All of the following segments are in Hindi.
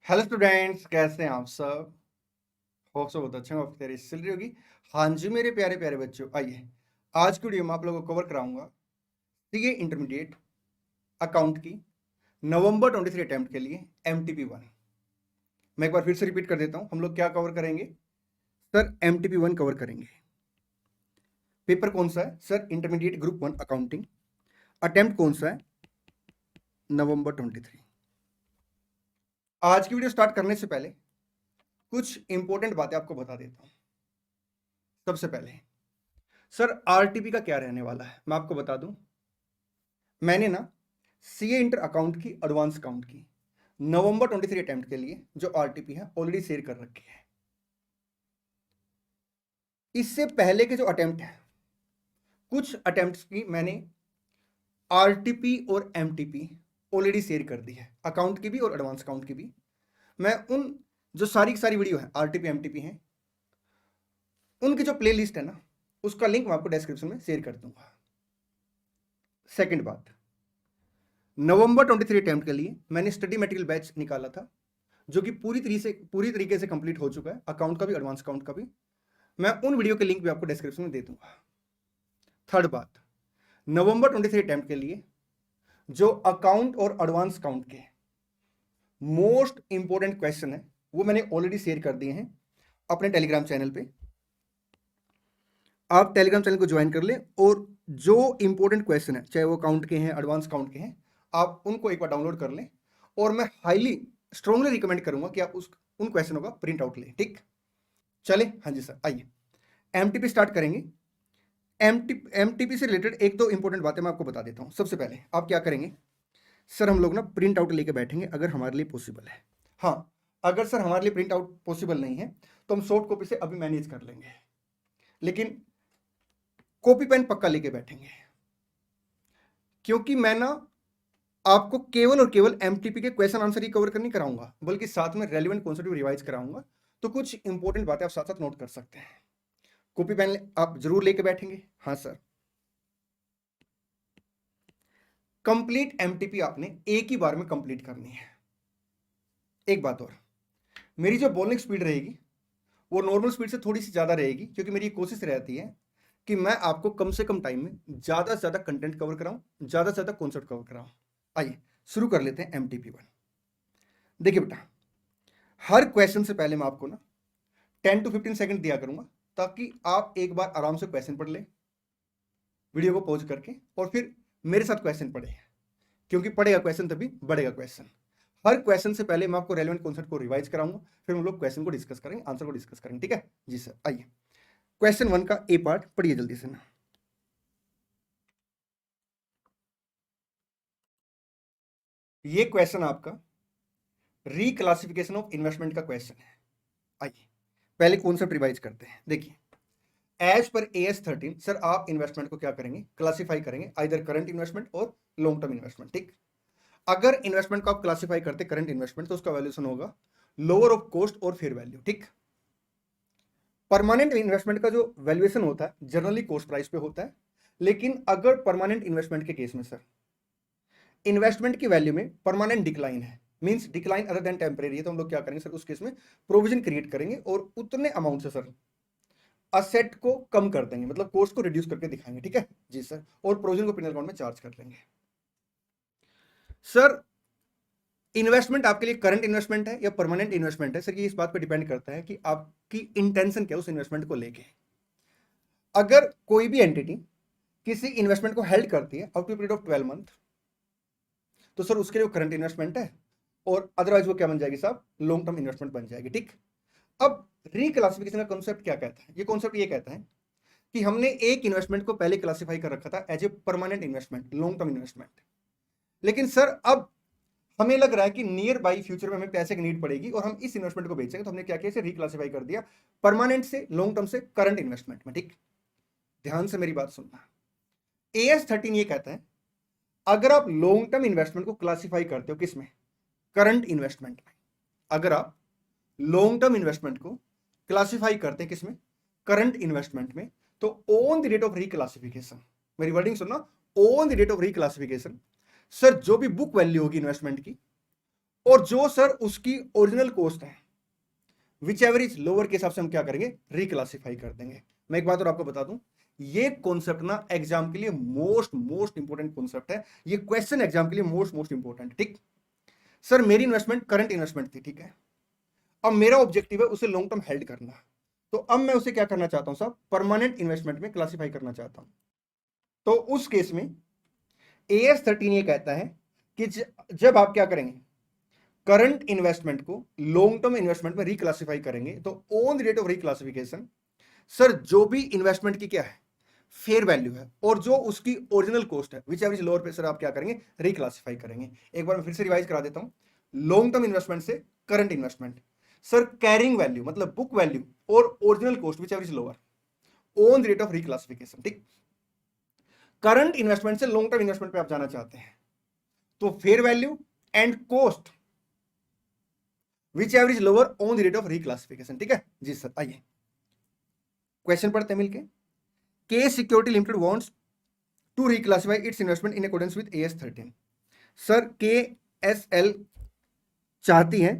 हेलो स्टूडेंट्स, कैसे हैं आप सब? होप सब बहुत अच्छे होंगे, आपकी तैयारी चल रही होगी। हाँ जी मेरे प्यारे प्यारे बच्चों, आइए आज की वीडियो में आप लोगों को कवर कराऊंगा सीए इंटरमीडिएट अकाउंट की नवंबर 23 अटेम्प्ट के लिए एमटीपी 1। मैं एक बार फिर से रिपीट कर देता हूं, हम लोग क्या कवर करेंगे सर? एमटीपी 1 कवर करेंगे। पेपर कौन सा है sir? Intermediate group 1 accounting. Attempt कौन सा है? नवंबर 23। आज की वीडियो स्टार्ट करने से पहले कुछ इंपॉर्टेंट बातें आपको बता देता हूं। सबसे पहले सर आरटीपी का क्या रहने वाला है मैं आपको बता दूं। मैंने ना सीए इंटर अकाउंट की एडवांस अकाउंट की नवंबर 23 अटेम्प्ट के लिए जो आरटीपी है ऑलरेडी शेयर कर रखी है। इससे पहले के जो अटेम्प्ट है, कुछ अटेम्प्ट्स की मैंने आरटीपी और एमटीपी ऑलरेडी शेयर कर दी है, अकाउंट की भी और एडवांस अकाउंट की भी। मैं उन जो सारी की सारी वीडियो है आरटीपी एमटीपी हैं, उनकी जो प्ले लिस्ट है ना, उसका लिंक मैं आपको डिस्क्रिप्शन में शेयर कर दूंगा। सेकेंड बात, नवंबर 23 अटेम्प्ट के लिए मैंने स्टडी मटेरियल बैच निकाला था, जो कि पूरी तरीके से कंप्लीट हो चुका है, अकाउंट का भी एडवांस अकाउंट का भी। मैं उन वीडियो के लिंक भी आपको डिस्क्रिप्शन में दे दूंगा। थर्ड बात, नवंबर 23 अटेम्प्ट के लिए जो अकाउंट और एडवांस अकाउंट के मोस्ट इंपोर्टेंट क्वेश्चन है वो मैंने ऑलरेडी शेयर कर दिए हैं अपने टेलीग्राम चैनल पे। आप टेलीग्राम चैनल को ज्वाइन कर लें और जो इंपॉर्टेंट क्वेश्चन है, चाहे वो अकाउंट के हैं एडवांस अकाउंट के हैं, आप उनको एक बार डाउनलोड कर लें। और मैं हाईली स्ट्रांगली रिकमेंड करूंगा कि आप उन क्वेश्चनों का प्रिंट आउट लें। ठीक, चले? हाँ जी सर, आइए एमटीपी स्टार्ट करेंगे। एमटीपी से रिलेटेड एक दो इंपॉर्टेंट बातें मैं आपको बता देता हूं। सबसे पहले आप क्या करेंगे सर? हम लोग ना प्रिंट आउट लेके बैठेंगे अगर हमारे लिए पॉसिबल है। हाँ, अगर सर हमारे लिए प्रिंट आउट पॉसिबल नहीं है तो हम सॉफ्ट कॉपी से अभी मैनेज कर लेंगे, लेकिन कॉपी पेन पक्का लेके बैठेंगे। क्योंकि मैं ना आपको केवल और केवल एमटीपी के क्वेश्चन आंसर ही कवर नहीं कराऊंगा, बल्कि साथ में रेलिवेंट कॉन्सेप्ट भी रिवाइज कराऊंगा। तो कुछ इंपॉर्टेंट बातें आप साथ साथ नोट कर सकते हैं। कॉपी पेन आप जरूर लेके बैठेंगे? हाँ सर। कंप्लीट एमटीपी आपने एक ही बार में कंप्लीट करनी है। एक बात और, मेरी जो बोलने की स्पीड रहेगी वो नॉर्मल स्पीड से थोड़ी सी ज्यादा रहेगी, क्योंकि मेरी कोशिश रहती है कि मैं आपको कम से कम टाइम में ज्यादा से ज्यादा कंटेंट कवर कराऊं, ज्यादा से ज्यादा कॉन्सेप्ट कवर कराऊं। आइए शुरू कर लेते हैं एमटीपी 1। देखिए बेटा, हर क्वेश्चन से पहले मैं आपको ना 10 to 15 सेकंड दिया करूंगा, ताकि आप एक बार आराम से क्वेश्चन पढ़ ले वीडियो को पॉज करके, और फिर मेरे साथ क्वेश्चन पढ़े, क्योंकि पढ़ेगा क्वेश्चन तभी बढ़ेगा क्वेश्चन। हर क्वेश्चन से पहले मैं आपको रेलेवेंट कॉन्सेप्ट को रिवाइज कराऊंगा, फिर हम लोग क्वेश्चन को डिस्कस करेंगे, आंसर को डिस्कस करेंगे। ठीक है जी सर, आइए क्वेश्चन 1 का ए पार्ट पढ़िए जल्दी से ना। ये क्वेश्चन आपका रिक्लासिफिकेशन ऑफ इन्वेस्टमेंट का क्वेश्चन है। आइए पहले कॉन्सेप्ट रिवाइज करते हैं। देखिए, एज पर AS13 सर आप इन्वेस्टमेंट को क्या करेंगे? क्लासिफाई करेंगे, आइदर करंट इन्वेस्टमेंट और लॉन्ग टर्म इन्वेस्टमेंट। ठीक, अगर इन्वेस्टमेंट को आप क्लासिफाई करते करंट इन्वेस्टमेंट, तो उसका वैल्यूएशन होगा लोअर ऑफ कॉस्ट और फेयर वैल्यू। ठीक, परमानेंट इन्वेस्टमेंट का जो वैल्यूएशन होता है जनरली कॉस्ट प्राइस पे होता है, लेकिन अगर परमानेंट इन्वेस्टमेंट के केस में सर इन्वेस्टमेंट की वैल्यू में परमानेंट डिक्लाइन है, means decline other than temporary है, तो हम लोग क्या करेंगे सर? उस केस में प्रोविजन क्रिएट करेंगे और उतने अमाउंट से सर असेट को कम कर देंगे, मतलब कॉस्ट को रिड्यूस करके दिखाएंगे। ठीक है जी सर, और प्रोविजन को पिनल अकाउंट में चार्ज कर लेंगे। सर इन्वेस्टमेंट आपके लिए करंट इन्वेस्टमेंट है या परमानेंट इन्वेस्टमेंट है सर, ये इस बात पर डिपेंड करता है कि आपकी इंटेंशन क्या है उस इन्वेस्टमेंट को लेके। अगर कोई भी एंटिटी किसी इन्वेस्टमेंट को हेल्ड करती है up to period of 12 month, तो सर उसके लिए वो करंट इन्वेस्टमेंट है, और अदरवाइज वो क्या बन जाएगी साहब? लॉन्ग टर्म इन्वेस्टमेंट बन जाएगी। ठीक, अब रिक्लासिफिकेशन का कॉन्सेप्ट क्या कहता है? ये कॉन्सेप्ट ये कहता है कि हमने एक इन्वेस्टमेंट को पहले क्लासिफाई कर रखा था as a permanent investment, long term investment, लेकिन सर अब हमें लग रहा है कि नियर बाई फ्यूचर में हमें पैसे की नीड पड़ेगी और हम इस इन्वेस्टमेंट को बेचेंगे, तो हमने क्या किया? इसे रिक्लासिफाई कर दिया परमानेंट से लॉन्ग टर्म से करंट इन्वेस्टमेंट में। ठीक, ध्यान से मेरी बात सुनना। AS13 ये कहता है अगर आप लॉन्ग टर्म इन्वेस्टमेंट को क्लासिफाई करते हो किसमें? करंट इन्वेस्टमेंट में। अगर आप लॉन्ग टर्म इन्वेस्टमेंट को क्लासिफाई करते हैं किसमें? करंट इन्वेस्टमेंट में, तो on the date of reclassification, मेरी वर्डिंग सुनना, on the date of reclassification sir जो भी बुक वैल्यू होगी इन्वेस्टमेंट की, और जो सर उसकी ओरिजिनल कॉस्ट है विच एवर इज लोअर के हिसाब से हम क्या करेंगे, रिक्लासिफाई कर देंगे। मैं एक बात और आपको बता दूं, ये कॉन्सेप्ट ना एग्जाम के लिए मोस्ट इंपोर्टेंट कॉन्सेप्ट है, ये क्वेश्चन एग्जाम के लिए मोस्ट इंपोर्टेंट। ठीक सर, मेरी इन्वेस्टमेंट करंट इन्वेस्टमेंट थी, ठीक है, अब मेरा ऑब्जेक्टिव है उसे लॉन्ग टर्म हेल्ड करना, तो अब मैं उसे क्या करना चाहता हूं साहब, परमानेंट इन्वेस्टमेंट में क्लासिफाई करना चाहता हूं। तो उस केस में AS13 ये कहता है कि जब आप क्या करेंगे, करंट इन्वेस्टमेंट को लॉन्ग टर्म इन्वेस्टमेंट में रिक्लासिफाई करेंगे, तो on the date of reclassification sir जो भी इन्वेस्टमेंट की क्या है, फेयर वैल्यू है, और जो उसकी ओरिजिनल कॉस्ट है विच एवरेज लोअर पे सर आप क्या करेंगे, रिक्लासिफाई करेंगे। एक बार मैं फिर से रिवाइज करा देता हूं, लॉन्ग टर्म इन्वेस्टमेंट से current investment, sir carrying value मतलब बुक वैल्यू और original cost which average lower on the rate of reclassification. ठीक, करंट इन्वेस्टमेंट से लॉन्ग टर्म इन्वेस्टमेंट पे आप जाना चाहते हैं, तो fair value and cost which average lower on the rate of reclassification. ठीक है जी सर, आइए क्वेश्चन पढ़ते हैं मिलके। K security limited wants to reclassify its investment in accordance with AS13। Sir KSL चाहती है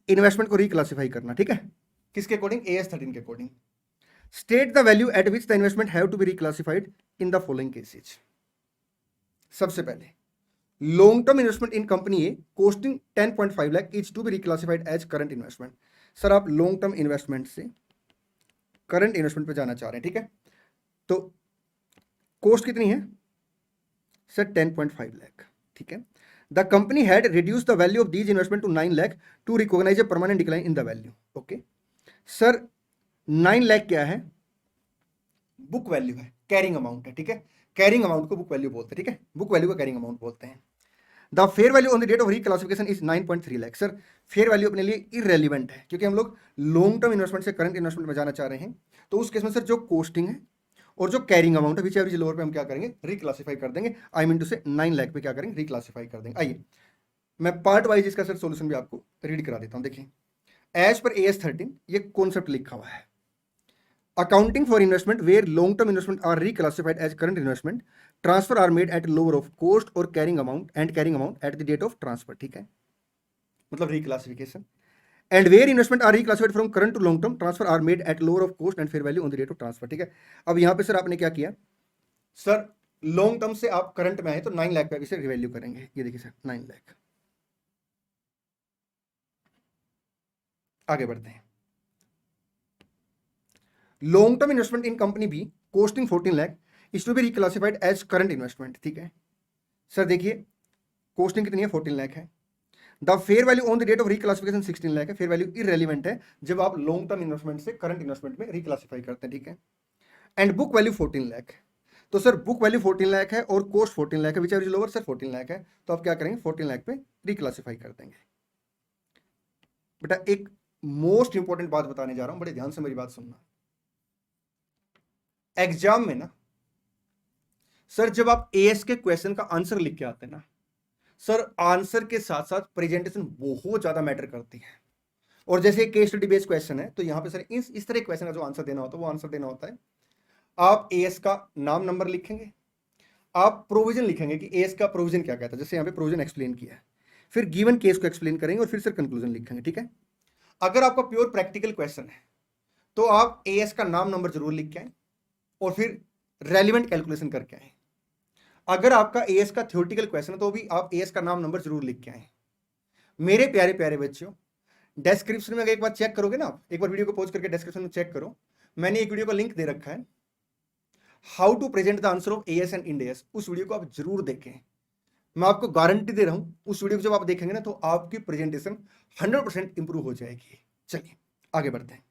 इन्वेस्टमेंट को रिक्लासिफाई करना, ठीक है, किसके अकॉर्डिंग, AS13 के according. State the value at which the investment have to be reclassified in the following cases. सबसे पहले long term investment in company A costing 10.5 lakh is to be reclassified as current investment. Sir आप लॉन्ग टर्म इन्वेस्टमेंट से करंट इन्वेस्टमेंट पे जाना चाह रहे हैं, ठीक है, तो कॉस्ट कितनी है सर, 10.5 लाख, ठीक है। The company had reduce the value of these investment to 9 lakh to recognise a permanent decline in the value. Okay sir, 9 lakh क्या है, बुक वैल्यू है, कैरिंग अमाउंट है, ठीक है, कैरिंग अमाउंट को बुक वैल्यू बोलते हैं, ठीक है, बुक वैल्यू को कैरिंग अमाउंट बोलते हैं। The fair value on the date of reclassification is 9.3 lakh. Sir fair value अपने लिए इररेलेवेंट है, क्योंकि हम लोग लॉन्ग टर्म इन्वेस्टमेंट से करंट इन्वेस्टमेंट में जाना चाह रहे हैं, तो उस केस में सर जो कॉस्टिंग है और जो कैरिंग अमाउंट है विच एवरेज लोअर पे हम क्या करेंगे, रिक्लासिफाई कर देंगे। आई मीन टू से 9 लाख पे क्या करेंगे, रिक्लासिफाई कर देंगे। आइए मैं पार्ट वाइज इसका सर सोल्यूशन भी आपको रीड करा देता हूं। देखिए एज पर AS13 ये कॉन्सेप्ट लिखा हुआ है, accounting for investment where long term investment are reclassified as current investment, transfer are made at lower of cost और carrying amount at the date of transfer. ठीक है, मतलब reclassification. And where investment are reclassified from current to long term, transfer are made at lower of cost and fair value on the date of transfer. ठीक है, अब यहां पे सर आपने क्या किया, सर लॉन्ग टर्म से आप करंट में आए तो 9 लाख पे इसे रिवैल्यू करेंगे। ये देखिए सर 9 लाख। आगे बढ़ते हैं, long term investment in company B costing 14 lakh is to be reclassified as current investment. ठीक है सर, देखिए कॉस्टिंग कितनी है, 14 लाख है। The fair value on the date of reclassification 16 lakh है। फेयर वैल्यू इररेलेवेंट है जब आप लॉन्ग टर्म इन्वेस्टमेंट से करंट इन्वेस्टमेंट में रिक्लासिफाई करते हैं, ठीक है। एंड बुक वैल्यू 14 लाख, तो सर बुक वैल्यू 14 लाख है और कॉस्ट 14 लाख है, विच एवरेज लोअर सर 14 लाख है, तो आप क्या करेंगे 14 लाख पे रिक्लासिफाई कर देंगे। बेटा एक मोस्ट इंपॉर्टेंट बात बताने जा रहा हूं, बड़े ध्यान से मेरी बात सुनना। एग्जाम में ना सर जब आप AS के क्वेश्चन का आंसर लिख के आते हैं ना सर, आंसर के साथ साथ प्रेजेंटेशन बहुत ज्यादा मैटर करती है। और जैसे केस स्टडी बेस्ड क्वेश्चन है, तो यहां पे सर इस तरह क्वेश्चन का जो आंसर देना होता है वो आंसर देना होता है, आप AS का नाम नंबर लिखेंगे, आप प्रोविजन लिखेंगे कि AS का प्रोविजन क्या कहता है, जैसे यहां पे प्रोविजन एक्सप्लेन किया है, फिर गिवन केस को एक्सप्लेन करेंगे और फिर सर कंक्लूजन लिखेंगे। ठीक है, अगर आपका प्योर प्रैक्टिकल क्वेश्चन है तो आप AS का नाम नंबर जरूर लिख के आए और फिर रेलिवेंट कैलकुलेशन करके आए। अगर आपका AS का थ्योरेटिकल क्वेश्चन है तो भी आप AS का नाम नंबर जरूर लिख के आए। मेरे प्यारे प्यारे बच्चों, डिस्क्रिप्शन में अगर एक बार चेक करोगे ना, आप एक बार वीडियो को पॉज करके डिस्क्रिप्शन में चेक करो, मैंने एक वीडियो का लिंक दे रखा है, how to present the answer of AS and Ind AS। उस वीडियो को आप जरूर देखें, मैं आपको गारंटी दे रहा हूं उस वीडियो को जब आप देखेंगे ना तो आपकी प्रेजेंटेशन 100% इंप्रूव हो जाएगी। चलिए आगे बढ़ते हैं।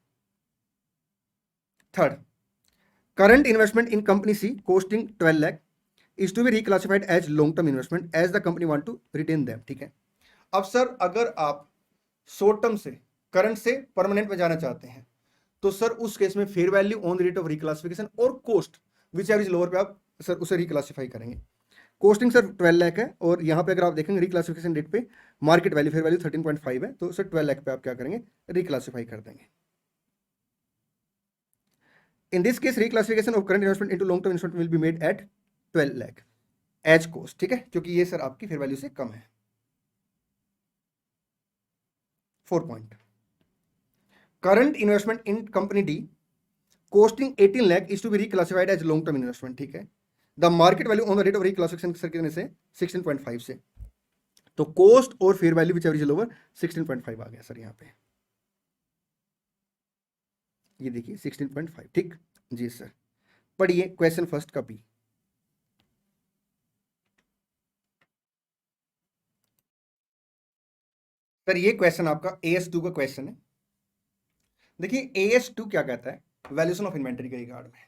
Third, current investment in company C costing 12 lakh is to be reclassified as long term investment as the company want to retain them। ठीक है, अब सर अगर आप शॉर्ट टर्म से करंट से परमानेंट में जाना चाहते हैं तो सर उस केस में fair value on the rate of reclassification और कॉस्ट विच एवरेज लोअर पे आप सर उसे रिक्लासिफाई करेंगे। कॉस्टिंग सर 12 लाख है और यहाँ पे अगर आप देखेंगे रिक्लासिफिकेशन डेट पे मार्केट वैल्यू फेयर वैल्यू 13.5 है, तो सर 12 लाख पे आप क्या करेंगे, रिक्लासिफाई कर देंगे। In this case reclassification of current investment into long term investment will be made at 12 lakh as cost. ठीक है, क्योंकि ये सर आपकी फेयर वैल्यू से कम है। 4 point. Current investment in company D costing 18 lakh is to be reclassified as long term investment, ठीक है। The market value on the rate of reclassification sir कितने से 16.5 से, तो कॉस्ट और fair value which average lower 16.5 आ गया सर यहाँ पे, ये देखिए 16.5, ठीक जी सर। पढ़िए क्वेश्चन फर्स्ट का बी। सर ये क्वेश्चन आपका AS2 का क्वेश्चन है। देखिए AS2 क्या कहता है, वैल्यूएशन ऑफ इन्वेंटरी के रिगार्ड में।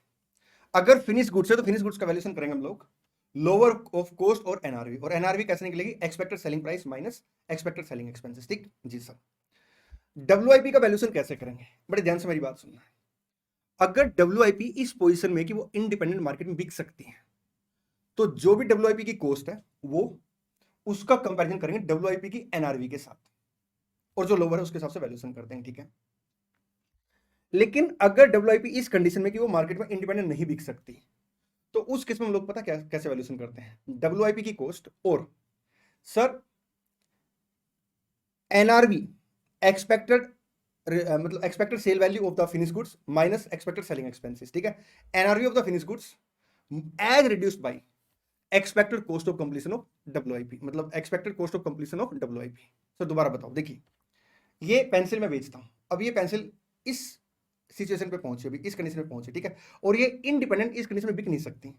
अगर फिनिश गुड्स है तो फिनिश गुड्स का वैल्यूएशन करेंगे हम लोग लोअर ऑफ कॉस्ट और एनआरवी, और एनआरवी कैसे निकलेगी, expected selling price minus expected selling expenses, ठीक जी सर। डब्ल्यूआईपी का वैल्यूएशन कैसे करेंगे, बड़े ध्यान से मेरी बात सुनना है। अगर डब्ल्यूआईपी इस पोजीशन में कि वो इंडिपेंडेंट मार्केट में बिक सकती है, तो जो भी डब्ल्यूआईपी की कॉस्ट है वो उसका कंपैरिजन करेंगे डब्ल्यूआईपी की एनआरवी के साथ, और जो लोअर है उसके हिसाब से वैल्यूएशन करते हैं, ठीक है। लेकिन अगर डब्ल्यूआईपी इस कंडीशन में कि वो मार्केट में इंडिपेंडेंट नहीं बिक सकती, तो उस केस में हम लोग पता क्या कैसे वैल्यूएशन करते हैं, डब्ल्यूआईपी की कॉस्ट और सर एनआरवी एक्सपेक्टेड मतलब expected sale value of the finish goods minus expected selling expenses, ठीक है। NRV of the finish goods as reduced by expected cost of completion of WIP, मतलब expected cost of completion of WIP. Sir दोबारा बताओ, देखिए ये पेंसिल मैं बेचता हूं, अब ये पेंसिल इस सिचुएशन पे पहुंचे, अभी इस कंडीशन पे पहुंचे, ठीक है, और ये इंडिपेंडेंट इस कंडीशन में बिक नहीं सकती,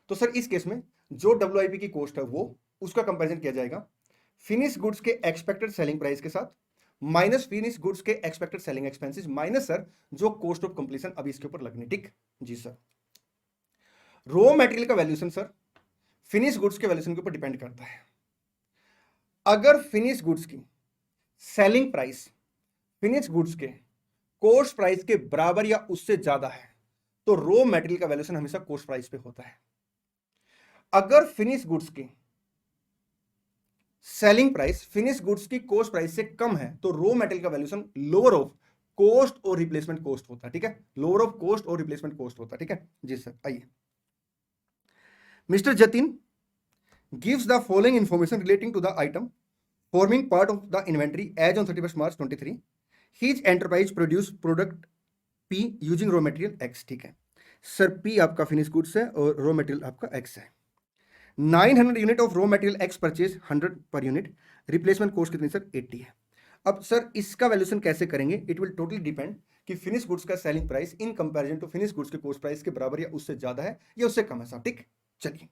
तो सर इस केस में जो डब्ल्यूआईपी की कॉस्ट है वो उसका कंपैरिजन किया जाएगा फिनिश गुड्स के एक्सपेक्टेड सेलिंग प्राइस के साथ माइनस फिनिश गुड्स के expected selling expenses minus sir जो कॉस्ट ऑफ कंप्लीशन अभी इसके ऊपर लगनी, ठीक जी सर। रॉ मटेरियल का वैल्यूएशन सर फिनिश गुड्स के वैल्यूएशन के ऊपर डिपेंड करता है। अगर फिनिश गुड्स की सेलिंग प्राइस फिनिश गुड्स के कॉस्ट प्राइस के बराबर या उससे ज्यादा है तो रॉ मटेरियल का वैल्यूएशन हमेशा कॉस्ट प्राइस पे होता है। अगर फिनिश गुड्स की सेलिंग प्राइस फिनिश गुड्स की कॉस्ट प्राइस से कम है तो रॉ मटेरियल का वैल्यूएशन लोअर ऑफ कॉस्ट और रिप्लेसमेंट कॉस्ट होता है, ठीक है, लोअर ऑफ कॉस्ट और रिप्लेसमेंट कॉस्ट होता है, ठीक है जी सर। आइए, mister Jatin gives the following information relating to the item forming part of the inventory as on 31st March 23. His enterprise produced product P using raw material X, ठीक है सर। P आपका फिनिश गुड्स है और रॉ मटेरियल आपका X है। 900 unit of raw material X purchase 100 per unit, replacement cost कितनी सर 80 है। अब सर इसका वैल्यूएशन कैसे करेंगे, इट विल टोटली डिपेंड कि फिनिश गुड्स का selling price in comparison to finish goods के कॉस्ट प्राइस के बराबर या उससे ज्यादा है या उससे कम है साहब, ठीक। चलिए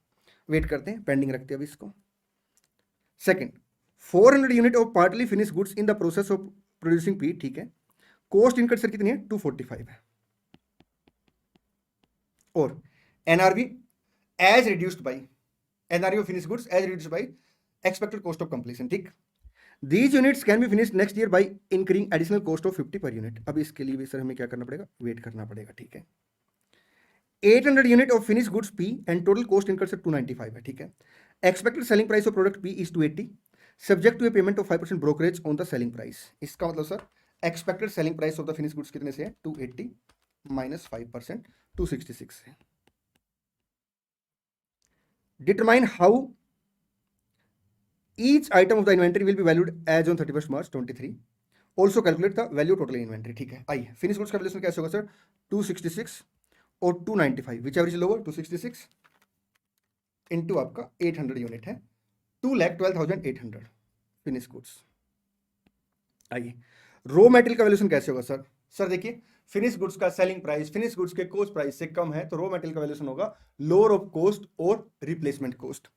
वेट करते हैं, पेंडिंग रखते हैं अभी इसको। Second, 400 unit of partly finish goods in the process of producing P, ठीक है। कॉस्ट इनकट सर कितनी है 245 है, और NRV as reduced by NRV of finish goods as reduced by expected cost of completion, ठीक। These units can be finished next year by incurring additional cost of 50 per unit. अब इसके लिए भी सर हमें क्या करना पड़ेगा, वेट करना पड़ेगा, ठीक है। 800 unit of finish goods P and total cost incurred sir 295 है, ठीक है। Expected selling price of product P is 280 subject to a payment of 5% brokerage on the selling price. इसका मतलब sir expected selling price of the finish goods कितने से है 280 माइनस 5% 266 है। Determine how each item of the inventory will be valued as on 31st March 23। Also calculate the value total inventory, ठीक है। आइए, फिनिश गुड्स का वैल्यूएशन कैसे होगा सर 266 और 295 विच एवरेज लोअर 266 इंटू आपका 800 यूनिट है 2,12,800 फिनिश गुड्स। आइए, रॉ मटेरियल का वैल्यूएशन कैसे होगा सर, सर देखिए फिनिश गुड्स का सेलिंग प्राइस फिनिश गुड्स के कॉस्ट प्राइस से कम है तो रॉ मटेरियल का वैल्यूएशन होगा लोअर ऑफ कॉस्ट और रिप्लेसमेंट कॉस्ट।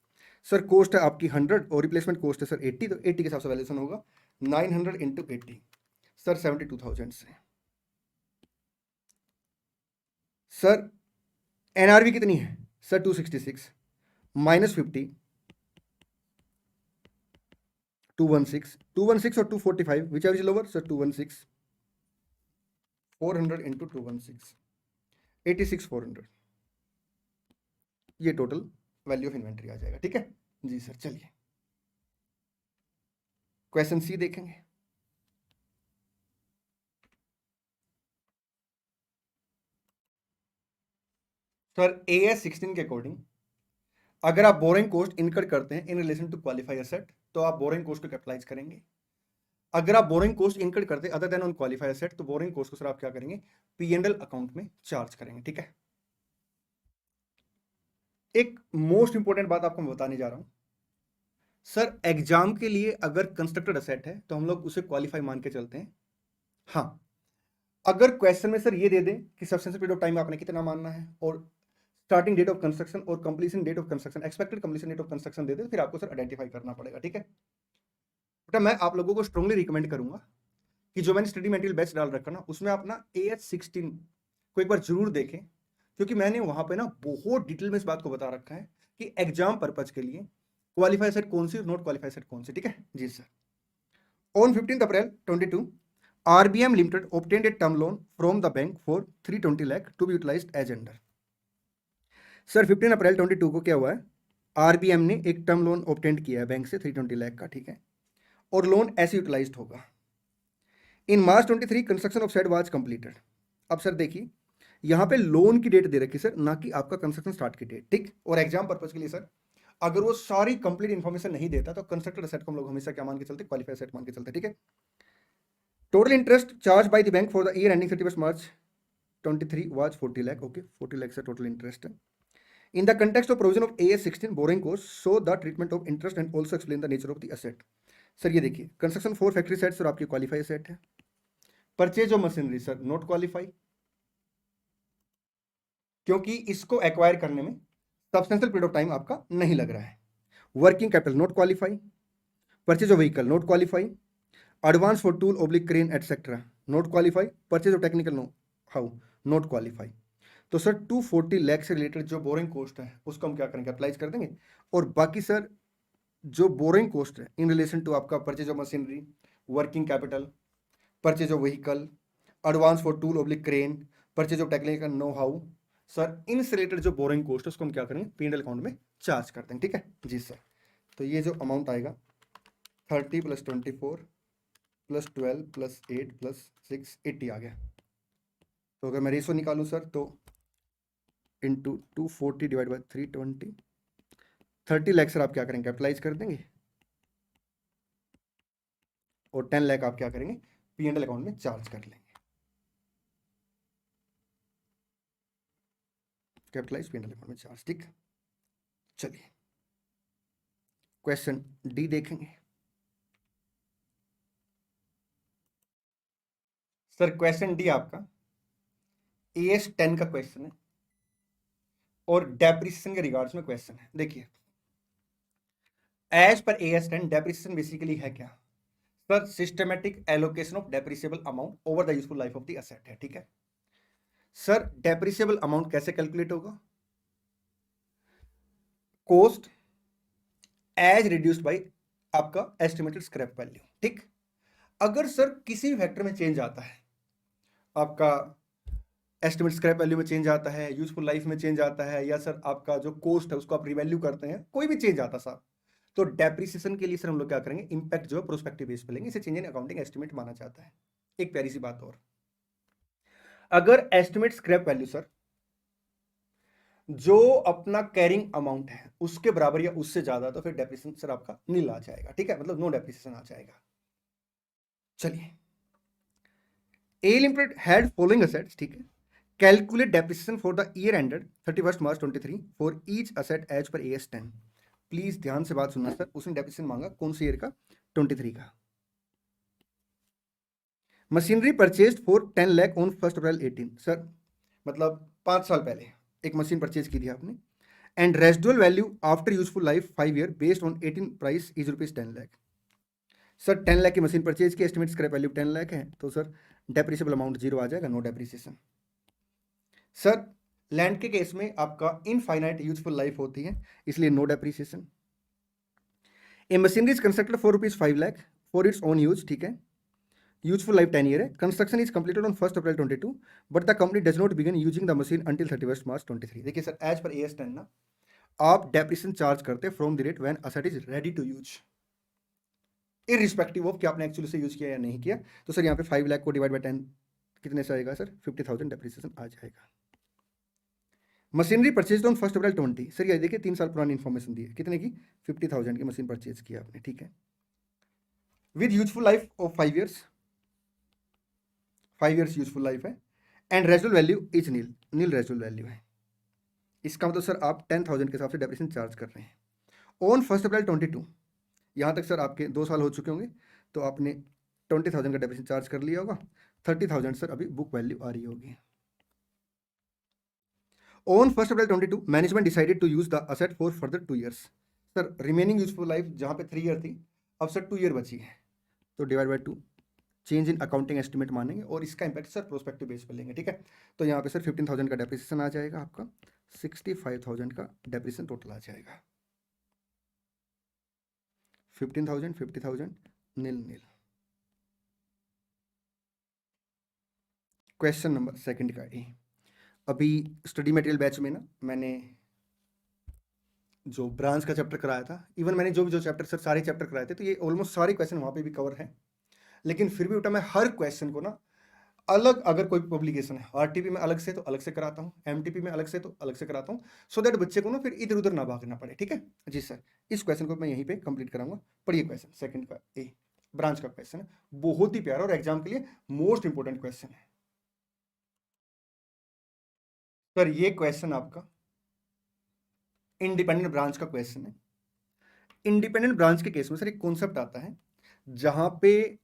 सर कॉस्ट है आपकी 100 और रिप्लेसमेंट कॉस्ट है सर 80, तो 80 के हिसाब से वैल्यूएशन होगा 900 इंटू 80 सर 72,000 से। सर एनआरवी कितनी है सर 266 माइनस 50 216 और 245 which ever is lower sir 216 400 into 216 86,400 ये टोटल वैल्यू ऑफ इन्वेंट्री आ जाएगा, ठीक है जी सर। चलिए क्वेश्चन सी देखेंगे। सर AS 16 के अकॉर्डिंग अगर आप बोरिंग कॉस्ट इनकर करते हैं in relation to qualify asset तो आप बोरिंग कॉस्ट को कैपिटलाइज करेंगे। अगर आप बोरिंग कॉस्ट इनकर्ड करते other than on qualified asset, तो बोरिंग कॉस्ट को सर आप क्या करेंगे, P&L अकाउंट में चार्ज करेंगे। ठीक है, एक मोस्ट इंपॉर्टेंट बात आपको मैं बताने जा रहा हूं सर, एग्जाम के लिए अगर कंस्ट्रक्टेड असेट है तो हम लोग उसे क्वालिफाई मान के चलते हैं। हाँ, अगर क्वेश्चन में सर ये दे दें कि सब्सटेंशियल पीरियड ऑफ टाइम आपने कितना मानना है और स्टार्टिंग डेट ऑफ कंस्ट्रक्शन और completion date of construction, expected completion date of construction दे दे, फिर आपको सर आइडेंटिफाई करना पड़ेगा। ठीक है बेटा, मैं आप लोगों को स्ट्रांगली रिकमेंड करूंगा कि जो मैंने स्टडी मटेरियल बैच डाल रखा ना, उसमें आप ना AS16 को एक बार जरूर देखें, क्योंकि मैंने वहां पे ना बहुत डिटेल में इस बात को बता रखा है कि एग्जाम पर्पज के लिए क्वालिफाई सेट कौन सी और नॉट क्वालिफाई सेट कौन सी। ठीक है जी sir. On 15 April 22 RBM Limited obtained a term loan from the bank for 320 lakh to be utilized as under। Sir 15 April 22 को क्या हुआ है, RBM ने एक टर्म लोन ऑब्टेंड किया है बैंक से 320 लाख का। ठीक है, और लोन ऐसे यूटिलाइज होगा। इन मार्च 23 construction of set was completed. अब सर देखिए, यहां पे लोन की डेट दे रखी सर, ना कि आपका कंस्ट्रक्शन स्टार्ट की डेट। ठीक, और एग्जाम पर्पज के लिए सर अगर वो सारी कंप्लीट इंफॉर्मेशन नहीं देता तो कंस्ट्रक्टेड असेट को हम लोग हमेशा क्या मान के चलते, क्वालिफाइड असेट मान के चलते। ठीक है, total interest charge by the bank for the year ending 31 March 23 was 40 lakh. Okay, 40 lakh से टोटल इंटरेस्ट है। In the context of provision of AS16 borrowing costs, show the treatment of interest and also explain the nature of the asset। Sir ये देखिए, कंस्ट्रक्शन 4 फैक्ट्री सेट्स और आपकी क्वालिफाई सेट है। Purchase of machinery sir not qualify, क्योंकि इसको एक्वायर करने में सब्सटेंशियल पीरियड ऑफ टाइम आपका नहीं लग रहा है। Working capital not qualify, purchase of vehicle not qualify, advance for tool oblique crane etcetera not qualify, purchase of technical know how not qualify. तो सर 240 लाख से रिलेटेड जो बोरिंग कॉस्ट है उसको हम क्या करेंगे, अप्लाई कर देंगे। और बाकी सर जो बोरिंग कॉस्ट है इन रिलेशन टू आपका purchase of machinery, working capital, purchase of vehicle, advance for tool oblique crane, purchase of technical know how, sir इनसे रिलेटेड जो बोरिंग कॉस्ट है उसको हम क्या करेंगे, P&L अकाउंट में चार्ज कर देंगे। ठीक है जी सर। तो ये जो अमाउंट आएगा 30 + 24 + 12 + 8 + 6 80 आ गया। तो अगर मैं रेशो निकालूं सर तो into 240 divide by 320, 30 lakh sir आप क्या करेंगे, कैपिटलाइज कर देंगे, और 10 लाख आप क्या करेंगे, P&L अकाउंट में चार्ज कर लेंगे। कैपिटलाइज P&L अकाउंट में चार्ज। ठीक, चलिए क्वेश्चन डी देखेंगे। सर क्वेश्चन डी आपका AS10 का क्वेश्चन है और डेप्रिसिएशन के रिगार्ड्स में क्वेश्चन है। देखिए, as per AS10 depreciation basically है क्या sir, systematic allocation of depreciable amount over the useful life of the asset है। ठीक है सर, डेप्रिसिएबल अमाउंट कैसे कैलकुलेट होगा, कॉस्ट एज रिड्यूस्ड बाय आपका एस्टिमेटेड स्क्रैप वैल्यू। ठीक, अगर सर किसी भी फैक्टर में चेंज आता है, आपका एस्टिमेट स्क्रैप वैल्यू में चेंज आता है, यूजफुल लाइफ में चेंज आता है, या सर आपका जो कॉस्ट है उसको आप रिवैल्यू करते हैं, कोई भी चेंज आता सर, तो डेप्रिसिएशन के लिए सर हम लोग क्या करेंगे, इंपैक्ट जो है प्रोस्पेक्टिव बेस पे लेंगे। इसे चेंज इन अकाउंटिंग एस्टिमेट माना जाता है। एक प्यारी सी बात और, अगर एस्टिमेट स्क्रैप वैल्यू सर जो अपना कैरिंग अमाउंट है उसके बराबर या उससे ज्यादा, तो फिर डेप्रिसिएशन सर आपका नील आ जाएगा। ठीक है, मतलब नो डेप्रिसिएशन आ जाएगा। चलिए, A limited had following assets. ठीक है, calculate depreciation for the year ended 31 March 23 for each asset as per AS10। Please ध्यान से बात सुनना सर, उसने डेप्रिसिएशन मांगा कौन से ईयर का, 23 का। Machinery purchase for 10 lakh on 1 April 18। Sir मतलब 5 साल पहले एक मशीन परचेज की थी आपने, and residual value after useful life 5 year based on 18 price is ₹10 lakh. Sir 10 lakh की मशीन परचेज की, एस्टिमेट स्क्रैप वैल्यू 10 लाख है, तो सर डेप्रिसिएबल अमाउंट 0 आ जाएगा, नो डेप्रिसिएशन। सर लैंड के केस में आपका इनफाइनाइट यूजफुल लाइफ होती है, इसलिए no depreciation. A machinery is constructed for ₹5 lakh for its own use. ठीक है, यूजफुल लाइफ 10 ईयर है, construction is completed on 1 April 22 but the company does not begin using the machine until 31 March 23। देखिए सर, एज पर AS10 ना आप डेप्रिसिएशन चार्ज करते from the date when asset is ready to use, irrespective of कि आपने एक्चुअली से यूज किया या नहीं किया। तो सर यहाँ पे 5 लाख को डिवाइड बाय 10 कितने से आएगा सर, 50,000 डेप्रिसिएशन आ जाएगा। Machinery purchase on 1 April 20। Sir ये देखिए 3 साल पुरानी इन्फॉर्मेशन दी है, कितने की, 50,000 की मशीन परचेज किया आपने। ठीक है, with useful life of 5 years, 5 years useful life है, and residual value is nil, nil residual value है। इसका मतलब सर आप 10,000 के हिसाब से डेप्रिसिएशन चार्ज कर रहे हैं। ऑन 1 अप्रैल 22, यहाँ तक सर आपके 2 साल हो चुके होंगे, तो आपने 20,000 का डेप्रिसिएशन चार्ज कर लिया होगा। 30,000 सर अभी बुक वैल्यू आ रही होगी। On 1 April 22 management decided to use the asset for further 2 years। Sir remaining useful life जहाँ पे 3 year थी, अब सर 2 year बची है, तो divide by 2, change in accounting estimate मानेंगे और इसका इंपैक्ट सर प्रोस्पेक्टिव बेस पर लेंगे। ठीक है, तो यहाँ पे सर 15,000 का डेप्रिसिएशन आ जाएगा, आपका 65,000 का डेप्रिसिएशन टोटल आ जाएगा। 15,000 50,000 नील नील। क्वेश्चन नंबर सेकंड का ए, अभी स्टडी मटेरियल बैच में ना मैंने जो ब्रांच का चैप्टर कराया था, इवन मैंने जो चैप्टर सर सारे चैप्टर कराए थे, तो ये ऑलमोस्ट सारे क्वेश्चन वहाँ पे भी कवर हैं। लेकिन फिर भी बेटा मैं हर क्वेश्चन को ना अलग, अगर कोई पब्लिकेशन है आरटीपी में अलग से तो अलग से कराता हूँ, एमटीपी में अलग से तो अलग से कराता हूँ, सो दैट बच्चे को ना फिर इधर उधर ना भागना पड़े। ठीक है जी सर, इस क्वेश्चन को मैं यहीं पे कंप्लीट कराऊंगा। पढ़िए क्वेश्चन सेकंड का ए, ब्रांच का क्वेश्चन है, बहुत ही प्यारा और एग्जाम के लिए मोस्ट इंपोर्टेंट क्वेश्चन है। सर ये क्वेश्चन आपका इंडिपेंडेंट ब्रांच का क्वेश्चन है। इंडिपेंडेंट ब्रांच के केस में सर एक कॉन्सेप्ट आता है जहां पे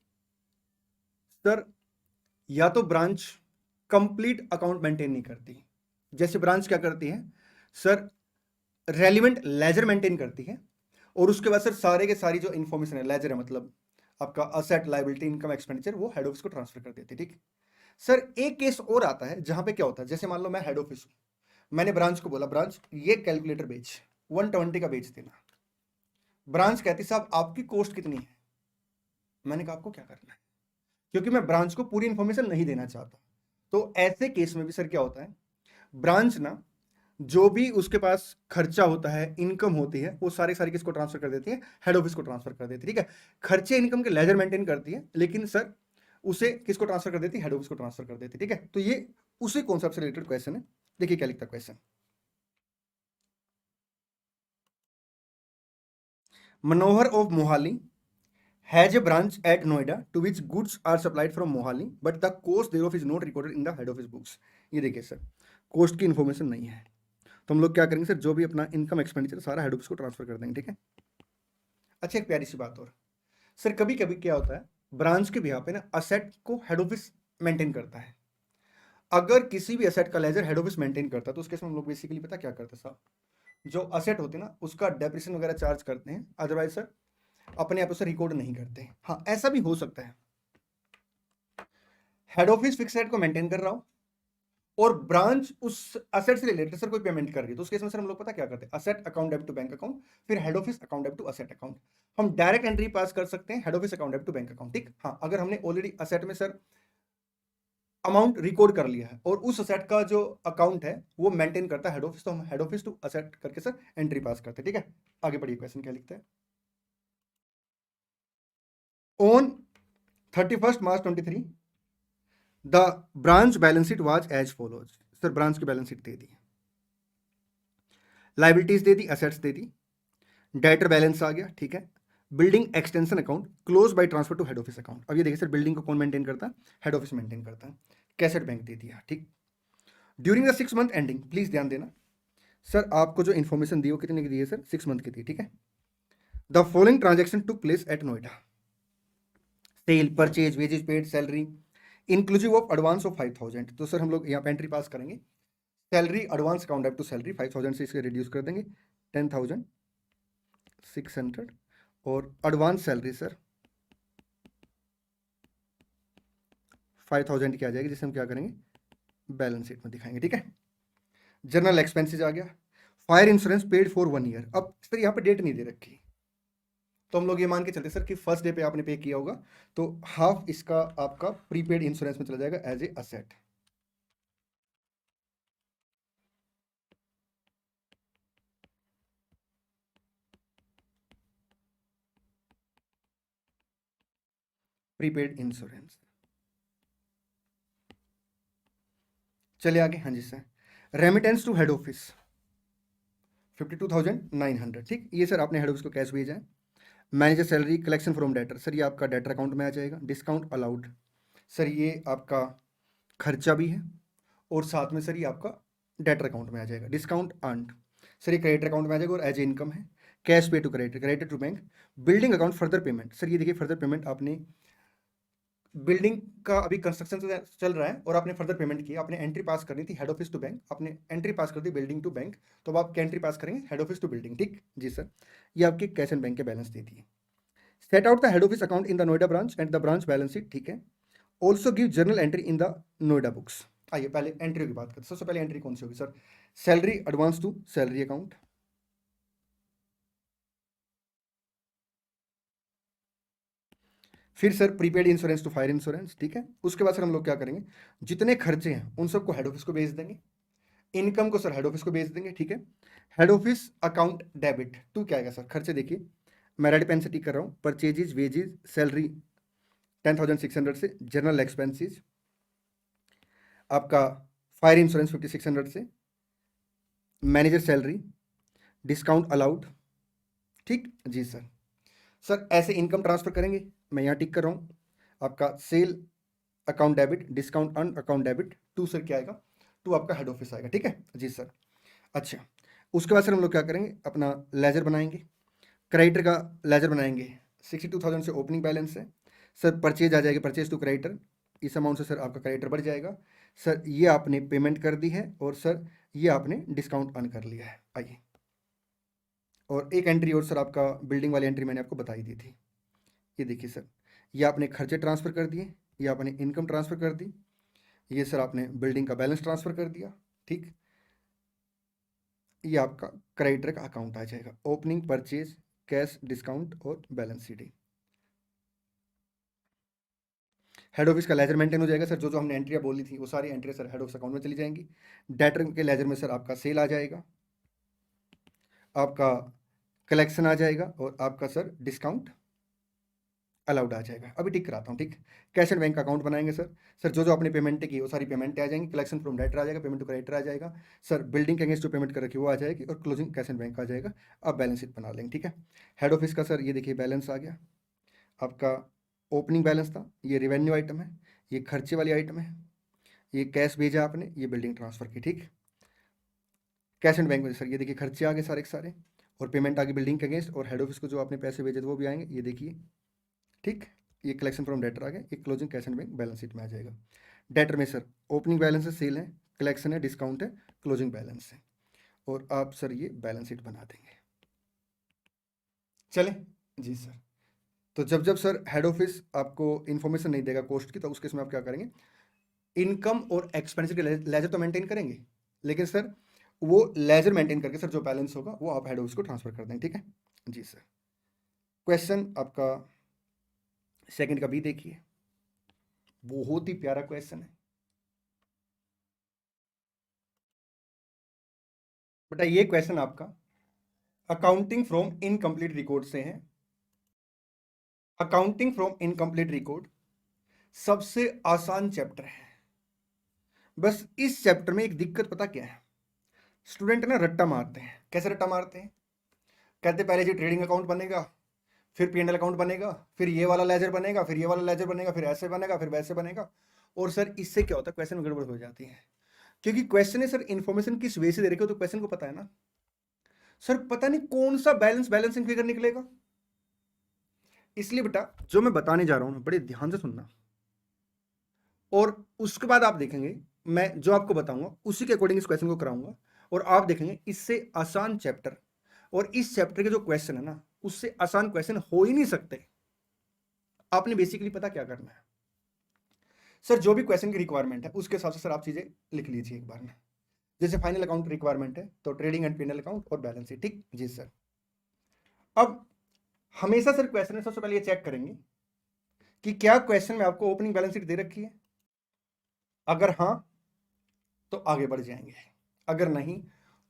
सर या तो ब्रांच कंप्लीट अकाउंट मेंटेन नहीं करती, जैसे ब्रांच क्या करती है सर, रेलिवेंट लेजर मेंटेन करती है, और उसके बाद सर सारे के सारी जो इंफॉर्मेशन है, लेजर है मतलब आपका असेट लायबिलिटी इनकम एक्सपेंडिचर, वो हेड ऑफिस को ट्रांसफर कर देती है। ठीक सर, एक केस और आता है जहां पे क्या होता है, जैसे मान लो मैं हेड ऑफिस हूं, मैंने ब्रांच को बोला ब्रांच ये कैलकुलेटर बेच 120 का बेच देना, ब्रांच कहती साहब आपकी कॉस्ट कितनी है, मैंने कहा आपको क्या करना है, क्योंकि मैं ब्रांच को पूरी इंफॉर्मेशन नहीं देना चाहता। तो ऐसे केस में भी सर क्या होता है, ब्रांच ना जो भी उसके पास खर्चा होता है, इनकम होती है, वो सारी सारी किसको ट्रांसफर कर देती है, हेड ऑफिस को ट्रांसफर कर देती है। ठीक है, खर्चे इनकम के लेजर मेंटेन करती है, लेकिन सर उसे किसको ट्रांसफर कर देती है, हेड ऑफिस को ट्रांसफर कर देती है। ठीक है, तो ये उसी कॉन्सेप्ट से रिलेटेड क्वेश्चन है। देखिए क्या लिखता है question, Manohar of Mohali has a branch at Noida to which goods are supplied from Mohali, but the cost thereof is not recorded in the head office books। ये देखिए सर, कोस्ट की इन्फॉर्मेशन नहीं है, तो हम लोग क्या करेंगे सर, जो भी अपना इनकम एक्सपेंडिचर सारा हेड ऑफिस को ट्रांसफर कर देंगे। ठीक है, अच्छा एक प्यारी सी बात और सर, कभी कभी क्या होता है, ब्रांच के बिहाफ पे ना असेट को हेड ऑफिस मेंटेन करता है। अगर किसी भी असेट का लेजर हेड ऑफिस मेंटेन करता है, तो उसके हम लोग बेसिकली पता क्या करते हैं साहब, जो असेट होते हैं ना उसका डेप्रिसिएशन वगैरह चार्ज करते हैं, अदरवाइज सर अपने आप उसे रिकॉर्ड नहीं करते। हाँ ऐसा भी हो सकता है, हेड ऑफिस फिक्स एसेट को मेंटेन कर रहा हो और ब्रांच उस असेट से रिलेटेड सर कोई पेमेंट कर रही है, तो उस केस में सर हम लोग पता क्या करते हैं, asset account debit to bank account, फिर head office account debit to asset account, हम डायरेक्ट एंट्री पास कर सकते हैं head office account debit to bank account. ठीक, हाँ अगर हमने ऑलरेडी असेट में सर अमाउंट रिकॉर्ड कर लिया है और उस असेट का जो अकाउंट है वो मेंटेन करता है हेड ऑफिस, तो हम हेड ऑफिस टू असेट करके सर एंट्री पास करते हैं। ठीक है, आगे बढ़िए क्वेश्चन क्या लिखता है, on 31 March 23 the branch balance sheet was as follows. Sir branch की बैलेंस शीट दे दी, लाइबिलिटीज दे दी, असेट्स दे दी, डेटर बैलेंस आ गया। ठीक है, building extension account close by transfer to head office account. अब ये देखिए सर, बिल्डिंग को कौन मेंटेन करता है, हेड ऑफिस मेंटेन करता है, कैसेट बैंक दे दिया। ठीक, during the 6 month ending, please ध्यान देना सर, आपको जो इन्फॉर्मेशन दी वो कितने की दी है सर, 6 मंथ की दी। ठीक है, the following transaction took place at Noida, sale, purchase, wages paid, salary inclusive of advance of 5,000। तो सर हम लोग यहाँ पे एंट्री पास करेंगे, salary advance account debit to salary 5,000 से इसके रिड्यूस कर देंगे 10,600, और एडवांस सैलरी सर 5,000 की आ जाएगी, जिसे हम क्या करेंगे बैलेंस शीट में दिखाएंगे। ठीक है, जनरल एक्सपेंसेस आ गया, fire insurance paid for 1 year. अब सर यहाँ पे डेट नहीं दे रखी, तो हम लोग ये मान के चलते सर कि फर्स्ट डे पे आपने पे किया होगा, तो हाफ इसका आपका प्रीपेड इंश्योरेंस में चला जाएगा as a asset. Prepaid insurance, चलिए आगे। हाँ जी sir, remittance to head office 52,900। ठीक, ये सर आपने हेड ऑफिस को कैश भेजा है। Manager salary collection from debtor, sir ये आपका डेटर अकाउंट में आ जाएगा। डिस्काउंट अलाउड, सर ये आपका खर्चा भी है और साथ में सर ये आपका डेटर अकाउंट में आ जाएगा। डिस्काउंट अर्न, सर ये क्रेडिटर अकाउंट में आ जाएगा और एज ए इनकम है। Cash pay to creditor, creditor to bank. Building account further payment, sir ये देखिए फर्दर पेमेंट आपने बिल्डिंग का अभी कंस्ट्रक्शन चल रहा है और आपने फर्दर पेमेंट किया, आपने एंट्री पास करनी थी हेड ऑफिस टू बैंक, आपने एंट्री पास कर दी बिल्डिंग टू बैंक, तो अब आप क्या एंट्री पास करेंगे, हेड ऑफिस टू बिल्डिंग। ठीक जी सर, ये आपके कैश एंड बैंक के बैलेंस देती है। Set out the head office account in the Noida branch and the branch balance sheet, ठीक है। Also give journal entry in the Noida books. आइए पहले एंट्री की बात करते हैं। सबसे पहले एंट्री कौन सी होगी sir, salary advance to salary account, फिर sir prepaid insurance to fire insurance, ठीक है। उसके बाद सर हम लोग क्या करेंगे, जितने खर्चे हैं उन सबको हेड ऑफिस को भेज देंगे, इनकम को सर हेड ऑफिस को भेज देंगे, ठीक है। Head office account debit to क्या आएगा सर, खर्चे देखिए मैं रेड पेन से टिक कर रहा हूँ। परचेजेज वेजेज सैलरी 10,600 से, जनरल एक्सपेंसेस आपका फायर इंश्योरेंस 5,600 से, मैनेजर सैलरी, डिस्काउंट अलाउड, ठीक जी सर। सर ऐसे इनकम ट्रांसफर करेंगे, मैं यहाँ टिक कर रहा हूँ। आपका sale account debit, discount earn account debit to sir क्या आएगा, टू आपका हेड ऑफिस आएगा, ठीक है जी सर। अच्छा, उसके बाद सर हम लोग क्या करेंगे, अपना लेजर बनाएंगे, क्रेडिटर का लेजर बनाएंगे। 62,000 से ओपनिंग बैलेंस है सर, परचेज आ जाएगा, परचेज टू क्रेडिटर, इस अमाउंट से सर आपका क्रेडिटर बढ़ जाएगा। सर ये आपने पेमेंट कर दी है और सर ये आपने डिस्काउंट अर्न कर लिया है। आइए, और एक एंट्री और सर आपका बिल्डिंग वाली एंट्री मैंने आपको बताई दी थी, ये देखिए सर, ये आपने खर्चे ट्रांसफ़र कर दिए, ये आपने इनकम ट्रांसफ़र कर दी, ये सर आपने बिल्डिंग का बैलेंस ट्रांसफ़र कर दिया, ठीक। ये आपका क्रेडिटर का अकाउंट आ जाएगा, ओपनिंग परचेज कैश डिस्काउंट और बैलेंस शीट। हेड ऑफिस का लेजर मेंटेन हो जाएगा सर, जो जो हमने एंट्रियाँ बोली थी वो सारी entry sir head office account में चली जाएंगी। डेटर के लेजर में सर आपका सेल आ जाएगा, आपका कलेक्शन आ जाएगा और आपका सर डिस्काउंट अलाउड आ जाएगा। अभी टिक कराता हूँ, ठीक। कैश एंड बैंक अकाउंट बनाएंगे सर, सर जो जो आपने पेमेंट की वो सारी पेमेंट आ जाएंगी, कलेक्शन फ्रॉम डेटर आ जाएगा, पेमेंट टू क्रेडिटर आ जाएगा, सर बिल्डिंग के अगेंस्ट जो पेमेंट कर रखी वो आ जाएगी और क्लोजिंग कैश एंड बैंक आ जाएगा। आप बैलेंस शीट बना लेंगे, ठीक है। हेड ऑफिस का सर ये देखिए बैलेंस आ गया, आपका ओपनिंग बैलेंस था, ये रिवेन्यू आइटम है, ये खर्चे वाली आइटम है, ये कैश भेजा आपने, ये बिल्डिंग ट्रांसफर की, ठीक। कैश एंड बैंक में सर ये देखिए खर्चे आ गए सारे के सारे और पेमेंट आ गई बिल्डिंग के अगेंस्ट, और हेड ऑफिस को जो आपने पैसे भेजे थे वो भी आएंगे, ये देखिए, ठीक। ये कलेक्शन फ्रॉम डेटर आ गया, ये closing cash and bank balance sheet में आ जाएगा। डेटर में सर ओपनिंग बैलेंस है, सेल है, कलेक्शन है, डिस्काउंट है, क्लोजिंग बैलेंस है, और आप सर ये बैलेंस शीट बना देंगे। चले जी सर। तो जब जब सर हेड ऑफिस आपको इन्फॉर्मेशन नहीं देगा कॉस्ट की, तो उस केस में आप क्या करेंगे, इनकम और एक्सपेंसिव के लेजर तो मेंटेन करेंगे, लेकिन सर वो लेजर मेंटेन करके सर जो बैलेंस होगा वो आप हेड ऑफिस को ट्रांसफर कर देंगे, ठीक है जी सर। क्वेश्चन आपका सेकंड का भी देखिए, बहुत ही प्यारा क्वेश्चन है बेटा। ये क्वेश्चन आपका अकाउंटिंग फ्रॉम इनकम्प्लीट रिकॉर्ड से है। अकाउंटिंग फ्रॉम इनकम्प्लीट रिकॉर्ड सबसे आसान चैप्टर है, बस इस चैप्टर में एक दिक्कत पता क्या है, स्टूडेंट ना रट्टा मारते हैं। कैसे रट्टा मारते हैं, कहते पहले जी ट्रेडिंग अकाउंट बनेगा, फिर पी&एल अकाउंट बनेगा, फिर ये वाला लेजर बनेगा, फिर ये वाला लेजर बनेगा, फिर ऐसे बनेगा, फिर वैसे बनेगा। और सर इससे क्या होता है, क्वेश्चन में गड़बड़ हो जाती है, क्योंकि क्वेश्चन है सर इन्फॉर्मेशन किस वे से दे रखे हो, तो क्वेश्चन को पता है ना सर, पता नहीं कौन सा बैलेंसिंग फिगर निकलेगा। इसलिए बेटा जो मैं बताने जा रहा हूं बड़े ध्यान से सुनना, और उसके बाद आप देखेंगे मैं जो आपको बताऊंगा उसी के अकॉर्डिंग इस क्वेश्चन को कराऊंगा, और आप देखेंगे इससे आसान चैप्टर, और इस चैप्टर के जो क्वेश्चन है ना उससे आसान क्वेश्चन हो ही नहीं सकते। आपने बेसिकली पता क्या करना है सर, जो भी क्वेश्चन की रिक्वायरमेंट है उसके हिसाब से सर आप चीजें लिख लीजिए एक बार में। जैसे फाइनल अकाउंट रिक्वायरमेंट है तो ट्रेडिंग एंड पी&एल अकाउंट और बैलेंस शीट, ठीक जी सर। अब हमेशा सर क्वेश्चन में सबसे पहले ये चेक करेंगे कि क्या क्वेश्चन में आपको ओपनिंग बैलेंस शीट दे रखी है, अगर हां तो आगे बढ़ जाएंगे, अगर नहीं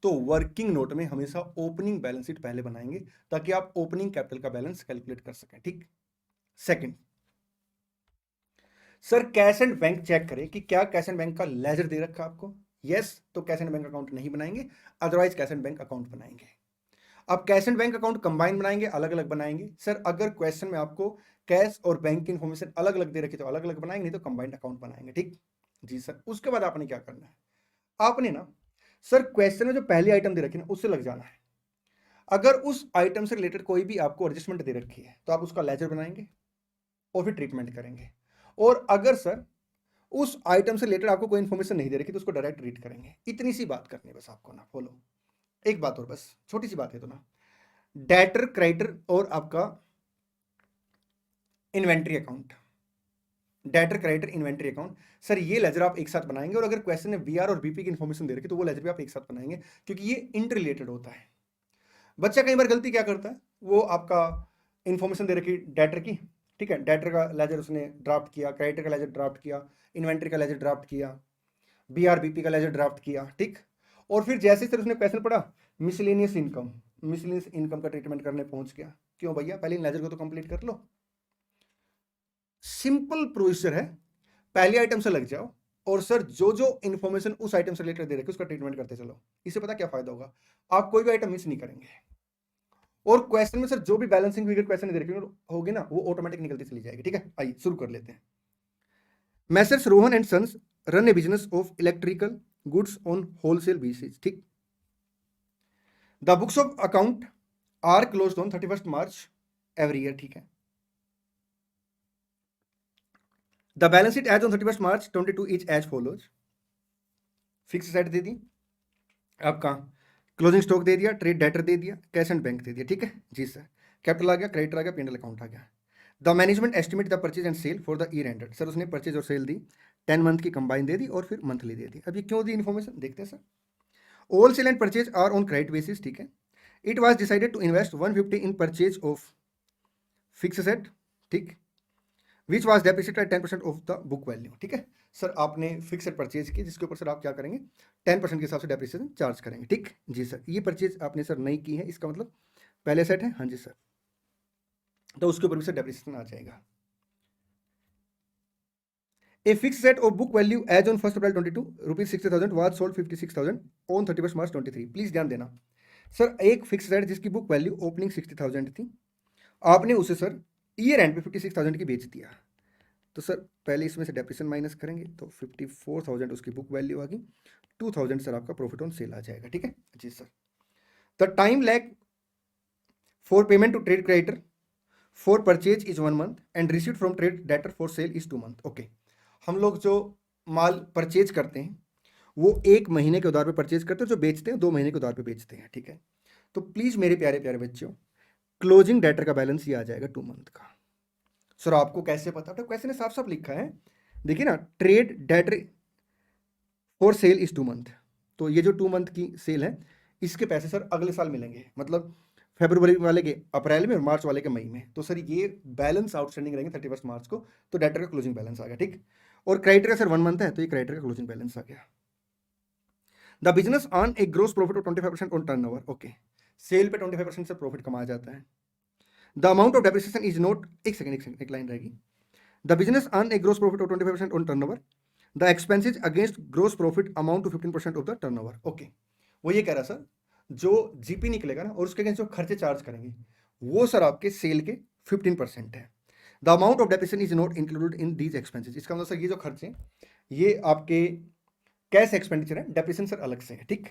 तो वर्किंग नोट में हमेशा ओपनिंग बैलेंस शीट पहले बनाएंगे ताकि आप ओपनिंग कैपिटल का बैलेंस कैलकुलेट कर सकें, ठीक। Second, sir cash and bank cheque करें कि क्या कैश एंड बैंक का लेजर दे रखा आपको, यस तो कैश एंड बैंक अकाउंट नहीं बनाएंगे, otherwise cash and bank account बनाएंगे। अब cash and bank account combine बनाएंगे, अलग अलग बनाएंगे? सर अगर क्वेश्चन में आपको कैश और बैंक की इन्फॉर्मेशन अलग अलग दे रखी तो अलग अलग बनाएंगे, नहीं तो कंबाइंड अकाउंट बनाएंगे। ठीक जी सर। उसके बाद आपने क्या करना है, आपने ना सर क्वेश्चन में जो पहली आइटम दे रखी है ना उससे लग जाना है। अगर उस आइटम से रिलेटेड कोई भी आपको एडजस्टमेंट दे रखी है तो आप उसका लेजर बनाएंगे और फिर ट्रीटमेंट करेंगे। और अगर सर उस आइटम से रिलेटेड आपको कोई इन्फॉर्मेशन नहीं दे रखी तो उसको डायरेक्ट रीड करेंगे। इतनी सी बात करनी है बस आपको ना, फॉलो। एक बात और, बस छोटी सी बात है तो ना, डेटर क्रेडिटर और आपका inventory account, debtor creditor inventory account, sir ये लेजर आप एक साथ बनाएंगे। और अगर क्वेश्चन में बीआर और बीपी की इन्फॉर्मेशन दे रखी तो वो लेजर भी आप एक साथ बनाएंगे, क्योंकि ये इंटर रिलेटेड होता है। बच्चा कई बार गलती क्या करता है, वो आपका इन्फॉर्मेशन दे रखी डेटर की, ठीक है, डेटर का लेजर उसने ड्राफ्ट किया, क्रेडिटर का लेजर ड्राफ्ट किया, इन्वेंट्री का लेजर ड्राफ्ट किया, बीआरबीपी का लेजर ड्राफ्ट किया, ठीक। और फिर जैसे सर उसने क्वेश्चन पढ़ा मिसलेनियस इनकम, मिसलेनियस इनकम का ट्रीटमेंट करने पहुंच गया। क्यों भैया, पहले इन लेजर को तो कंप्लीट कर लो। सिंपल प्रोसीजर है, पहली आइटम से लग जाओ और सर जो जो इन्फॉर्मेशन उस आइटम से रिलेटेड दे रखे उसका ट्रीटमेंट करते चलो। इससे पता क्या फायदा होगा, आप कोई भी आइटम मिस नहीं करेंगे। और क्वेश्चन में सर जो भी बैलेंसिंग फिगर क्वेश्चन दे रखे होगी ना वो ऑटोमेटिक निकलती चली जाएगी। ठीक है, आइए शुरू कर लेते हैं। Messrs Rohan and sons run a business of electrical goods on wholesale basis. ठीक, the books of account are closed on 31 March every year. ठीक है, the balance sheet as on 31 March 22 is as follows. Fixed asset दे दी आपका, क्लोजिंग स्टॉक दे दिया, ट्रेड डेटर दे दिया, कैश एंड बैंक दे दिया। ठीक है जी सर, कैपिटल आ गया, क्रेडिटर आ गया, पीएनएल अकाउंट आ गया। The management estimate the purchase and sale for the year ended. Sir उसने परचेज और सेल दी, 10 मंथ की कंबाइन दे दी और फिर मंथली दे दी। अब ये क्यों दी इन्फॉर्मेशन देखते हैं sir. All sale and purchase are on credit basis. ठीक है, it was decided to invest 150 in purchase of fixed asset, ठीक, which was depreciated 10% of the book value. ठीक है सर, आपने फिक्स परचेज की जिसके ऊपर सर आप क्या करेंगे, 10% के हिसाब से डेप्रिसिएशन चार्ज करेंगे। ठीक जी सर, ये परचेज आपने सर नहीं की है, इसका मतलब पहले सेट है, हाँ जी सर, तो उसके ऊपर भी सर डेप्रिसिएशन आ जाएगा। A fixed set of book value as on 1st April 22 rupees 60,000 was sold 56,000 on 31st March 23। Please ध्यान देना सर, एक फिक्स सेट जिसकी बुक वैल्यू ओपनिंग 60,000 थी, आपने उसे सर ईयर एंड पे 56,000 की बेच दिया। तो सर पहले इसमें से डेप्रिसिएशन माइनस करेंगे तो 54,000 उसकी बुक वैल्यू आ गई, 2,000 सर आपका प्रॉफिट ऑन सेल आ जाएगा। ठीक है जी sir. The time lag for payment to trade creditor for purchase is 1 month and received from trade debtor for sale is 2 month. Okay, हम लोग जो माल परचेज करते हैं वो 1 महीने के उधार पे परचेज करते हैं, जो बेचते हैं 2 महीने के उधार पे बेचते हैं। ठीक है, तो प्लीज मेरे प्यारे प्यारे बच्चों, क्लोजिंग डेटर का बैलेंस ये आ जाएगा 2 मंथ का। सर आपको कैसे पता, तो कैसे ने साफ साफ लिखा है, देखिए ना, trade debtor for sale is 2 month, तो ये जो 2 मंथ की सेल है इसके पैसे सर अगले साल मिलेंगे, मतलब फरवरी वाले के अप्रैल में और मार्च वाले के मई में। तो सर ये बैलेंस आउटस्टैंडिंग रहेंगे 31 मार्च को, तो डेटर का क्लोजिंग बैलेंस आ गया। ठीक, और क्रेडिटर का सर 1 मंथ है तो ये क्रेडिटर का क्लोजिंग बैलेंस आ गया। The business on a gross profit of 25% on turnover. Okay, sale पे 25% से प्रॉफिट कमाया जाता है। The amount of depreciation is note, एक सेकंड एक लाइन रहेगी। The business on a gross profit of 25% on turnover, the expenses against gross profit amount to 15% of the turnover. Okay, वो ये कह रहा सर, जो जीपी निकलेगा ना और उसके अगेंस्ट जो खर्चे चार्ज करेंगे वो सर आपके सेल के 15% है। The amount of depreciation is not included in these expenses. इसका मतलब सर ये जो खर्चे ये आपके कैश एक्सपेंडिचर है, डेप्रिसिएशन सर अलग से है। ठीक,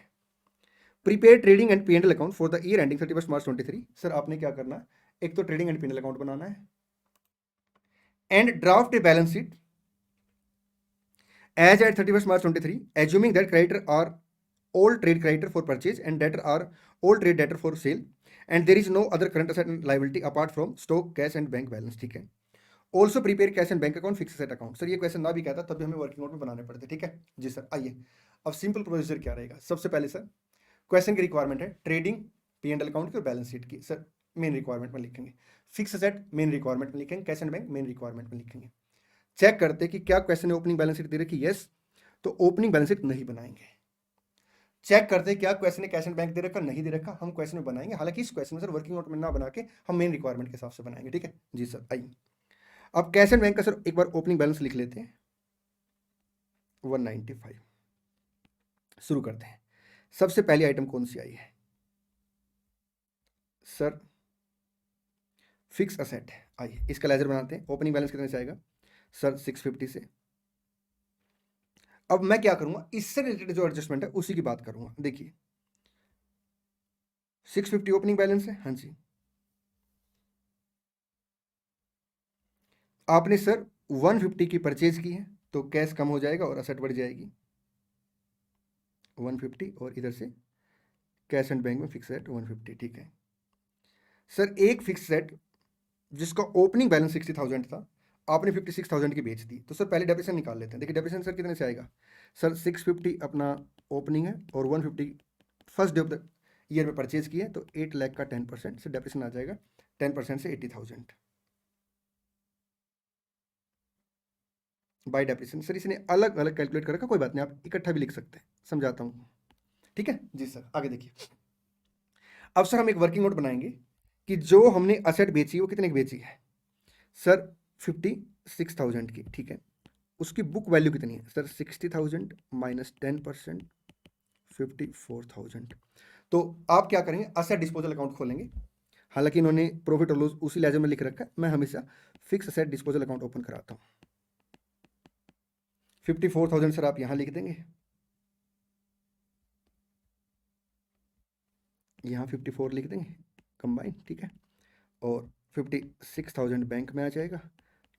prepaid trading and PNL account for the year ending 31 March 23। Sir आपने क्या करना है, एक तो ट्रेडिंग एंड पीएनएल अकाउंट बनाना है and draft a balance sheet as at 31st March 23, assuming that creditor are all trade creditor for purchase and debtor are all trade debtor for sale and there is no other current asset and liability apart from stock, cash and bank balance। ठीक है, also prepare cash and bank account, fix set account. Sir ये क्वेश्चन ना भी कहता तब भी हमें वर्किंग नोट में बनाने पड़ते। ठीक है जी सर, आइए अब सिंपल प्रोसीजर क्या रहेगा। सबसे पहले सर क्वेश्चन की रिक्वायरमेंट है ट्रेडिंग पीएनएल अकाउंट की और बैलेंस शीट की, सर मेन रिक्वायरमेंट में लिखेंगे, फिक्स सेट मेन रिक्वायरमेंट में लिखेंगे, cash and bank main requirement में लिखेंगे। चेक करते कि क्या क्वेश्चन ने ओपनिंग बैलेंस शीट दे रखी, यस, तो ओपनिंग बैलेंस शीट नहीं बनाएंगे। चेक करते क्या क्वेश्चन ने कैश एंड बैंक दे रखा, नहीं दे रखा, हम क्वेश्चन में बनाएंगे। हालांकि इस क्वेश्चन में सर वर्किंग नोट में ना बना के हम मेन रिक्वायरमेंट के हिसाब से बनाएंगे। ठीक है जी सर, आइए अब कैश एंड बैंक का सर एक बार ओपनिंग बैलेंस लिख लेते हैं 195। शुरू करते हैं, सबसे पहली आइटम कौन सी आई है, सर फिक्स असेट है, आइए इसका लेजर बनाते हैं। ओपनिंग बैलेंस कितने से आएगा सर 650 से। अब मैं क्या करूंगा, इससे रिलेटेड जो एडजस्टमेंट है उसी की बात करूंगा। देखिए 650 ओपनिंग बैलेंस है, हाँ जी। आपने सर 150 की परचेज की है तो कैश कम हो जाएगा और असेट बढ़ जाएगी 150, और इधर से कैश एंड बैंक में फिक्स रेट 150, ठीक है। सर एक फिक्स रेट जिसका ओपनिंग बैलेंस 60,000 था, आपने 56,000 की बेच दी, तो सर पहले डेप्रिसिएशन निकाल लेते हैं। देखिए डेप्रिसिएशन सर कितने से आएगा सर 650 अपना ओपनिंग है और 150 first day of the year में परचेज किया है, तो 8 लाख का 10% से डेप्रिसिएशन आ जाएगा 10% से 80,000 बाय डेप्रिसिएशन। सर इसने अलग अलग कैलकुलेट कर रखा, कोई बात नहीं, आप इकट्ठा भी लिख सकते हैं, समझाता हूँ, ठीक है जी सर। आगे देखिए, अब सर हम एक वर्किंग नोट बनाएंगे कि जो हमने असेट बेची वो कितने की बेची है सर 56,000 की, ठीक है। उसकी बुक वैल्यू कितनी है सर 60,000 माइनस 10% 54,000। तो आप क्या करेंगे, असेट डिस्पोजल अकाउंट खोलेंगे। हालांकि इन्होंने प्रॉफिट और लॉस उसी लेजर में लिख रखा है, मैं हमेशा fix asset disposal account open कराता हूँ। 54,000 सर आप यहां लिख देंगे, यहाँ 54 लिख देंगे कंबाइन, ठीक है। और 56,000 बैंक में आ जाएगा,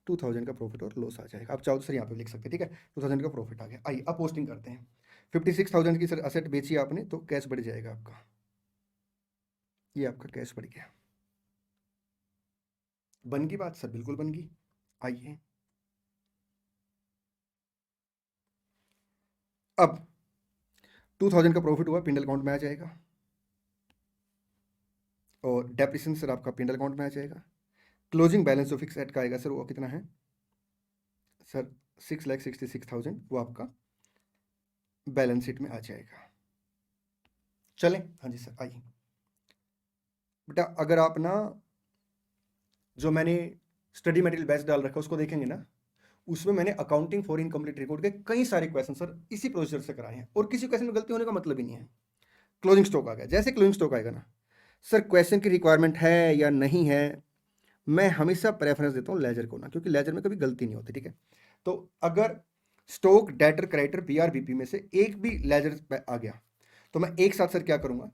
2,000 का प्रॉफिट और लॉस आ जाएगा। आप चाहो तो सर यहाँ पे लिख सकते हैं, ठीक है। 2,000 का प्रॉफिट आ गया। आइए अब पोस्टिंग करते हैं। 56,000 की सर असेट बेची आपने तो कैश बढ़ जाएगा आपका, ये आपका कैश बढ़ गया। बन गई बात सर, बिल्कुल बन गई। आइए अब 2,000 का प्रॉफिट हुआ, पिंडल अकाउंट में आ जाएगा, और डेप्रिसिएशन सर आपका पिंडल अकाउंट में आ जाएगा। क्लोजिंग बैलेंस जो फिक्स एड का आएगा सर वो कितना है सर 6,66,000, वो आपका बैलेंस शीट में आ जाएगा। चलें, हाँ जी सर। आइए बेटा, अगर आप ना जो मैंने स्टडी मटेरियल बैच डाल रखा है उसको देखेंगे ना, उसमें मैंने अकाउंटिंग फॉर इनकम्प्लीट रिकॉर्ड के कई सारे क्वेश्चन सर इसी प्रोसीजर से कराए हैं, और किसी क्वेश्चन में गलती होने का मतलब ही नहीं है। क्लोजिंग स्टॉक आ गया, जैसे क्लोजिंग स्टॉक आएगा ना सर, क्वेश्चन की रिक्वायरमेंट है या नहीं है, मैं हमेशा प्रेफरेंस देता हूँ लेजर को ना, क्योंकि लेजर में कभी गलती नहीं होती, ठीक है। तो अगर स्टॉक डेटर क्रेडिटर बीआरबीपी में से एक भी लेजर आ गया तो मैं एक साथ सर क्या करूंगा,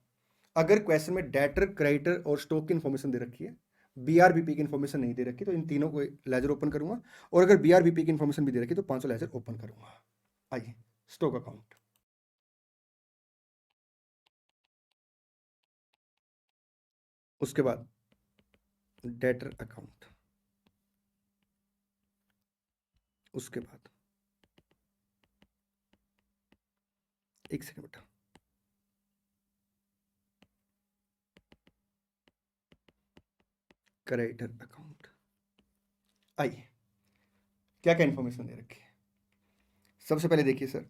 अगर क्वेश्चन में डेटर क्रेडिटर और स्टॉक की इन्फॉर्मेशन दे रखी है, बीआरबीपी की इन्फॉर्मेशन नहीं दे रखी, तो इन तीनों को लेजर ओपन करूंगा, और अगर बीआरबीपी की इन्फॉर्मेशन भी दे रखी तो 500 लेजर ओपन करूंगा। आइए स्टॉक अकाउंट, उसके बाद डेटर अकाउंट, उसके बाद एक सेकंड बेटा, क्रेडिटर अकाउंट। आइए क्या क्या इन्फॉर्मेशन दे रखी है, सबसे पहले देखिए सर,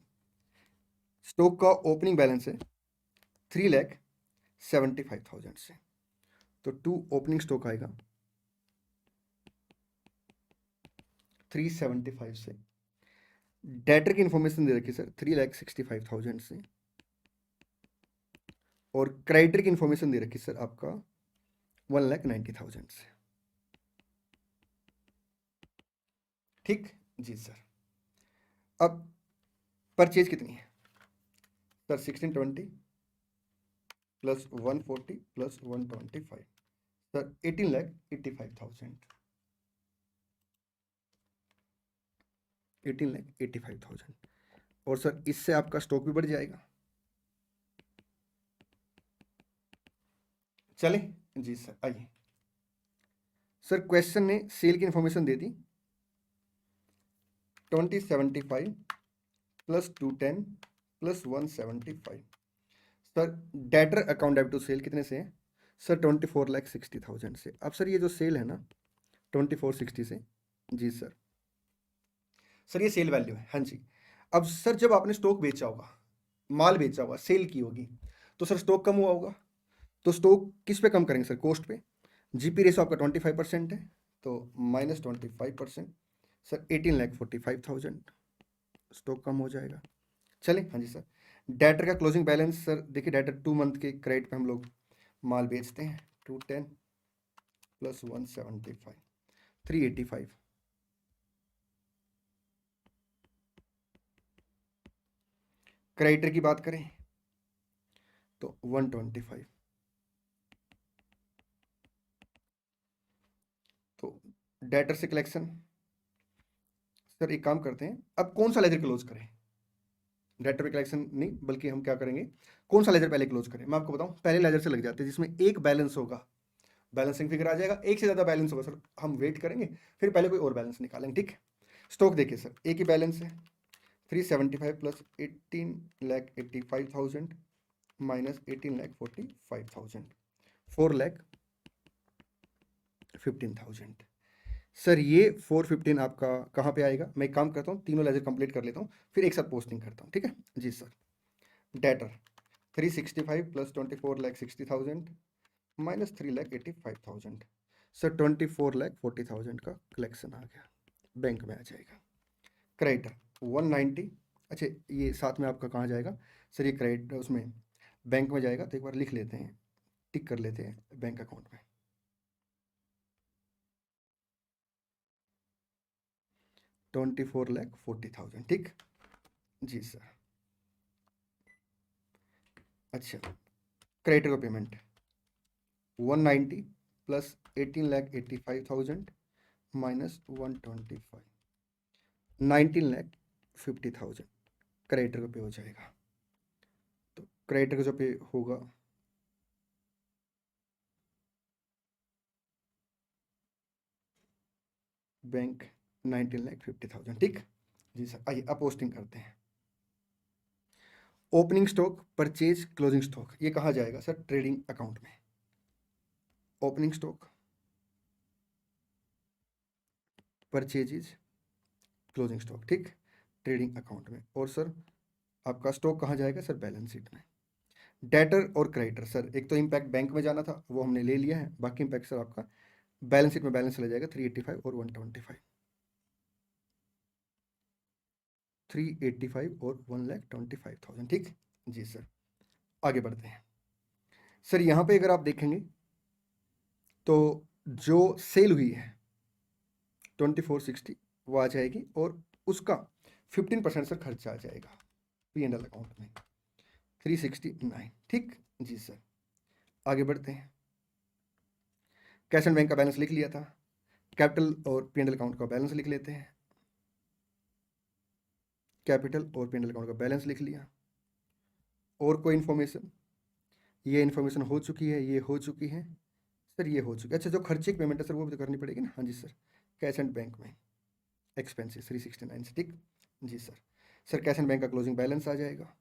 स्टॉक का ओपनिंग बैलेंस है 3,75,000 से, तो टू ओपनिंग स्टॉक आएगा 375 से। डेटर की इन्फॉर्मेशन दे रखी है सर 3,65,000 से, और क्रेडिटर की इन्फॉर्मेशन दे रखी है सर आपका 1,90,000 से, ठीक जी सर। अब परचेज कितनी है सर 1620 प्लस 140 प्लस 125, सर 18,85,000, 18,85,000। और सर इससे आपका स्टॉक भी बढ़ जाएगा। चले जी सर। आइए सर, क्वेश्चन ने सेल की इंफॉर्मेशन दे दी 2075 plus 210 plus 175। Sir debtor account debit to sale कितने से है सर 24,60,000 से। अब सर ये जो सेल है ना 2460 से, जी सर, सर ये सेल वैल्यू है, हाँ जी। अब सर जब आपने स्टॉक बेचा होगा, माल बेचा होगा, सेल की होगी, तो सर स्टॉक कम हुआ होगा, तो स्टॉक किस पे कम करेंगे सर, कॉस्ट पे। जीपी रेशो आपका 25% है, तो -25%, सर 18,45,000 स्टॉक कम हो जाएगा। चले हाँ जी सर। डेटर का क्लोजिंग बैलेंस सर देखिए, डेटर 2 मंथ के क्रेडिट पे हम लोग माल बेचते हैं, 210 प्लस 175 385। क्रेडिटर की बात करें तो 125। तो डेटर से कलेक्शन सर एक काम करते हैं, अब कौन सा लेजर क्लोज करें? डेटर पे कलेक्शन नहीं, बल्कि हम क्या करेंगे, कौन सा लेजर पहले क्लोज करें? मैं आपको बताऊं, पहले लेजर से लग जाते हैं जिसमें एक बैलेंस होगा, बैलेंसिंग फिगर आ जाएगा। एक से ज़्यादा बैलेंस होगा सर, हम वेट करेंगे, फिर पहले कोई और बैलेंस निकालेंगे। ठीक, स्टॉक देखिए सर, एक ही बैलेंस है 375 प्लस 18,85,000 माइनस 18,45,000 4,15,000। सर ये 415 आपका कहाँ पे आएगा? मैं एक काम करता हूँ, तीनों लेजर कंप्लीट कर लेता हूँ, फिर एक साथ पोस्टिंग करता हूँ। ठीक है जी sir. Debtor 365 plus 24,60,000 minus 3,85,000। Sir 24,40,000 का कलेक्शन आ गया, बैंक में आ जाएगा। क्रेडिटर 190, अच्छा ये साथ में आपका कहाँ जाएगा सर? ये क्रेडिट उसमें बैंक में जाएगा, तो एक बार लिख लेते हैं, टिक कर लेते हैं बैंक अकाउंट में। 24,40,000। ठीक जी सर। अच्छा, क्रेडिटर को पेमेंट 190 प्लस 18,85,000 माइनस 125 19,50,000 क्रेडिटर को पे हो जाएगा। तो क्रेडिटर को जो पे होगा बैंक 19,50,000। ठीक जी सर। आइए अब पोस्टिंग करते हैं। Opening stock, purchase, closing stock, ये कहाँ जाएगा सर? ट्रेडिंग अकाउंट में। Opening stock, purchases, closing stock, ठीक, ट्रेडिंग अकाउंट में। और सर आपका स्टॉक कहाँ जाएगा सर? बैलेंस शीट में। डेटर और क्रेडिटर सर, एक तो इम्पैक्ट बैंक में जाना था वो हमने ले लिया है, बाकी इम्पैक्ट सर आपका बैलेंस शीट में बैलेंस चला जाएगा 385 और 125। 385 और 1,25,000। ठीक जी सर। आगे बढ़ते हैं सर, यहाँ पे अगर आप देखेंगे तो जो सेल हुई है 2460 वो आ जाएगी, और उसका 15% सर खर्चा आ जाएगा P&L अकाउंट में 369। ठीक जी सर। आगे बढ़ते हैं। कैश एंड बैंक का बैलेंस लिख लिया था, कैपिटल और P&L अकाउंट का बैलेंस लिख लेते हैं। कैपिटल और P&L अकाउंट का बैलेंस लिख लिया। और कोई इन्फॉर्मेशन? ये इन्फॉर्मेशन हो चुकी है, ये हो चुकी है सर, ये हो चुकी है। अच्छा, जो खर्चे की पेमेंट है सर वो भी तो करनी पड़ेगी ना? हाँ जी सर, कैश एंड बैंक में एक्सपेंसेस 369 से। ठीक जी sir. Sir cash and bank का क्लोजिंग बैलेंस आ जाएगा,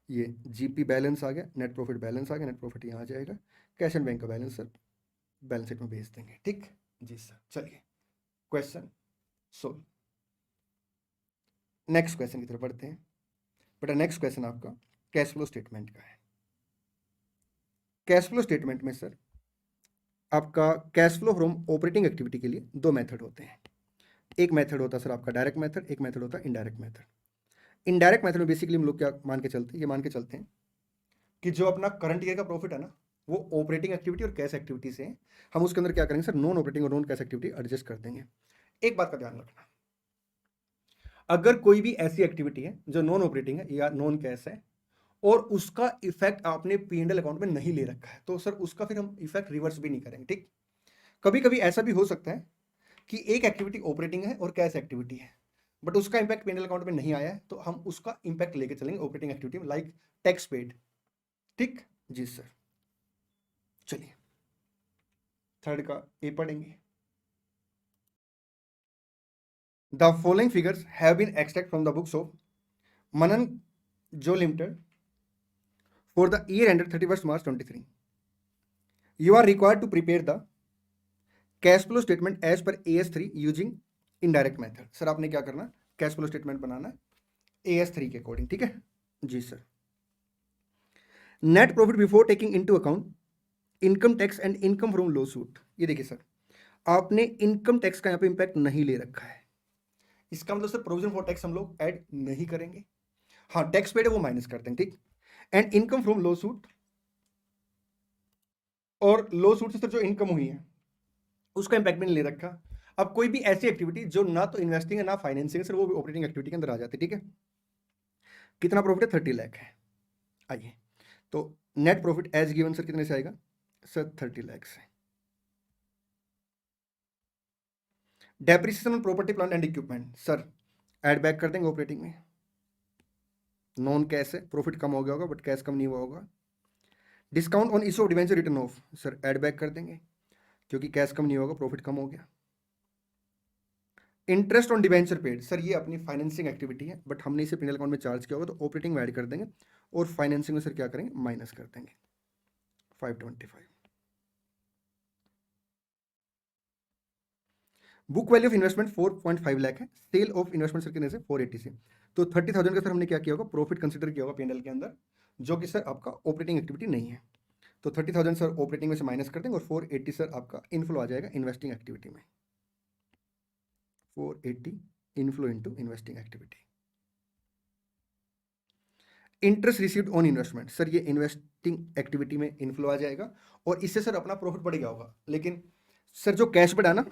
ये जीपी बैलेंस आ गया, नेट प्रॉफिट बैलेंस आ गया, नेट प्रॉफिट यहाँ आ जाएगा, कैश एंड बैंक का बैलेंस सर बैलेंस शीट में भेज देंगे। ठीक जी सर। चलिए क्वेश्चन सोल्व। नेक्स्ट क्वेश्चन की तरफ बढ़ते हैं। बेटा नेक्स्ट क्वेश्चन आपका कैश फ्लो स्टेटमेंट का है। कैश फ्लो स्टेटमेंट में सर आपका cash flow from operating activity के लिए दो मेथड होते हैं। एक मेथड होता है सर आपका डायरेक्ट मेथड, एक मेथड होता है इनडायरेक्ट मेथड। इनडायरेक्ट मेथड में बेसिकली हम लोग क्या मान के चलते हैं, ये मान के चलते हैं कि जो अपना करंट ईयर का प्रॉफिट है ना, वो ऑपरेटिंग एक्टिविटी और कैश एक्टिविटी से है। हम उसके अंदर क्या करेंगे सर? नॉन ऑपरेटिंग और नॉन कैश एक्टिविटी एडजस्ट कर देंगे। एक बात का ध्यान रखना, अगर कोई भी ऐसी एक्टिविटी है जो नॉन ऑपरेटिंग है या नॉन कैश है और उसका इफेक्ट आपने P&L अकाउंट में नहीं ले रखा है, तो सर उसका फिर हम इफेक्ट रिवर्स भी नहीं करेंगे। ठीक, कभी कभी ऐसा भी हो सकता है कि एक एक्टिविटी ऑपरेटिंग है और कैश एक्टिविटी है, बट उसका इंपैक्ट P&L अकाउंट में नहीं आया है, तो हम उसका इंपैक्ट लेके चलेंगे ऑपरेटिंग एक्टिविटी में, लाइक टैक्स पेड। ठीक जी सर। चलिए थर्ड का ए पढ़ेंगे। The following figures have been extract from the books of Manan जो limited for the year ended 31st March 23. You are required to prepare the cash flow statement as per AS3 using indirect method. Sir आपने क्या करना? कैश फ्लो स्टेटमेंट बनाना AS3 के अकॉर्डिंग। ठीक है जी sir. Net profit before taking into account income tax and income from law suit. ये देखिए सर, आपने इनकम टैक्स का यहाँ पे इंपैक्ट नहीं ले रखा है, इसका मतलब सर प्रोविजन फॉर टैक्स हम लोग ऐड नहीं करेंगे। हाँ, टैक्स पेड है वो माइनस करते हैं। ठीक, and income from law suit और लो सूट से सर जो इनकम हुई है उसका इंपैक्ट भी नहीं ले रखा। अब कोई भी ऐसी एक्टिविटी जो ना तो इन्वेस्टिंग है ना फाइनेंसिंग है सर, वो भी ऑपरेटिंग एक्टिविटी के अंदर आ जाती है। ठीक है, कितना प्रॉफिट है? 30 लाख है। आइए, तो net profit as given sir कितने से आएगा? सर 30 लाख से। Depreciation on property plant and equipment sir add back कर देंगे ऑपरेटिंग में। नॉन कैश है, प्रॉफिट कम हो गया होगा बट कैश कम नहीं हुआ होगा। Discount on issue of debenture written off sir add back कर देंगे, क्योंकि कैश कम नहीं होगा, प्रॉफिट कम हो गया। Interest on debenture paid sir ये अपनी फाइनेंसिंग एक्टिविटी है, बट हमने इसे पीएनएल अकाउंट में चार्ज किया होगा, तो ऑपरेटिंग में ऐड कर देंगे और फाइनेंसिंग में सर क्या करेंगे? माइनस कर देंगे 525। Book value of investment 4.5 lakh है। सेल ऑफ इन्वेस्टमेंट सर कितने से? 480 से। तो 30,000 का सर हमने क्या किया होगा? प्रॉफिट कंसिडर किया होगा पीएनएल के अंदर, जो कि सर आपका ऑपरेटिंग एक्टिविटी नहीं है। तो 30,000 सर ऑपरेटिंग में से माइनस कर देंगे और 480 सर आपका इनफ्लो आ जाएगा इन्वेस्टिंग एक्टिविटी में। 480 inflow into investing activity. Interest received on investment sir ये इन्वेस्टिंग एक्टिविटी में इनफ्लो आ जाएगा और इससे सर अपना प्रॉफिट बढ़ गया होगा। लेकिन सर जो कैश बढ़ा ना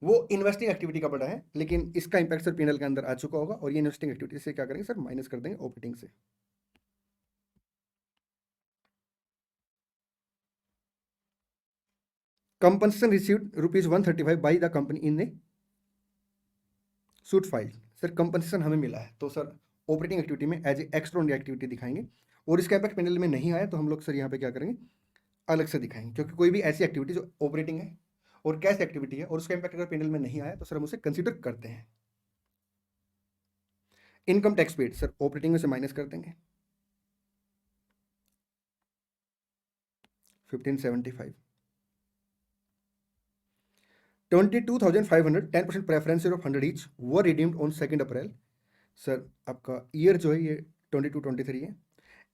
वो इन्वेस्टिंग एक्टिविटी का बढ़ा है, लेकिन इसका इंपैक्ट सर पीएनएल के अंदर आ चुका होगा और ये इन्वेस्टिंग एक्टिविटी से क्या करेंगे सर? माइनस कर देंगे ऑपरेटिंग से। Compensation received ₹135 by the company in A suit file sir compensation हमें मिला है, तो सर ऑपरेटिंग एक्टिविटी में एज ए एक्स्ट्राऑर्डिनरी एक्टिविटी दिखाएंगे और इसका इंपैक्ट पीएनएल में नहीं आया तो हम लोग सर यहाँ पे क्या करेंगे? अलग से दिखाएंगे, क्योंकि कोई भी ऐसी एक्टिविटी जो ऑपरेटिंग है और कैश एक्टिविटी है और उसका इंपैक्ट अगर पीएनएल में नहीं आया तो सर हम उसे कंसीडर करते हैं। Income tax paid sir operating में से माइनस कर देंगे 1575। 22,500 10% preference of 100 each were redeemed on 2 April sir आपका ईयर जो है ये 22-23 है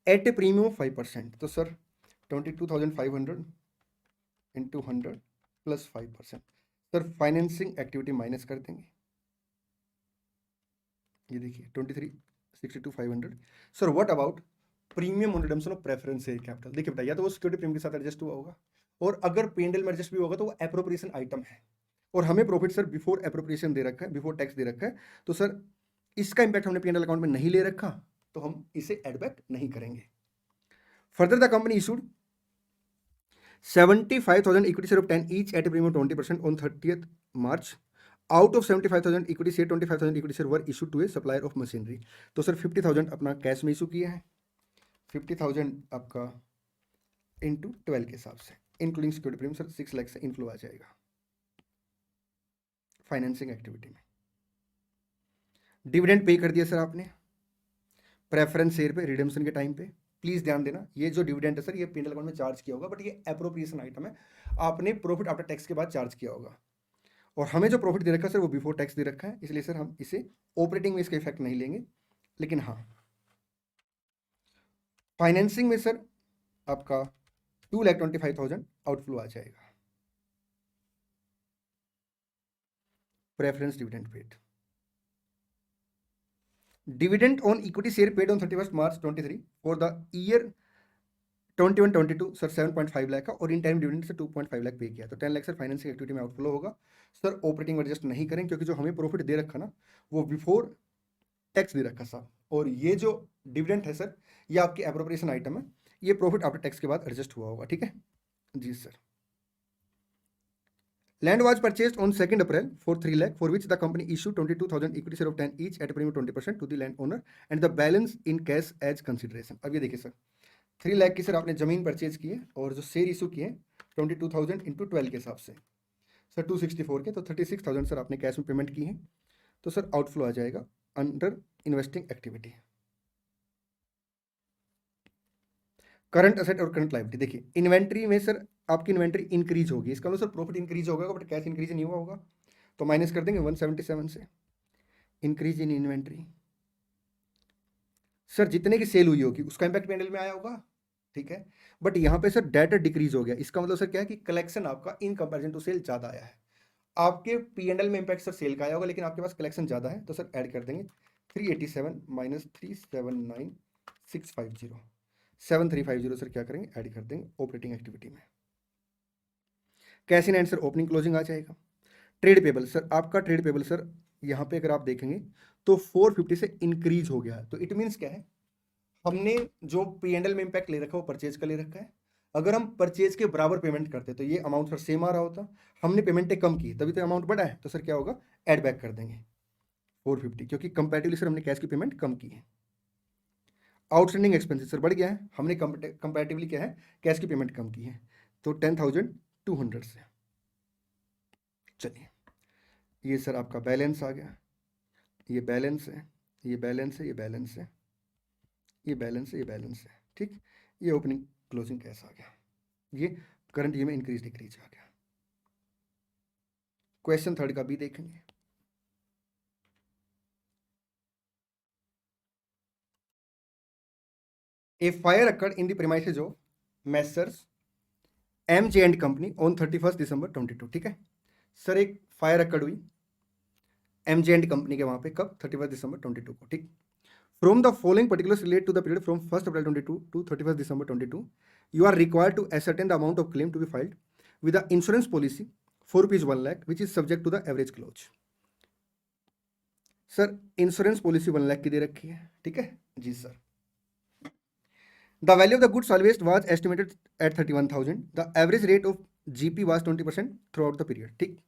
एट ए प्रीमियम ऑफ 5%। तो sir 22,500 into 100 plus 5%। Sir financing activity minus कर देंगे, ये देखिए 23,62,500। Sir what about premium on redemption of preference share capital? देखिए बेटा, या तो वो सिक्योरिटी प्रीमियम के साथ एडजस्ट हुआ होगा और अगर पीएनएल में एडजस्ट भी होगा तो वो एप्रोप्रिएशन आइटम है और हमें प्रॉफिट सर बिफोर एप्रोप्रिएशन दे रखा है, बिफोर टैक्स दे रखा है, तो सर इसका इंपैक्ट हमने पीएनएल अकाउंट में नहीं ले रखा, तो हम इसे एड बैक नहीं करेंगे। Further the company issued 75,000 equity share of 10 each at a premium of 20% on 30th March. Out of 75,000 equity share, 25,000 equity share were issued to a supplier of machinery. तो सर 50,000 अपना कैश में इशू किया है, 50,000 आपका इंटू 12 के हिसाब से including security premium sir 6 lakh से इनफ्लो आ जाएगा फाइनेंसिंग एक्टिविटी में। डिविडेंड पे कर दिया सर आपने प्रेफरेंस शेयर पे रिडेम्पशन के टाइम पे। प्लीज ध्यान देना, ये जो डिविडेंड है सर ये पीएनएल अकाउंट में चार्ज किया होगा, बट ये एप्रोप्रिएशन आइटम है, आपने प्रॉफिट आफ्टर टैक्स के बाद चार्ज किया होगा और हमें जो प्रॉफिट दे रखा है सर वो बिफोर टैक्स दे रखा है, इसलिए सर हम इसे ऑपरेटिंग में इसका इफेक्ट नहीं लेंगे। लेकिन हाँ फाइनेंसिंग में सर आपका 2,25,000 आउटफ्लो आ जाएगा। Preference dividend paid, dividend on equity share paid on 31 March 23 for the year 21-22 sir 7.5 lakh का और इन टाइम डिविडेंड से 2.5 लाख पे किया, तो 10 लाख सर फाइनेंसिंग एक्टिविटी में आउटफ्लो होगा। सर ऑपरेटिंग में एडजस्ट नहीं करें, क्योंकि जो हमें प्रॉफिट दे रखा ना वो बिफोर टैक्स दे रखा साहब, और ये जो डिविडेंड है सर ये आपकी एप्रोप्रिएशन आइटम है, ये प्रॉफिट आफ्टर टैक्स के बाद एडजस्ट हुआ होगा। ठीक है जी sir. Land was purchased on 2nd April for 3 lakh, for which the company issued 22,000 equity share of 10 each at a premium 20% to the landowner and the balance in cash as consideration। अब ये देखिए सर 3 लाख की सर आपने जमीन परचेज की है और जो शेयर इशू किए 22,000 इंटू 12 के हिसाब से सर 264 के, तो 36,000 सर आपने कैश में पेमेंट की है, तो सर आउटफ्लो आ जाएगा under investing activity. Current asset और करंट लायबिलिटी, देखिए इन्वेंट्री में सर आपकी इन्वेंट्री इंक्रीज होगी, इसका मतलब सर प्रॉफिट इंक्रीज होगा बट कैश इंक्रीज नहीं हुआ होगा, तो माइनस कर देंगे 177 से। इंक्रीज इन इन्वेंट्री सर जितने की सेल हुई होगी उसका इंपैक्ट पीएनएल में आया होगा, ठीक है, बट यहाँ पे सर डेटर डिक्रीज हो गया, इसका मतलब सर क्या है कि कलेक्शन आपका इन कंपैरिजन टू सेल ज्यादा आया है। आपके पीएनएल में इंपैक्ट सर सेल का आया होगा, लेकिन आपके पास कलेक्शन ज्यादा है, तो सर ऐड कर देंगे 387 माइनस 379,650 7350 सर क्या करेंगे, ऐड कर देंगे ऑपरेटिंग एक्टिविटी में। Cash in hand sir opening closing आ जाएगा। ट्रेड पेबल सर, आपका ट्रेड पेबल सर यहाँ पे अगर आप देखेंगे तो 450 से इंक्रीज हो गया है। तो इट मीन्स क्या है, हमने जो P&L में इंपैक्ट ले रखा है वो परचेज का ले रखा है। अगर हम परचेज के बराबर पेमेंट करते तो ये अमाउंट सर सेम आ रहा होता, हमने पेमेंटें कम की तभी तो अमाउंट बढ़ा है, तो सर क्या होगा, ऐड बैक कर देंगे 450, क्योंकि कंपैरेटिवली सर हमने कैश की पेमेंट कम की है। आउटस्टैंडिंग एक्सपेंसेस सर बढ़ गया है, हमने कंपैरेटिवली क्या है, कैश की पेमेंट कम की है, तो 10,200 से। चलिए ये सर आपका बैलेंस आ गया, ये बैलेंस है, ये बैलेंस है, ये बैलेंस है, ये बैलेंस है, ये बैलेंस है, ठीक। ये ओपनिंग क्लोजिंग कैश आ गया, ये करंट ये में इंक्रीज डिक्रीज आ गया। क्वेश्चन थर्ड का भी देखेंगे। A fire occurred in the premises of messrs MJ and company on 31 दिसंबर 22। ठीक है सर, एक फायर अकर्ड हुई MJ एंड कंपनी के वहां पे, कब, 31 दिसंबर 22 को, ठीक। From the following particulars relate to the period from 1 April 22 to 31 December 22, you are required to ascertain the amount of claim to be filed with the insurance policy for rupees 1 lakh which is subject to the average clause। Sir insurance policy 1 lakh की दे रखी है, ठीक है जी sir. The value of the goods salvaged was estimated at 31,000. The average rate of GP was 20% throughout the period। ठीक,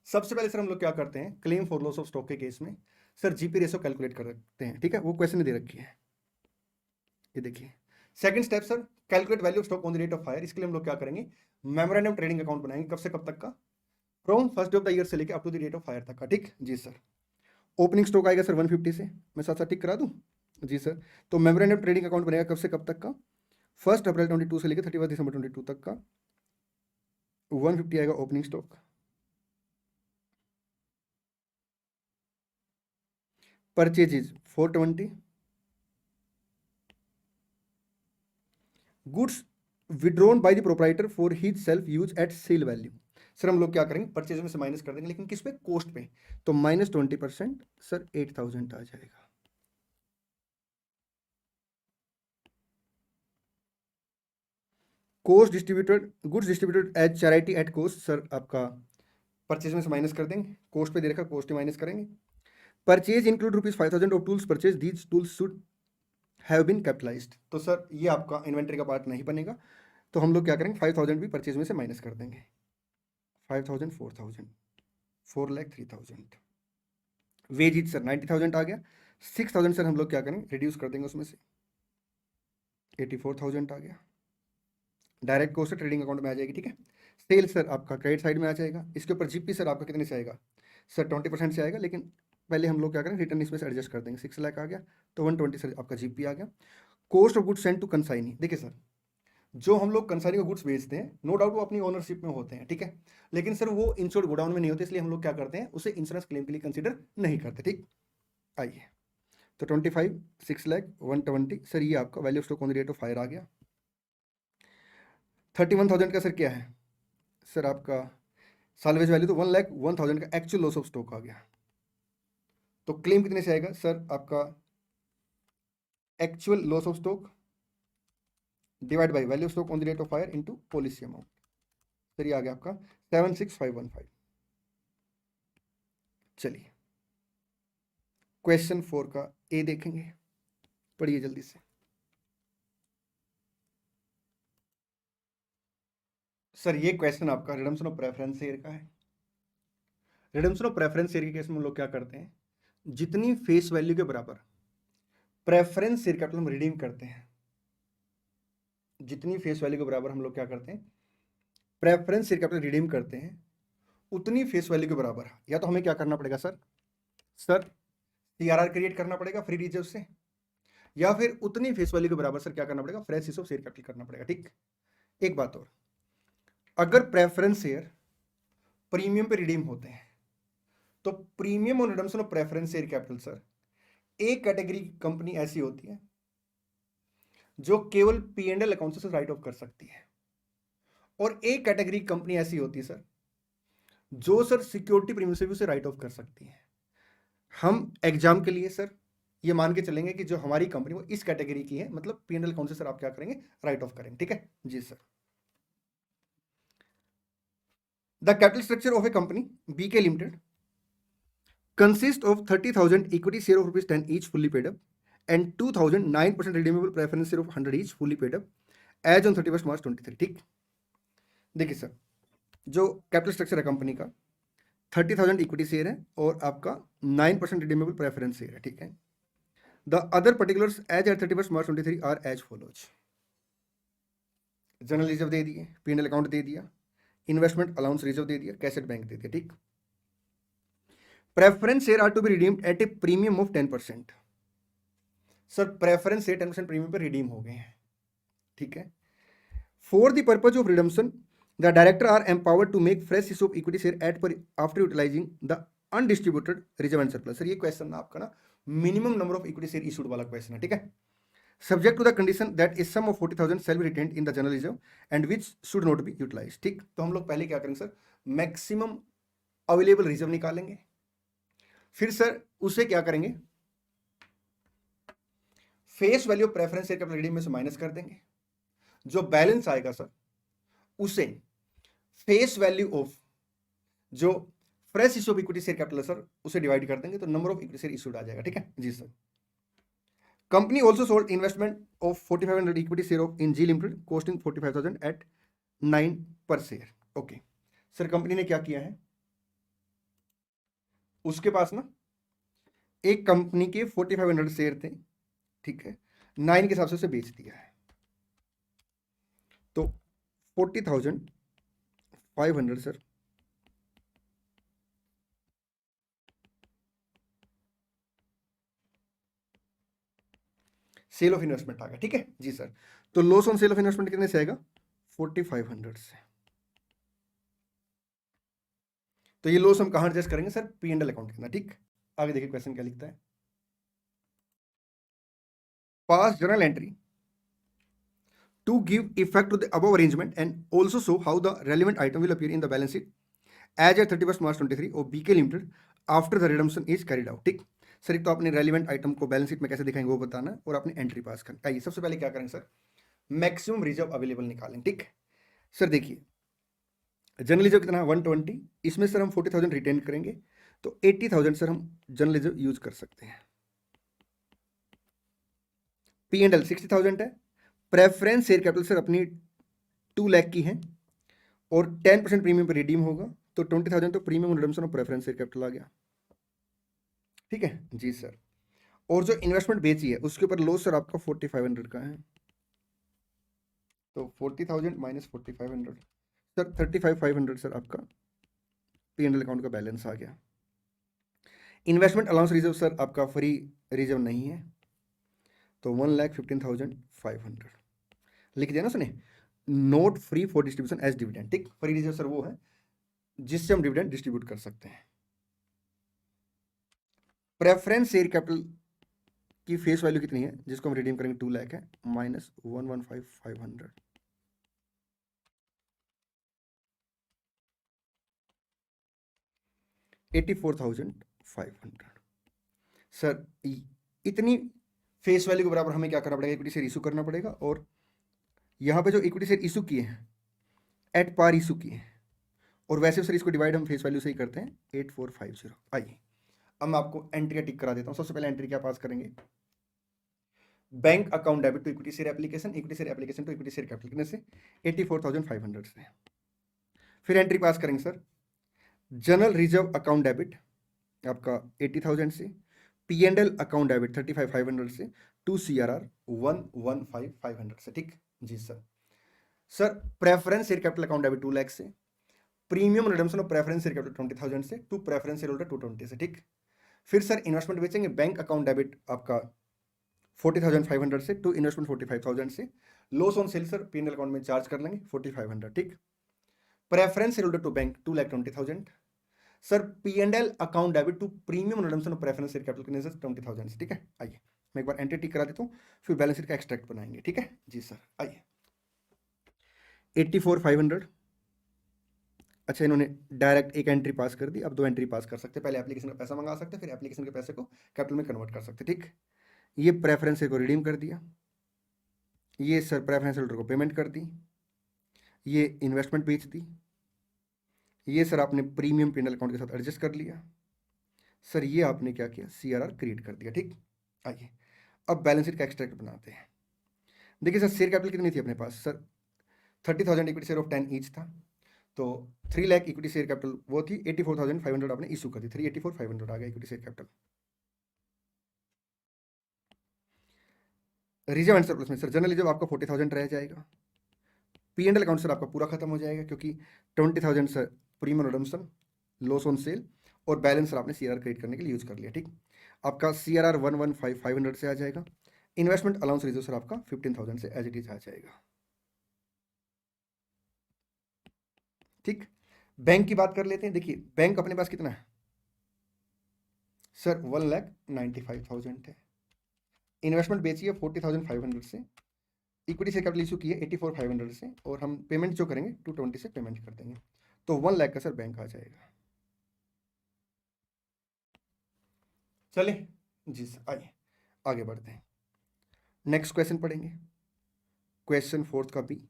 सबसे पहले सर हम लोग क्या करते हैं, claim for loss of stock के केस में सर जीपी रेशो कैलकुलेट कर रखते हैं, ठीक है, वो क्वेश्चन में दे रखी है, ये देखिए। Second step sir, calculate value of stock on the date of fire. इसके लिए हम लोग क्या करेंगे, मेमोरेंडम ट्रेडिंग अकाउंट बनाएंगे, कब से कब तक का, from first day of the year से लेकर up to the date of fire तक का, ठीक जी सर। ओपनिंग स्टॉक आएगा सर 150 से, मैं साथ साथ टिक करा दूं जी सर। तो मेमोरेंडम ट्रेडिंग अकाउंट बनेगा कब से कब तक का, 1 अप्रैल 22 से लेकर 31 दिसंबर 22 तक का। 150 आएगा opening stock, purchases 420, goods withdrawn by the proprietor for his self use at sale value. Sir हम लोग क्या करेंगे, परचेज में से माइनस कर देंगे, लेकिन किस पे, कॉस्ट पे, तो -20% सर 8,000 आ जाएगा। Cost distributed, goods distributed as charity at cost, sir आपका परचेज में से माइनस कर देंगे, कॉस्ट पे दे रखा, कॉस्ट ही माइनस करेंगे। Purchase include ₹5,000 of tools purchase, these tools should have been capitalised. तो सर ये आपका इन्वेंट्री का पार्ट नहीं बनेगा, तो हम लोग क्या करेंगे, 5,000 भी परचेज में से माइनस कर देंगे। 5,000 4,000 4 लाख 3,000। वेजिज सर 90,000 आ गया, 6,000 सर हम लोग क्या करेंगे, रिड्यूस कर देंगे उसमें से, 84,000 आ गया। डायरेक्ट कॉस्ट ट्रेडिंग अकाउंट में आ जाएगी, ठीक है। सेल सर आपका क्रेडिट साइड में आ जाएगा। इसके ऊपर जीपी सर आपका कितने से आएगा, सर 20% से आएगा, लेकिन पहले हम लोग क्या करें, रिटर्न इसमें से एडजस्ट कर देंगे। 6 लाख आ गया, तो 120 सर आपका जीपी आ गया। Cost of goods sent to consignee, देखिए सर जो हम लोग कंसाइनी को गुड्स बेचते हैं, नो डाउट वो अपनी ओनरशिप में होते हैं, ठीक है, लेकिन सर वो इंश्योर्ड गोडाउन में नहीं होते, इसलिए हम लोग क्या करते हैं, उसे इंश्योरेंस क्लेम के लिए कंसिडर नहीं करते, ठीक। आइए, तो 25, 6 लाख 120 सर, ये आपका value of stock on the date of fire आ गया। 31,000 का सर क्या है, सर आपका साल्वेज वैल्यू, तो 1,01,000 का एक्चुअल लॉस ऑफ स्टॉक आ गया। तो क्लेम कितने से आएगा सर, आपका actual loss of stock divide by value of stock on the date of fire into policy amount, sir ये आ गया आपका 76515। चलिए क्वेश्चन 4 का ए देखेंगे, पढ़िए जल्दी से। सर ये क्वेश्चन आपका रिडम्पशन ऑफ प्रेफरेंस शेयर का है। रिडम्पशन ऑफ प्रेफरेंस शेयर के केस में हम लोग क्या करते हैं, जितनी फेस वैल्यू के बराबर प्रेफरेंस शेयर कैपिटल हम रिडीम करते हैं, जितनी फेस वैल्यू के बराबर हम लोग क्या करते हैं, प्रेफरेंस शेयर कैपिटल रिडीम करते हैं, उतनी फेस वैल्यू के बराबर या तो हमें क्या करना पड़ेगा सर सीआरआर क्रिएट करना पड़ेगा फ्री रिजर्व से, या फिर उतनी फेस वैल्यू के बराबर सर क्या करना पड़ेगा, fresh issue of share capital करना पड़ेगा, ठीक। एक बात और, अगर प्रेफरेंस शेयर प्रीमियम पे रिडीम होते हैं तो premium on redemption of preference share capital sir, एक कैटेगरी की कंपनी ऐसी होती है जो केवल P&L अकाउंट से राइट ऑफ कर सकती है, और एक कैटेगरी कंपनी ऐसी होती है सर जो सर सिक्योरिटी प्रीमियम से भी उसे राइट ऑफ कर सकती है। हम एग्जाम के लिए सर ये मान के चलेंगे कि जो हमारी कंपनी वो इस कैटेगरी की है, मतलब P&L अकाउंट से सर आप क्या करेंगे, राइट ऑफ करेंगे। ठीक है जी sir. The capital structure of a company BK limited consist of 30,000 equity share of rupees 10 each fully paid up and 2,000 9% redeemable preference share of 100 each fully paid up as on 31st March 23। ठीक, देखिए सर, जो कैपिटल स्ट्रक्चर है कंपनी का 30,000 इक्विटी शेयर है और आपका 9% रिडीमेबल प्रेफरेंस शेयर है। ठीक है, the other particulars as at 31st March 23 are as follows. General reserve दे दिए, P&L अकाउंट दे दिया, इन्वेस्टमेंट अलाउंस रिजर्व दे दिया, कैसेट बैंक दे दिया। ठीक, preference share are to be redeemed at a premium of 10%। Sir preference share 10% premium पर रिडीम हो गए हैं। ठीक है, for the purpose of redemption the director are empowered to make fresh issue of equity share at par after utilizing the undistributed reserve and surplus. Sir ये क्वेश्चन आपका ना minimum number of equity share issued वाला क्वेश्चन है। ठीक है, subject to the condition that is sum of 40,000 shall be retained in the general reserve and which should not be utilised. ठीक, तो हम लोग पहले क्या करेंगे सर, मैक्सिमम अवेलेबल रिजर्व निकालेंगे, फिर सर उसे क्या करेंगे, face value of preference share capital redeem में से माइनस कर देंगे, जो बैलेंस आएगा सर उसे फेस वैल्यू ऑफ जो fresh issue of equity share capital sir उसे डिवाइड कर देंगे, तो number of equity share issued आ जाएगा। ठीक है जी sir. Company also sold investment of 4,500 equity share of in G limited costing 45,000 at 9 per share. Okay sir, company ने क्या किया है, उसके पास ना एक कंपनी के 4,500 शेयर थे। ठीक है, 9 के हिसाब से उसे बेच दिया है, तो 40,500 सर सेल ऑफ इन्वेस्टमेंट आ गया। ठीक है जी सर, तो loss on sale of investment कितने से आएगा, 4,500 से। तो ये लॉस हम कहां एडजस्ट करेंगे सर, P&L अकाउंट के अंदर। ठीक, आगे देखिए क्वेश्चन क्या लिखता है, pass journal entry to give effect to the above arrangement and also show how the relevant item will appear in the balance sheet as at 31st March 23 और BK limited after the redemption is carried out. ठीक सर, एक तो आपने रेलिवेंट आइटम को बैलेंस शीट में कैसे दिखाएंगे वो बताना है, और आपने एंट्री पास करना। आइए सबसे पहले क्या करेंगे सर, मैक्सिमम रिजर्व अवेलेबल निकालेंगे। ठीक सर, देखिए जनरल रिजर्व कितना 120, इसमें सर हम 40,000 रिटेन करेंगे, तो 80,000 सर हम जनरल रिजर्व यूज कर सकते हैं। P&L 60,000 है, प्रेफरेंस शेयर कैपिटल सर अपनी 2 लाख की है और 10% प्रीमियम पर रिडीम होगा, तो 20,000 तो premium redemption of preference share capital आ गया। ठीक है जी सर, और जो इन्वेस्टमेंट बेची है उसके ऊपर लॉस सर आपका 4,500 का है, तो 40,000 माइनस 4,500 सर 35,500 सर आपका P&L अकाउंट का बैलेंस आ गया। इन्वेस्टमेंट अलाउंस रिजर्व सर आपका फ्री रिजर्व नहीं है, तो 1,15,500 लिख दिया ना उसने, not free for distribution as dividend. ठीक, फ्री रिजर्व सर वो है जिससे हम डिविडेंड डिस्ट्रीब्यूट कर सकते हैं। प्रेफरेंस शेयर कैपिटल की फेस वैल्यू कितनी है जिसको हम रिडीम करेंगे, 2 लाख है, माइनस 115,500 84,500 सर। इतनी फेस वैल्यू के बराबर हमें क्या करना पड़ेगा, इक्विटी शेयर इशू करना पड़ेगा, और यहाँ पे जो इक्विटी शेयर इशू किए हैं एट पार इशू किए हैं, और वैसे सर इसको डिवाइड हम फेस वैल्यू से ही करते हैं 8450। आइए अब मैं आपको एंट्री टिक करा देता हूँ। सबसे पहले एंट्री क्या पास करेंगे, bank account debit to equity share application, equity share application to equity share capital कितने से, 84,500 से। फिर एंट्री पास करेंगे sir general reserve account debit आपका 80,000 से, P&L अकाउंट डेबिट 35,500 से, टू CRR 115,500 से। ठीक जी sir. Sir preference share capital account debit 2 lakh से, premium redemption of preference share capital 20,000 से, टू प्रेफरेंस शेयर होल्डर 220 से। ठीक, फिर सर इन्वेस्टमेंट बेचेंगे, बैंक अकाउंट डेबिट आपका 40,500 से, टू इन्वेस्टमेंट 45,000 से, loss on sale sir P&L account में चार्ज कर लेंगे 4,500। ठीक, preference share holder to bank 2,20,000 sir, P&L account debit to premium redemption of preference share capital कितने सर 20,000 से। ठीक है, आइए मैं एक बार एंट्री टिक करा देता हूँ, फिर बैलेंस शीट का एक्सट्रैक्ट बनाएंगे। ठीक है जी सर। आइए 84,500, अच्छा इन्होंने डायरेक्ट एक एंट्री पास कर दी, अब 2 एंट्री पास कर सकते हैं, पहले एप्लीकेशन का पैसा मंगा सकते हैं, फिर एप्लीकेशन के पैसे को कैपिटल में कन्वर्ट कर सकते हैं। ठीक, ये प्रेफरेंस शेयर को रिडीम कर दिया, ये सर प्रेफरेंस होल्डर को पेमेंट कर दी, ये इन्वेस्टमेंट बेच दी, ये सर आपने प्रीमियम पिनल अकाउंट के साथ एडजस्ट कर लिया, सर ये आपने क्या किया, सीआरआर क्रिएट कर दिया। ठीक, आइए अब बैलेंस शीट का एक्सट्रैक्ट बनाते हैं। देखिए सर शेयर कैपिटल कितनी थी अपने पास, sir 30,000 equity share of 10 each था, तो 3 लाख इक्विटी शेयर कैपिटल वो थी, 84,500 आपने इशू कर दी, 384,500 आ गया equity share capital. Reserve and surplus में सर जनरल रिजर्व आपका 40,000 रह जाएगा, P&L अकाउंट सर आपका पूरा खत्म हो जाएगा क्योंकि 20,000 sir premium redemption, loss on cell और बैलेंस सर आपने सीआरआर क्रिएट करने के लिए यूज कर लिया। ठीक, आपका सीआरआर 115,500 से आ जाएगा, इन्वेस्टमेंट अलाउंस रिजर्व सर आपका 15,000 से एज इट इज आ जाएगा। ठीक, बैंक की बात कर लेते हैं। देखिए बैंक अपने पास कितना है सर, 1,95,000 है, इन्वेस्टमेंट बेची है 40,500 से, इक्विटी से कैपिटल इशू की है 84,500 से, और हम पेमेंट जो करेंगे 220 से पेमेंट कर देंगे, तो 1 लाख का सर बैंक आ जाएगा। चले जी सर, आइए आगे बढ़ते हैं, नेक्स्ट क्वेश्चन पढ़ेंगे, क्वेश्चन 4 का B.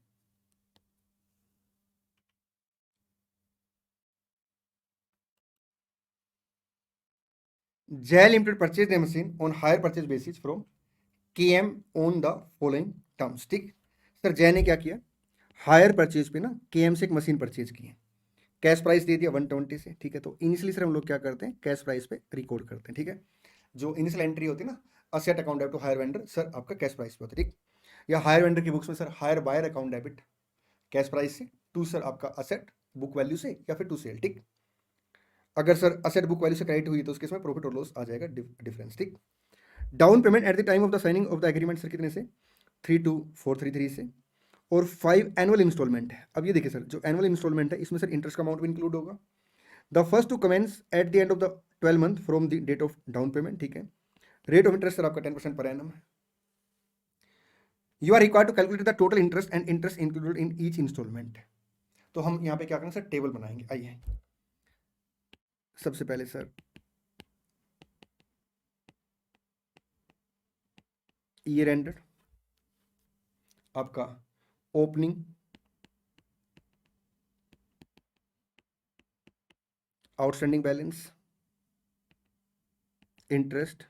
Jai limited purchase the machine on hire purchase basis from KM on the following terms. ठीक, सर जय ने क्या किया, हायर परचेज पे ना केएम से एक मशीन परचेज की है, कैश प्राइस दे दिया 120 से। ठीक है, तो इनिशियली सर हम लोग क्या करते हैं, कैश प्राइस पे रिकॉर्ड करते हैं। ठीक है, जो इनिशियल एंट्री होती है ना, asset account debit to hire vendor, sir आपका कैश प्राइस पे होता है। ठीक, या हायर वेंडर की बुक्स में sir hire buyer account debit cash price से टू सर आपका असेट बुक वैल्यू से या फिर टू सेल। ठीक, अगर सर असेट बुक वैल्यू से क्रेडिट हुई तो उसके इसमें प्रॉफिट और लॉस आ जाएगा डिफरेंस। ठीक, down payment at the time of the signing off the agreement sir कितने से, 32433 से, और 5 एनुअल इंस्टॉलमेंट है। अब ये देखिए सर, जो एनुअल इंस्टॉलमेंट है इसमें सर इंटरेस्ट का अमाउंट भी इंक्लूड होगा। The first to commence at the end of the 12 month from the date of down payment. ठीक है, रेट ऑफ इंटरेस्ट सर आपका 10% पर एनम है। You are required to calculate the total interest and interest included in each instalment. तो हम यहाँ पे क्या करेंगे सर, टेबल बनाएंगे। आइए सबसे पहले सर ईयर एंडेड, आपका opening, outstanding balance, interest,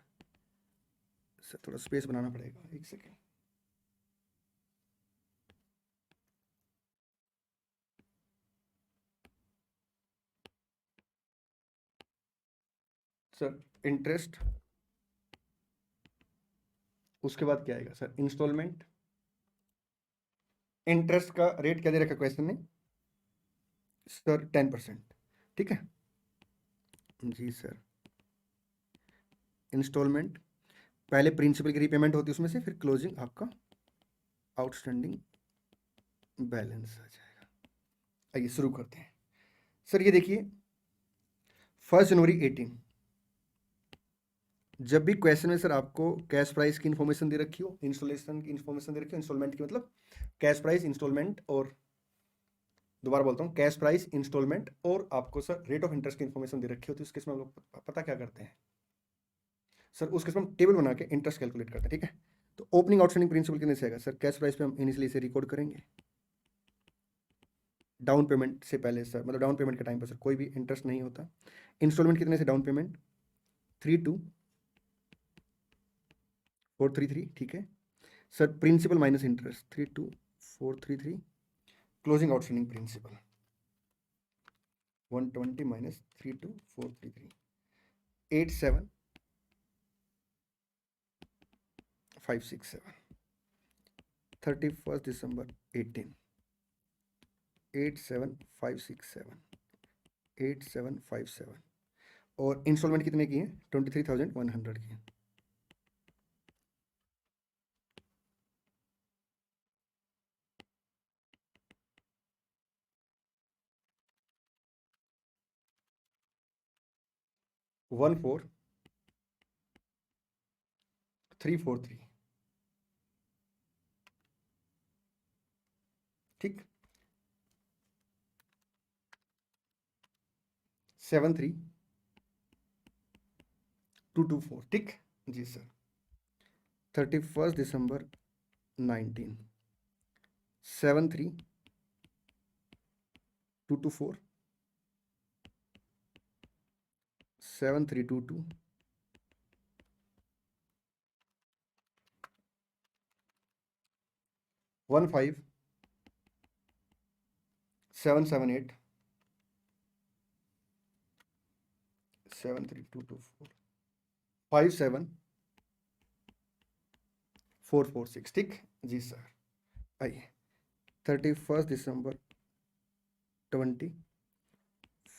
sir थोड़ा स्पेस बनाना पड़ेगा, एक सेकेंड। सर इंटरेस्ट, उसके बाद क्या आएगा सर, इंस्टॉलमेंट। इंटरेस्ट का रेट क्या दे रखा क्वेश्चन में सर, 10%। ठीक है जी सर, इंस्टॉलमेंट पहले प्रिंसिपल की रीपेमेंट होती है उसमें से, फिर क्लोजिंग आपका आउटस्टैंडिंग बैलेंस आ जाएगा। आइए शुरू करते हैं सर। ये देखिए 1 जनवरी 18, जब भी क्वेश्चन में सर आपको कैश प्राइस की इंफॉर्मेशन दे रखी हो, इंस्टॉलेशन की इंफॉर्मेशन दे रखी हो, इंस्टॉलमेंट की मतलब कैश प्राइस, इंस्टॉलमेंट, और दोबारा बोलता हूँ, कैश प्राइस, इंस्टॉलमेंट, और आपको सर रेट ऑफ इंटरेस्ट की इंफॉर्मेशन दे रखी होती है, उस केस में हम लोग पता क्या करते हैं सर, उस केस में हम टेबल बना के इंटरेस्ट कैलकुलेट करते हैं। ठीक है, तो ओपनिंग आउटस्टैंडिंग प्रिंसिपल कितने से आएगा सर, कैश प्राइस पे हम इनिशियली से रिकॉर्ड करेंगे, डाउन पेमेंट से पहले सर, मतलब डाउन पेमेंट के टाइम पर सर कोई भी इंटरेस्ट नहीं होता। इंस्टॉलमेंट कितने से डाउन पेमेंट, 32,433। ठीक है sir, principal minus interest 32,433, closing outstanding principal 120 minus 32,433, 87,567, 31 दिसंबर 18, 87,567, 87,567, और इंस्टॉलमेंट कितने की है, 23,100 की। One four 343। ठीक, 73,224। ठीक जी सर, 31 December 19, 73224, 7322, 15778, 73224, 57446। ठीक जी सर। आइए 31 December 20,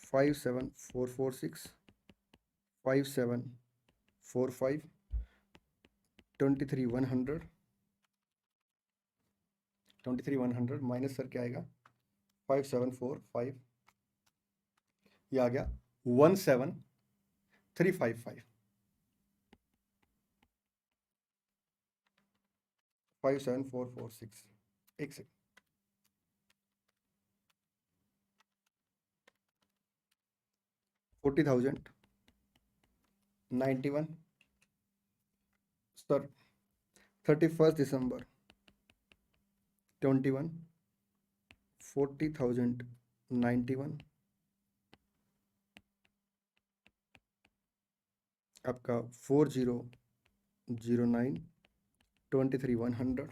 57446, 5745, 23 100, 23 100 माइनस सर क्या आएगा 5745, ये आ गया 17355, 57446। एक सेकंड, 40,091 सर। 31 December 21, 40,091 आपका 4009, 23 100,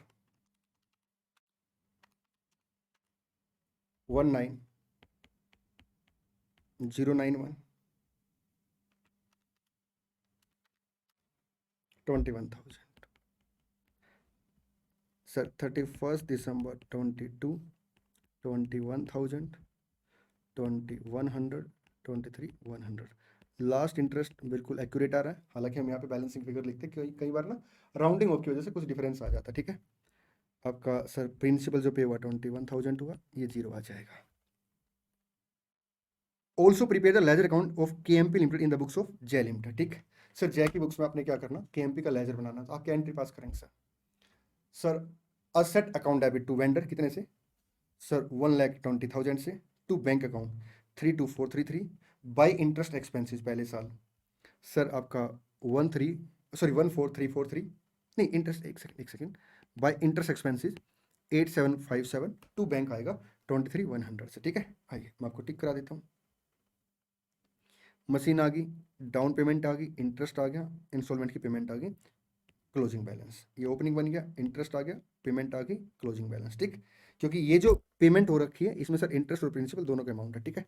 19091, 21,000 सर। 31 December 22, 21,000, 2100, 23 100। लास्ट इंटरेस्ट बिल्कुल एक्यूरेट आ रहा है, हालांकि हम यहाँ पे बैलेंसिंग फिगर लिखते हैं कई बार ना राउंडिंग ऑफ की वजह से कुछ डिफरेंस आ जाता है। ठीक है, आपका सर प्रिंसिपल जो पे हुआ 21,000 हुआ, ये 0 आ जाएगा। Also prepare the ledger account of KMP limited in the books of जय लिमिटेड। ठीक सर, जय की बुक्स में आपने क्या करना, KMP का लेजर बनाना, तो आप क्या एंट्री पास करेंगे sir? Sir asset account debit to vendor कितने से सर? 1,20,000 से, to bank account 32433 by interest expenses पहले साल सर आपका 14343, नहीं इंटरेस्ट, एक second, by interest expenses 8757, to bank आएगा 23 100 से। ठीक है, आइए मैं आपको टिक करा देता हूँ। मशीन आ गई, डाउन पेमेंट आ गई, इंटरेस्ट आ गया, इंस्टॉलमेंट की पेमेंट आ गई, क्लोजिंग बैलेंस, ये ओपनिंग बन गया, इंटरेस्ट आ गया, पेमेंट आ गई, क्लोजिंग बैलेंस। ठीक, क्योंकि ये जो पेमेंट हो रखी है इसमें सर इंटरेस्ट और प्रिंसिपल दोनों का अमाउंट है। ठीक है,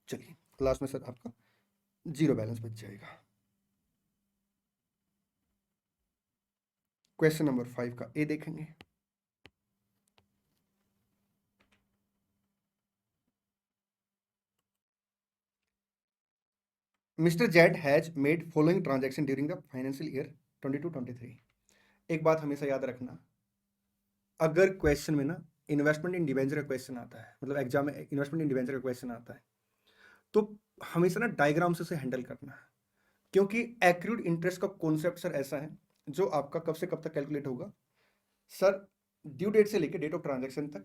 चलिए लास्ट में सर आपका 0 बैलेंस बच जाएगा। क्वेश्चन नंबर 5 का ए देखेंगे। Mister Z has made following transaction during the financial year 22-23। एक बात हमेशा याद रखना, अगर क्वेश्चन में ना इन्वेस्टमेंट इन डिवेंचर का क्वेश्चन आता है, मतलब एग्जाम में इन्वेस्टमेंट इन डिवेंचर का क्वेश्चन आता है, तो हमेशा ना डायग्राम से हैंडल करना है, क्योंकि एक्रूड इंटरेस्ट का कॉन्सेप्ट सर ऐसा है जो आपका कब से कब तक कैलकुलेट होगा सर? ड्यू डेट से लेके डेट ऑफ ट्रांजैक्शन तक,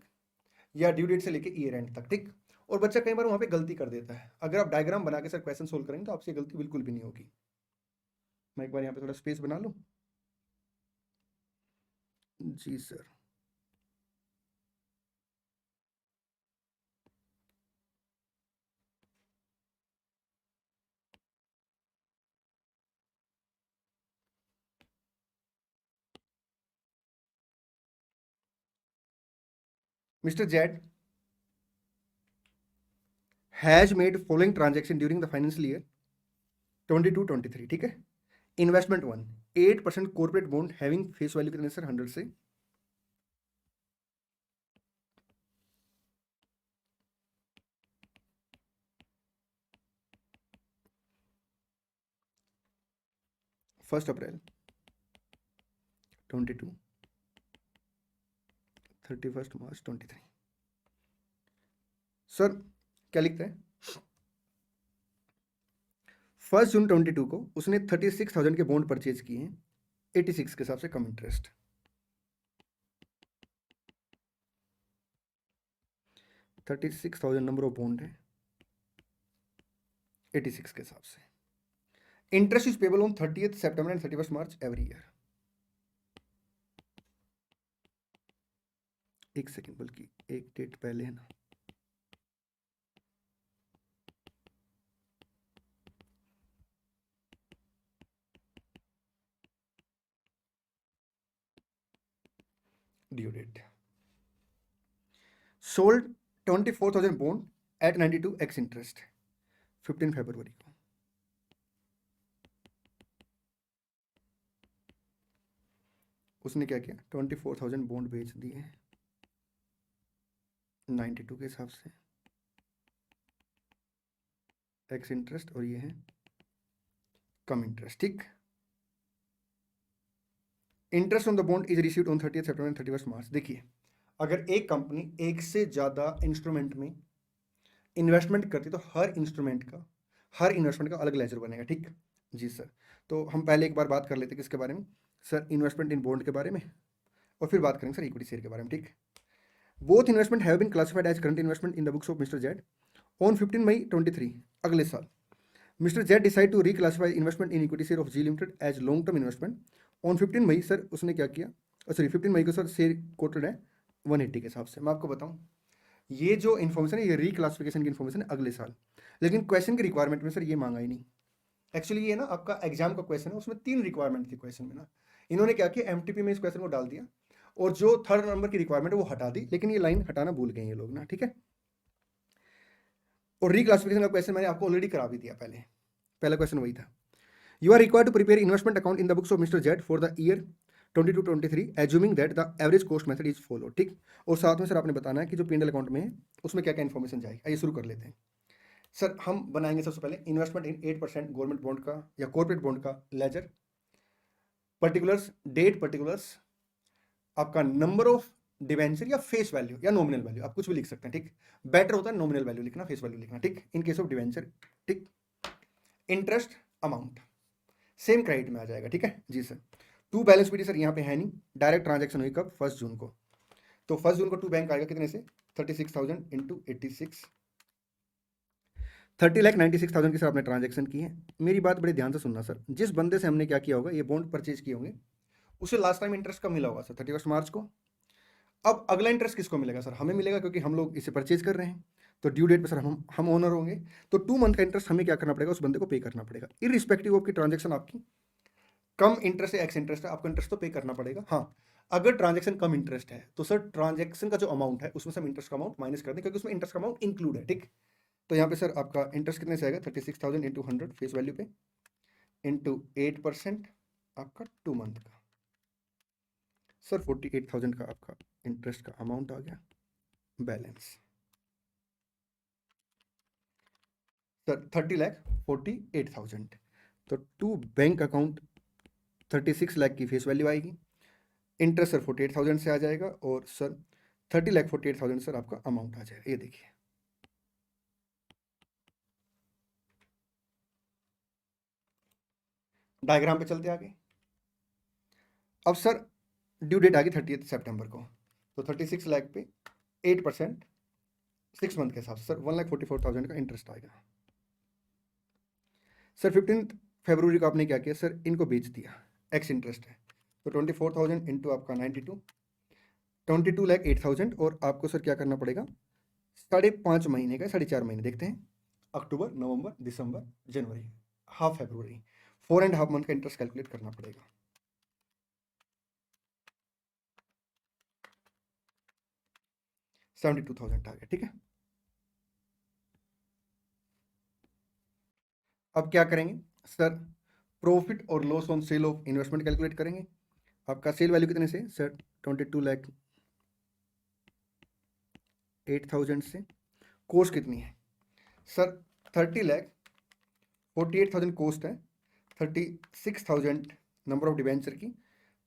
या ड्यू डेट से लेके ईयर एंड तक। ठीक, और बच्चा कई बार वहां पे गलती कर देता है, अगर आप डायग्राम बना के सर क्वेश्चन सोल्व करेंगे तो आपसे गलती बिल्कुल भी नहीं होगी। मैं एक बार यहाँ पे थोड़ा स्पेस बना लूं जी sir. Mister Z has made following transaction during the financial year 22-23। ठीक है, investment 1, 8% corporate bond having face value कितने सर? 100 से, फर्स्ट अप्रैल 22, 31 मार्च 23। सर क्या लिखते हैं? 1 जून 22 को उसने 36,000 के बॉन्ड परचेज किए हैं 86 के हिसाब से cum interest. 36,000 number of bond है 86 के हिसाब से। Interest is payable on 30th September and 31st March every year. एक सेकेंड, बल्कि एक डेट पहले है ना, due date sold 24,000 bond at 92x interest 15 फरवरी को। उसने क्या किया, 24,000 बॉन्ड बेच दिए 92 के हिसाब से, एक्स इंटरेस्ट, और ये है कम इंटरेस्ट, ठीक। Interest on the bond is received on 30 September and 31 मार्च। देखिए, अगर एक कंपनी एक से ज़्यादा इंस्ट्रूमेंट में इन्वेस्टमेंट करती तो हर इन्वेस्टमेंट का अलग लेजर बनेगा, ठीक जी सर। तो हम पहले एक बार बात कर लेते हैं किसके बारे में सर, इन्वेस्टमेंट इन बॉन्ड के बारे में, और फिर बात करेंगे सर इक्विटी शेयर के बारे में, ठीक। Both investment have been classified as current investment in the books of mister Z on 15 मई 23, अगले साल। Mister Z decide to reclassify investment in equity share of G limited as long term investment on 15 मई। सर उसने क्या किया, सॉरी 15 मई को सर शेयर कोटेड है 180 के हिसाब से। मैं आपको बताऊं, ये जो इन्फॉर्मेशन है ये रिक्लासिफिकेशन की इन्फॉर्मेशन है अगले साल, लेकिन क्वेश्चन की रिक्वायरमेंट में सर ये मांगा ही नहीं। एक्चुअली ये ना आपका एग्जाम का क्वेश्चन है, उसमें 3 रिक्वायरमेंट थी क्वेश्चन में ना, इन्होंने क्या किया एमटीपी में इस क्वेश्चन को डाल दिया, और जो 3rd नंबर की रिक्वायरमेंट है वो हटा दी, लेकिन ये लाइन हटाना भूल गए ये लोग ना, ठीक है। और रिक्लासिफिकेशन का क्वेश्चन मैंने आपको ऑलरेडी करा भी दिया, पहला क्वेश्चन वही था। You are required to prepare investment account in the books of mister Z for the year 22-23 assuming that the average cost method is follow, ठीक। और साथ में सर आपने बताना है कि जो P&L अकाउंट में है उसमें क्या क्या इन्फॉर्मेशन जाएगी। आइए शुरू कर लेते हैं सर। हम बनाएंगे सबसे पहले इन्वेस्टमेंट इन 8% गवर्नमेंट बॉन्ड का या कॉर्पोरेट बॉन्ड का लेजर, पर्टिकुलर्स, डेट पर्टिकुलर्स, आपका नंबर ऑफ डिवेंचर या फेस वैल्यू या नॉमिनल वैल्यू, आप कुछ भी लिख सकते हैं, ठीक। बेटर होता है नॉमिनल वैल्यू लिखना, फेस वैल्यू लिखना, ठीक, इन केस ऑफ डिवेंचर, ठीक। इंटरेस्ट अमाउंट सेम क्रेडिट में आ जाएगा, ठीक है जी sir. To balance sheet sir यहाँ पे है नहीं, डायरेक्ट ट्रांजैक्शन हुई कब, 1 जून को, तो 1 जून को टू बैंक आएगा कितने से 36,000 इंटू 86, 30,96,000 की सर आपने ट्रांजैक्शन की है। मेरी बात बड़े ध्यान से सुनना सर, जिस बंदे से हमने क्या किया होगा, ये बॉन्ड परचेज किए होंगे, उसे लास्ट टाइम इंटरेस्ट कब मिला होगा सर, 31 मार्च को। अब अगला इंटरेस्ट किसको मिलेगा सर, हमें मिलेगा, क्योंकि हम लोग इसे परचेज कर रहे हैं, तो ड्यू डेट पे सर हम ओनर होंगे, तो 2 मंथ का इंटरेस्ट हमें क्या करना पड़ेगा, उस बंदे को पे करना पड़ेगा, इरिस्पेक्टिव ऑफ की ट्रांजैक्शन आपकी कम इंटरेस्ट है एक्स इंटरेस्ट है, आपको इंटरेस्ट तो पे करना पड़ेगा। हाँ, अगर ट्रांजैक्शन कम इंटरेस्ट है तो सर ट्रांजैक्शन का जो अमाउंट है उसमें से हम इंटरेस्ट का अमाउंट माइनस कर दें, क्योंकि उसमें इंटरेस्ट का अमाउंट इंक्लूड है, ठीक। तो यहाँ पे सर आपका इंटरेस्ट कितने से आएगा, 36,000 इंटू 100 फेस वैल्यू पे इंटू 8% आपका 2 मंथ का, सर 48,000 का आपका इंटरेस्ट का अमाउंट आ गया, बैलेंस सर 30,48,000। तो टू बैंक अकाउंट 36 लाख की फेस वैल्यू आएगी, इंटरेस्ट सर 48,000 से आ जाएगा, और सर 30,48,000 सर आपका अमाउंट आ जाएगा। ये देखिए, डायग्राम पे चलते आगे। अब सर ड्यू डेट आ गई 30 सितंबर को, तो 36 लाख पे 8% 6 मंथ के हिसाब से सर 1,44,000 का इंटरेस्ट आएगा। सर 15 फरवरी को आपने क्या किया सर, इनको बेच दिया, एक्स इंटरेस्ट है, तो 24,000 इंटू आपका 22,08,000, और आपको सर क्या करना पड़ेगा, 5.5 महीने का, 4.5 महीने देखते हैं, अक्टूबर, नवंबर, दिसंबर, जनवरी, हाफ फरवरी, 4.5 मंथ का इंटरेस्ट कैलकुलेट करना पड़ेगा। 72,000 आ गया, ठीक है। अब क्या करेंगे सर, प्रॉफिट और loss on sale of investment calculate करेंगे। आपका सेल वैल्यू कितने से सर, 22,08,000 से, कॉस्ट कितनी है सर, 30,48,000 कॉस्ट है, 36,000 नंबर ऑफ डिवेंचर की,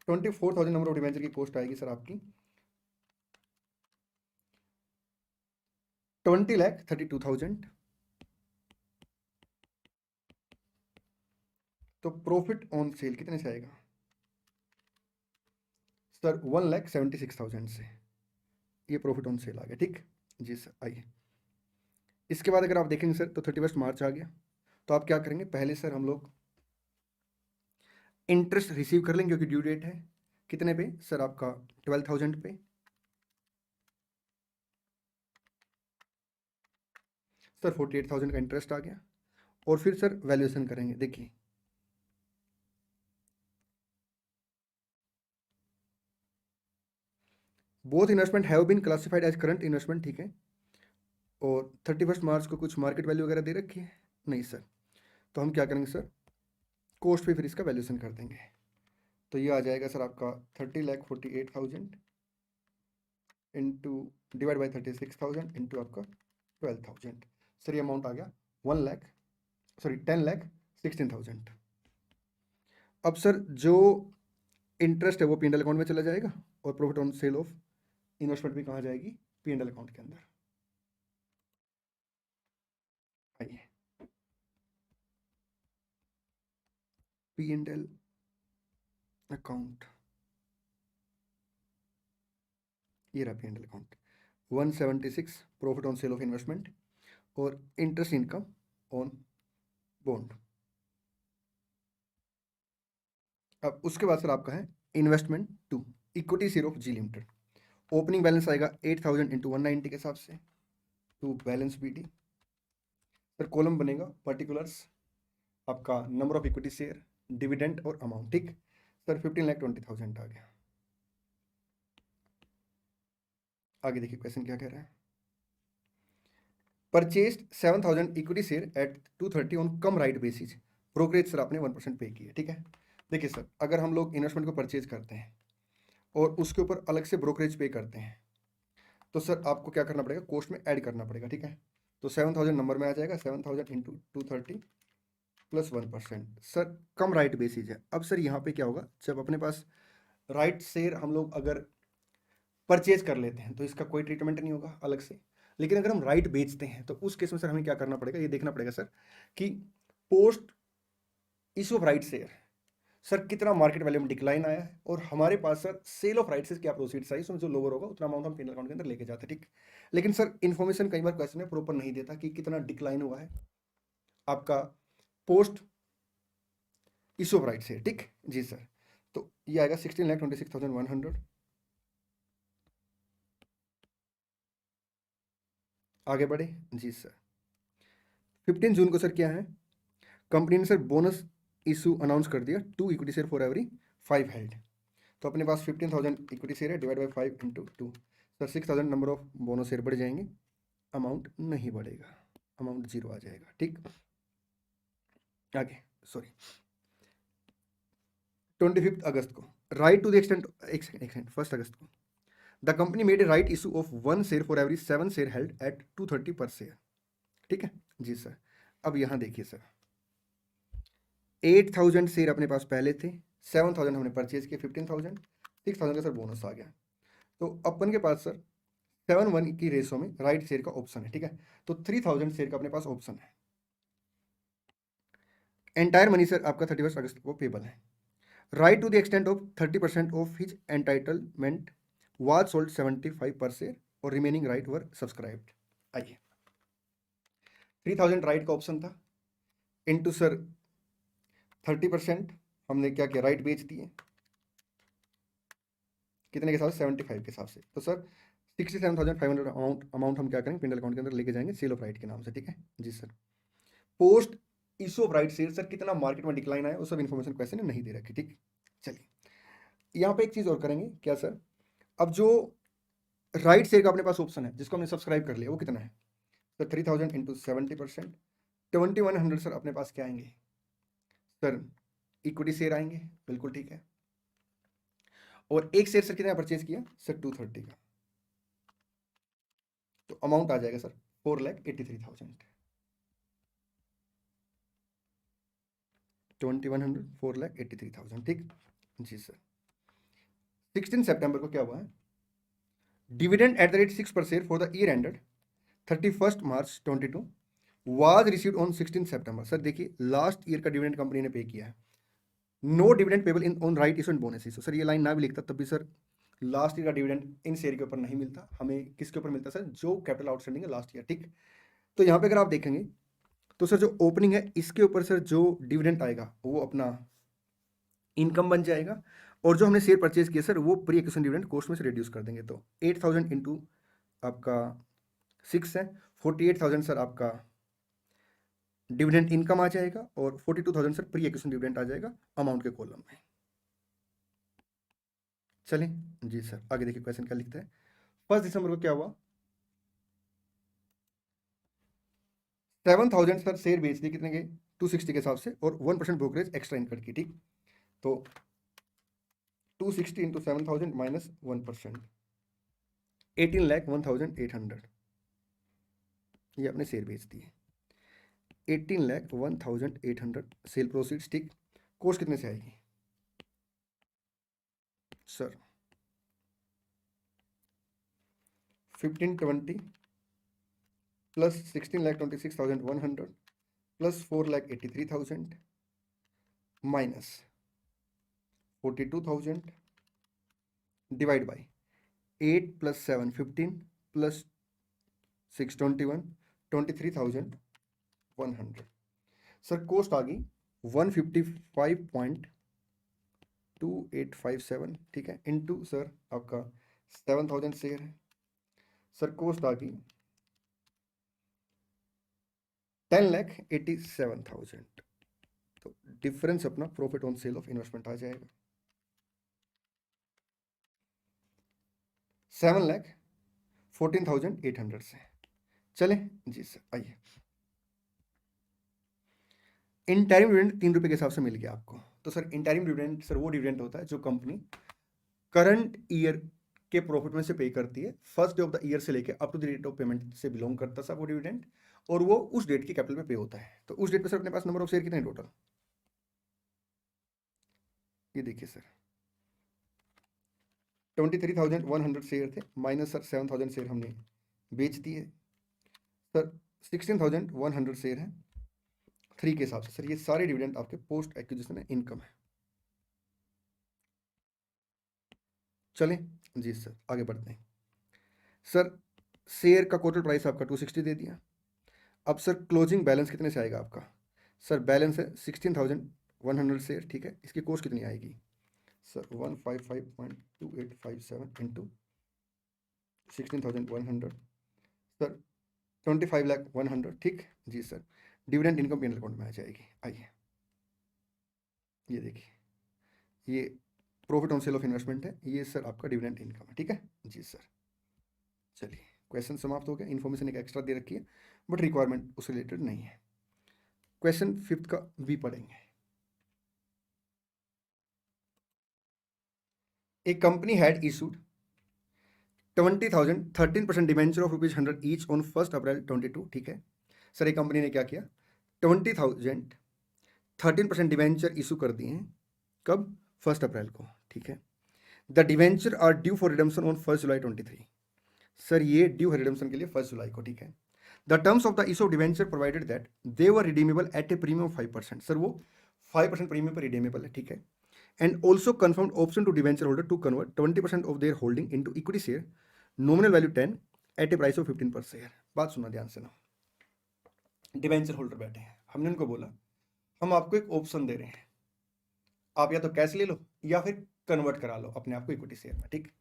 24,000 नंबर ऑफ डिवेंचर की कॉस्ट आएगी सर आपकी 20,32,000। तो प्रॉफिट ऑन सेल कितने से आएगा सर, 1,76,000 से, ये प्रॉफिट ऑन सेल आ गया, ठीक जी सर। आइए इसके बाद अगर आप देखेंगे सर, तो 31 मार्च आ गया, तो आप क्या करेंगे, पहले सर हम लोग इंटरेस्ट रिसीव कर लेंगे, क्योंकि ड्यू डेट है कितने पे सर, आपका 12,000 पे, सर 48,000 का इंटरेस्ट आ गया। और फिर सर वैल्यूएशन करेंगे। देखिए both investment have been classified as current investment, ठीक है। और 31 मार्च को कुछ मार्केट वैल्यू वगैरह दे रखी है? नहीं सर। तो हम क्या करेंगे सर, कॉस्ट पे फिर इसका वैल्यूएशन कर देंगे। तो ये आ जाएगा सर आपका 30,48,000 इंटू डिवाइड बाई 36,000 इंटू आपका 12,000। सर ये अमाउंट आ गया 10,16,000। अब सर जो इंटरेस्ट है वो P&L अकाउंट में चला जाएगा और profit on sale of investment भी कहाँ जाएगी, P&L अकाउंट के अंदर। आइए P&L अकाउंट, ये रहा P&L account 176 profit on sale of investment और इंटरेस्ट इनकम ऑन बॉन्ड। अब उसके बाद सर आपका है investment 2 equity share of G limited. Opening balance आएगा 8,000 इंटू 190 के हिसाब से to balance BD। Sir column बनेगा पर्टिकुलर्स, आपका number of equity share, dividend और अमाउंट, ठीक। सर 15,20,000 आ गया। आगे देखिए क्वेश्चन क्या कह रहा है। Purchased 7,000 equity share eight 230 on come right basis, brokerage sir आपने 1% पे किया, ठीक है। देखिए सर अगर हम लोग इन्वेस्टमेंट को परचेज करते हैं और उसके ऊपर अलग से ब्रोकरेज पे करते हैं तो सर आपको क्या करना पड़ेगा, कॉस्ट में ऐड करना पड़ेगा, ठीक है। तो 7,000 नंबर में आ जाएगा, 7,000 इंटू 230 प्लस 1%। सर कम राइट बेसिस है। अब सर यहाँ पे क्या होगा, जब अपने पास राइट शेयर हम लोग अगर परचेज कर लेते हैं तो इसका कोई ट्रीटमेंट नहीं होगा अलग से। लेकिन अगर हम राइट बेचते हैं तो उस केस में सर हमें क्या करना पड़ेगा, ये देखना पड़ेगा सर कि post issue of right share sir कितना मार्केट वैल्यू में डिक्लाइन आया है और हमारे पास सर सेल ऑफ राइट से क्या प्रोसीड्स आई, उसमें जो लोअर होगा उतना अमाउंट हम P&L अकाउंट के अंदर लेके जाते हैं, ठीक। लेकिन सर इन्फॉर्मेशन कई बार क्वेश्चन में प्रॉपर नहीं देता कि कितना डिक्लाइन हुआ है आपका पोस्ट इशू ऑफ राइट से, ठीक जी सर। तो ये आएगा 16,26,100। आगे बढ़े जी सर। 15 जून को सर क्या है, कंपनी ने सर बोनस इशू अनाउंस कर दिया 2 equity share for every 5 held. तो अपने पास 15,000 इक्विटी शेयर है, divide by 5 into 2। Sir 6,000 number of bonus share बढ़ जाएंगे, अमाउंट नहीं बढ़ेगा, अमाउंट 0 आ जाएगा, ठीक। आगे सॉरी 25 अगस्त को राइट टू द एक्सटेंट, एक सेकंड 1 अगस्त को the company made a right issue of 1 share for every 7 share held at 230 पर शेयर, ठीक है जी सर। अब यहाँ देखिए सर 8,000 शेयर अपने पास पहले थे, 7,000 हमने परचेज किए, 15,000, 6,000 का सर बोनस आ गया। तो अपन के पास सर 7:1 की रेशो में राइट शेयर का ऑप्शन है, ठीक है। तो 3,000 शेयर का अपने पास ऑप्शन है। एंटायर मनी सर आपका 31 अगस्त को पेबल है। Right to the extent of 30% of his entitlement was sold 75 per share और रिमेनिंग राइट वर सब्सक्राइब्ड। आइए 3,000 राइट का ऑप्शन था इनटू सर 30% हमने क्या किया, राइट बेच दिए, कितने के हिसाब से, 75 के हिसाब से। तो सर 67,500 अमाउंट हम क्या करेंगे, P&L अकाउंट के अंदर लेके जाएंगे सेल ऑफ राइट के नाम से, ठीक है जी sir. Post issue of right share sir कितना मार्केट में डिक्लाइन आया वो सब इन्फॉर्मेशन क्वेश्चन ने नहीं दे रखी, ठीक। चलिए यहाँ पे एक चीज और करेंगे क्या सर, अब जो राइट शेयर का अपने पास ऑप्शन है जिसको हमने सब्सक्राइब कर लिया वो कितना है, तो 3,000 इंटू 70%, 2,100 सर अपने पास क्या आएंगे सर, इक्विटी शेयर आएंगे, बिल्कुल ठीक है। और एक शेयर सर कितना परचेज किया सर, 230 का। तो अमाउंट आ जाएगा सर 4,83,000, 2,100 4,83,000, ठीक जी सर। 16 सितंबर को क्या हुआ है, dividend at the rate 6 per share for the year ended 31 March 22 was received on 16 सितंबर। सर देखिए लास्ट ईयर का डिविडेंड कंपनी ने पे किया है, no dividend payable in on right issue and bonus issue. Sir ये लाइन ना भी लिखता तब भी सर लास्ट ईयर का डिविडेंड इन शेयर के ऊपर नहीं मिलता, हमें किसके ऊपर मिलता सर, जो कैपिटल आउटस्टैंडिंग है लास्ट ईयर, ठीक। तो यहाँ पे अगर आप देखेंगे तो सर जो ओपनिंग है इसके ऊपर सर जो डिविडेंड आएगा वो अपना इनकम बन जाएगा और जो हमने शेयर परचेज किया सर वो प्री एक्विजिशन डिविडेंड कॉस्ट में से रिड्यूस कर देंगे। तो 8,000 इंटू आपका 6 है, 48,000 सर आपका डिविडेंड इनकम आ जाएगा और 42,000 सर प्री एक्विजिशन डिविडेंड आ जाएगा अमाउंट के कॉलम में। चलें जी सर, आगे देखिए क्वेश्चन क्या लिखता है। 1 दिसंबर को क्या हुआ, 7,000 सर शेयर बेच दिए, कितने के 260 के हिसाब से, और 1% ब्रोकरेज एक्स्ट्रा इनकम की। ठीक, तो 260 इंटू 7,000 माइनस 1%, 18,01,800 ये अपने शेयर बेच दिए। 18,01,800 सेल प्रोसीड्स। ठीक, कोस्ट कितने से आएगी sir, 1520 plus 16,26,100 plus 4,83,000 minus 42,000 divide by 8 plus 7 15 plus 621 23,100। Sir cost आ गई 155.2857। ठीक है, इनटू सर आपका 7,000 शेयर है, सर कोस्ट आ गई 10,87,000। तो डिफरेंस अपना profit on sale of investment आ जाएगा 7,14,800 से। चलें जी सर, आइए। इंटरिम डिविडेंड 3 रुपये के हिसाब से मिल गया आपको। तो सर इंटरिम डिविडेंड सर वो डिविडेंड होता है जो कंपनी करंट ईयर के प्रॉफिट में से पे करती है, first day of the year से लेके up to the date of payment से बिलोंग करता है वो डिविडेंड, और वो उस डेट के कैपिटल में पे होता है। तो उस डेट पे सर अपने पास नंबर ऑफ शेयर कितने टोटल, ये देखिए सर 23,100 शेयर थे, माइनस सर 7,000 शेयर हमने बेच दिए, सर 16,100 शेयर है 3 के हिसाब से। सर ये सारे डिविडेंड आपके पोस्ट एक्विजिशन इनकम है। चलें जी सर, आगे बढ़ते हैं। सर शेयर का टोटल प्राइस आपका 260 दे दिया। अब सर क्लोजिंग बैलेंस कितने से आएगा आपका, सर बैलेंस है 16,100 शेयर। ठीक है, इसकी कॉस्ट कितनी आएगी सर 155.2857 इंटू 16,100, सर 25,100। ठीक जी sir, dividend income P&L account में आ जाएगी। आइए ये देखिए, ये profit on sale of investment है, ये सर आपका डिविडेंड इनकम है। ठीक है जी सर, चलिए क्वेश्चन समाप्त हो गया। इन्फॉर्मेशन एक एक्स्ट्रा दे रखी है बट रिक्वायरमेंट उससे रिलेटेड नहीं है। क्वेश्चन 5 का भी पढ़ेंगे। A company had issued 20,000 13% debenture of ₹100 each on 1 April 22। ठीक है सर, एक कंपनी ने क्या किया, 20,000 13% डिवेंचर इशू कर दिए हैं, कब 1 अप्रैल को। ठीक है, the debenture are due for redemption on 1 July 23। Sir ये ड्यू है रिडम्पशन के लिए 1 जुलाई को। ठीक है, the terms of the issue of debenture provided that they were redeemable at a premium of 5%। Sir वो 5% प्रीमियम पर रिडीमेबल है। ठीक है, and also confirmed option to debenture holder to convert 20% of their holding into equity share, nominal value 10 at a price of 15 per share। बात सुनना ध्यान से ना, डिवेंचर होल्डर बैठे हैं, हमने उनको बोला हम आपको एक ऑप्शन दे रहे हैं, आप या तो कैश ले लो या फिर कन्वर्ट करा लो अपने आप को इक्विटी शेयर में। ठीक,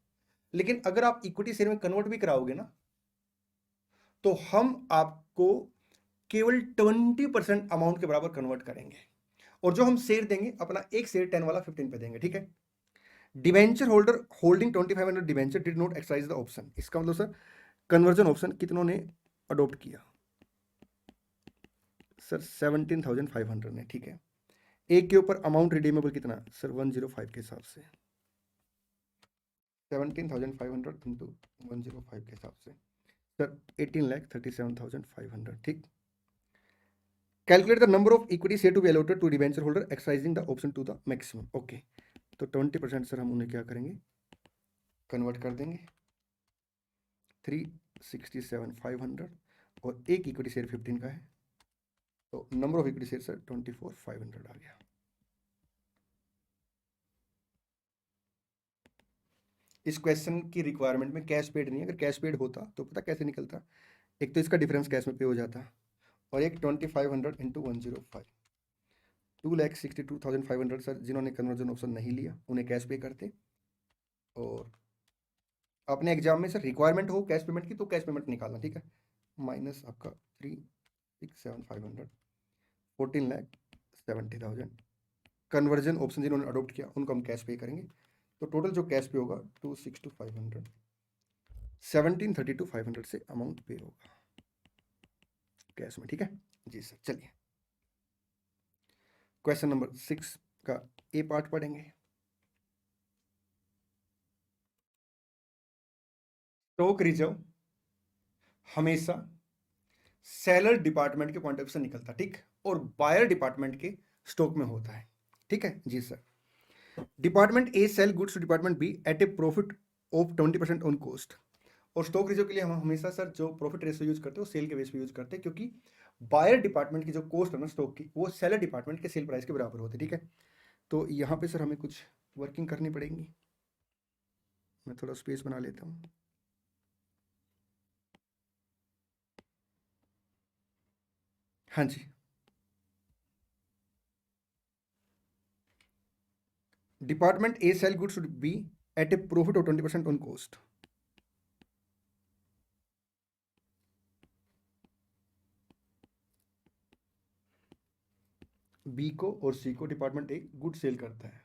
लेकिन अगर आप इक्विटी शेयर में कन्वर्ट भी कराओगे ना तो हम आपको केवल 20% अमाउंट के बराबर कन्वर्ट करेंगे, और जो हम शेयर देंगे अपना एक शेयर 10 वाला 15 पे देंगे। ठीक है, debenture holder holding 2500 debenture did not exercise the option. इसका मतलब सर कन्वर्जन ऑप्शन कितनों ने अडॉप्ट किया, सर 17,500 ने। ठीक है, एक के ऊपर अमाउंट रिडीमेबल कितना सर 105 के हिसाब से, 17,500 इंटू 105 के हिसाब से सर 18,37,500। ठीक, calculate the number of equity share to be allotted to debenture holder exercising the option to the maximum. Okay, तो 20% सर हम उन्हें क्या करेंगे, कन्वर्ट कर देंगे 367,500, और एक इक्विटी शेयर 15 का है, तो number of equity share sir 24,500 आ गया। इस क्वेश्चन की रिक्वायरमेंट में कैश पेड नहीं है, अगर कैश पेड होता तो पता कैसे निकलता, एक तो इसका डिफरेंस कैश में पे हो जाता, और एक 2500 इंटू 105, 2,62,500 सर जिन्होंने कन्वर्जन ऑप्शन नहीं लिया उन्हें कैश पे करते, और अपने एग्जाम में सर रिक्वायरमेंट हो कैश पेमेंट की तो कैश पेमेंट निकालना। ठीक है, माइनस आपका 367,500 14,70,000। कन्वर्जन ऑप्शन जिन्होंने अडोप्ट किया उनको हम कैश पे करेंगे, तो टोटल जो कैश पे होगा 262,500, 1732,500 से अमाउंट पे होगा कैश में। ठीक है जी सर। चलिए क्वेश्चन नंबर 6 का ए पार्ट पढ़ेंगे। स्टॉक रिजर्व हमेशा सेलर डिपार्टमेंट के पॉइंट ऑफ व्यू से निकलता, ठीक, और बायर डिपार्टमेंट के स्टॉक में होता है। ठीक है जी sir. Department A sell goods to department B at a profit of 20% on cost. और स्टॉक रिजर्व के लिए हम हमेशा सर जो प्रॉफिट रेशियो यूज करते हैं वो सेल के बेस पे यूज करते हैं, क्योंकि बायर डिपार्टमेंट की जो कॉस्ट है ना स्टॉक की, वो सेलर डिपार्टमेंट के सेल प्राइस के बराबर होती है। ठीक है, तो यहाँ पे सर हमें कुछ वर्किंग करनी पड़ेगी। मैं थोड़ा स्पेस बना लेता हूँ। हाँ जी, department A sell goods to B at a profit of 20% on cost. B को और सी को डिपार्टमेंट ए गुड सेल करता है।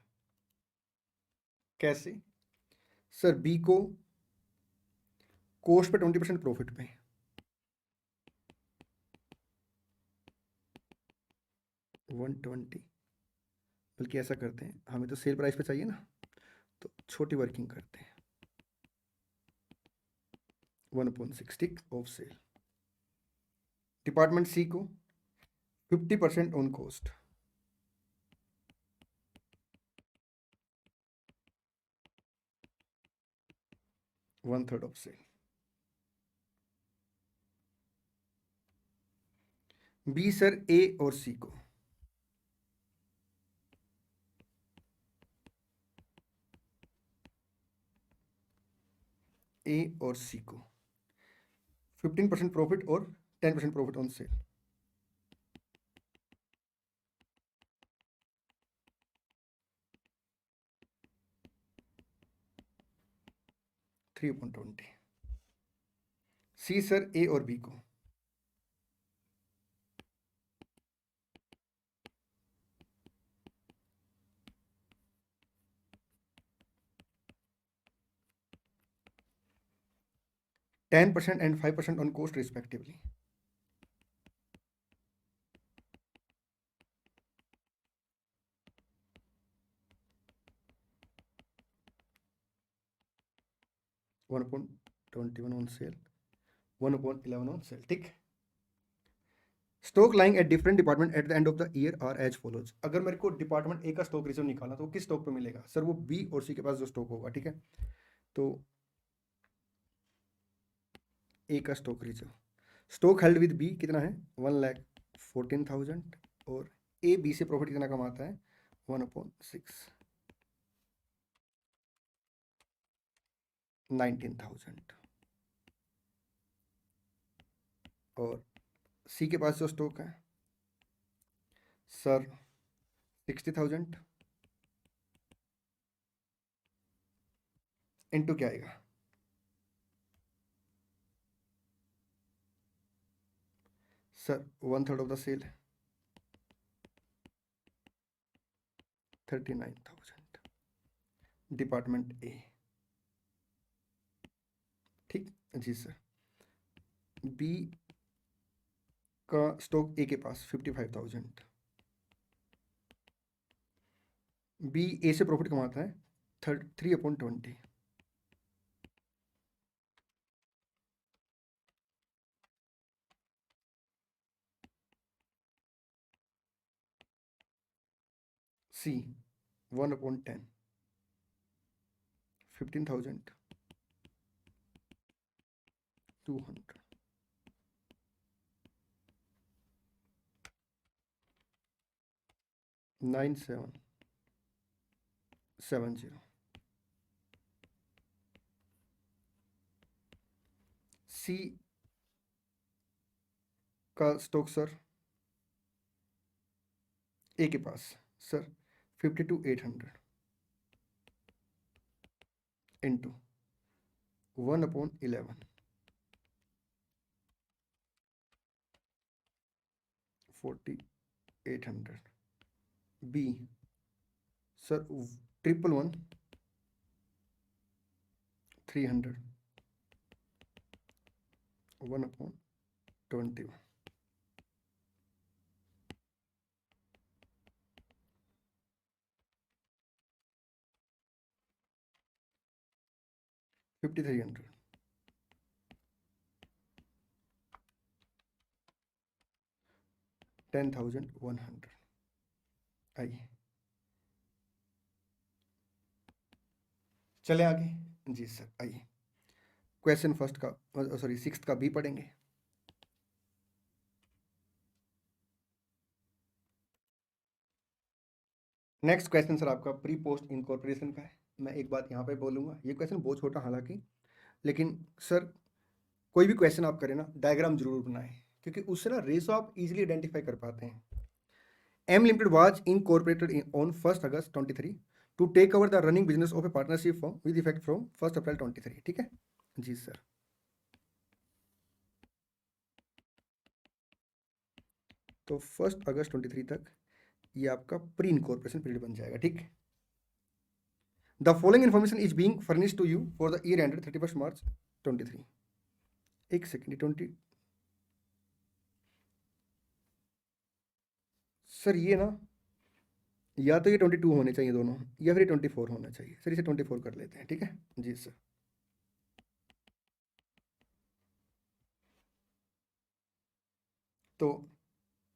कैसे सर? बी को कॉस्ट पे 20% प्रॉफिट पे, 120, बल्कि ऐसा करते हैं, हमें तो सेल प्राइस पे चाहिए ना, तो छोटी वर्किंग करते हैं, 1/60 ऑफ सेल। डिपार्टमेंट सी को 50% on cost, 1/3 of sale. B sir A और सी को ए और सी को 15% प्रॉफिट और 10% profit on sale. 3/20। C sir A और बी को 10% and 5% on cost respectively। One upon 21 on sale, 1/11 on sale. ठीक, stock lying at different department at the end of the year are as follows. अगर मेरे को डिपार्टमेंट ए का स्टॉक रिजर्व निकालना तो वो किस स्टॉक पे मिलेगा सर? वो बी और सी के पास जो स्टॉक होगा। ठीक है, तो ए का stock reserve, stock held with B कितना है? 1,14,000, और ए बी से प्रॉफिट कितना कमाता है? 1/6, 19,000। और सी के पास जो स्टॉक है सर 60,000 इंटू क्या आएगा सर? 1/3 ऑफ द सेल है, 39,000। Department A. ठीक जी सर। बी का स्टॉक ए के पास 55,000। बी ए से प्रॉफिट कमाता है 3/20। सी 1/10, 15,000, 200, 9770। सी का स्टॉक सर ए के पास सर 52,800 इंटू 1/11, 40 800, बी सर 111 300 1/21 5300 10,100। आइए चले आगे जी सर। आइए क्वेश्चन फर्स्ट का सॉरी सिक्स्थ का बी पढ़ेंगे। नेक्स्ट क्वेश्चन सर आपका प्री पोस्ट इनकॉर्पोरेशन का है। मैं एक बात यहाँ पे बोलूँगा, ये क्वेश्चन बहुत छोटा हालांकि, लेकिन सर कोई भी क्वेश्चन आप करें ना डायग्राम जरूर बनाएं, क्योंकि उससे ना रेशो आप इजीली आइडेंटिफाई कर पाते हैं। M Limited was incorporated on 1st August 23 to take over the running business of a partnership firm with effect from 1st April 23। ठीक है जी सर। तो 1st अगस्त 23 तक ये आपका प्री इनकॉर्पोरेशन पीरियड बन जाएगा। ठीक, the following information is being furnished to you for the year ended 31 March 23। एक सेकेंड 20 सर ये ना या तो ये 22 होने चाहिए दोनों, या फिर 24 होना चाहिए सर। इसे 24 कर लेते हैं। ठीक है जी सर। तो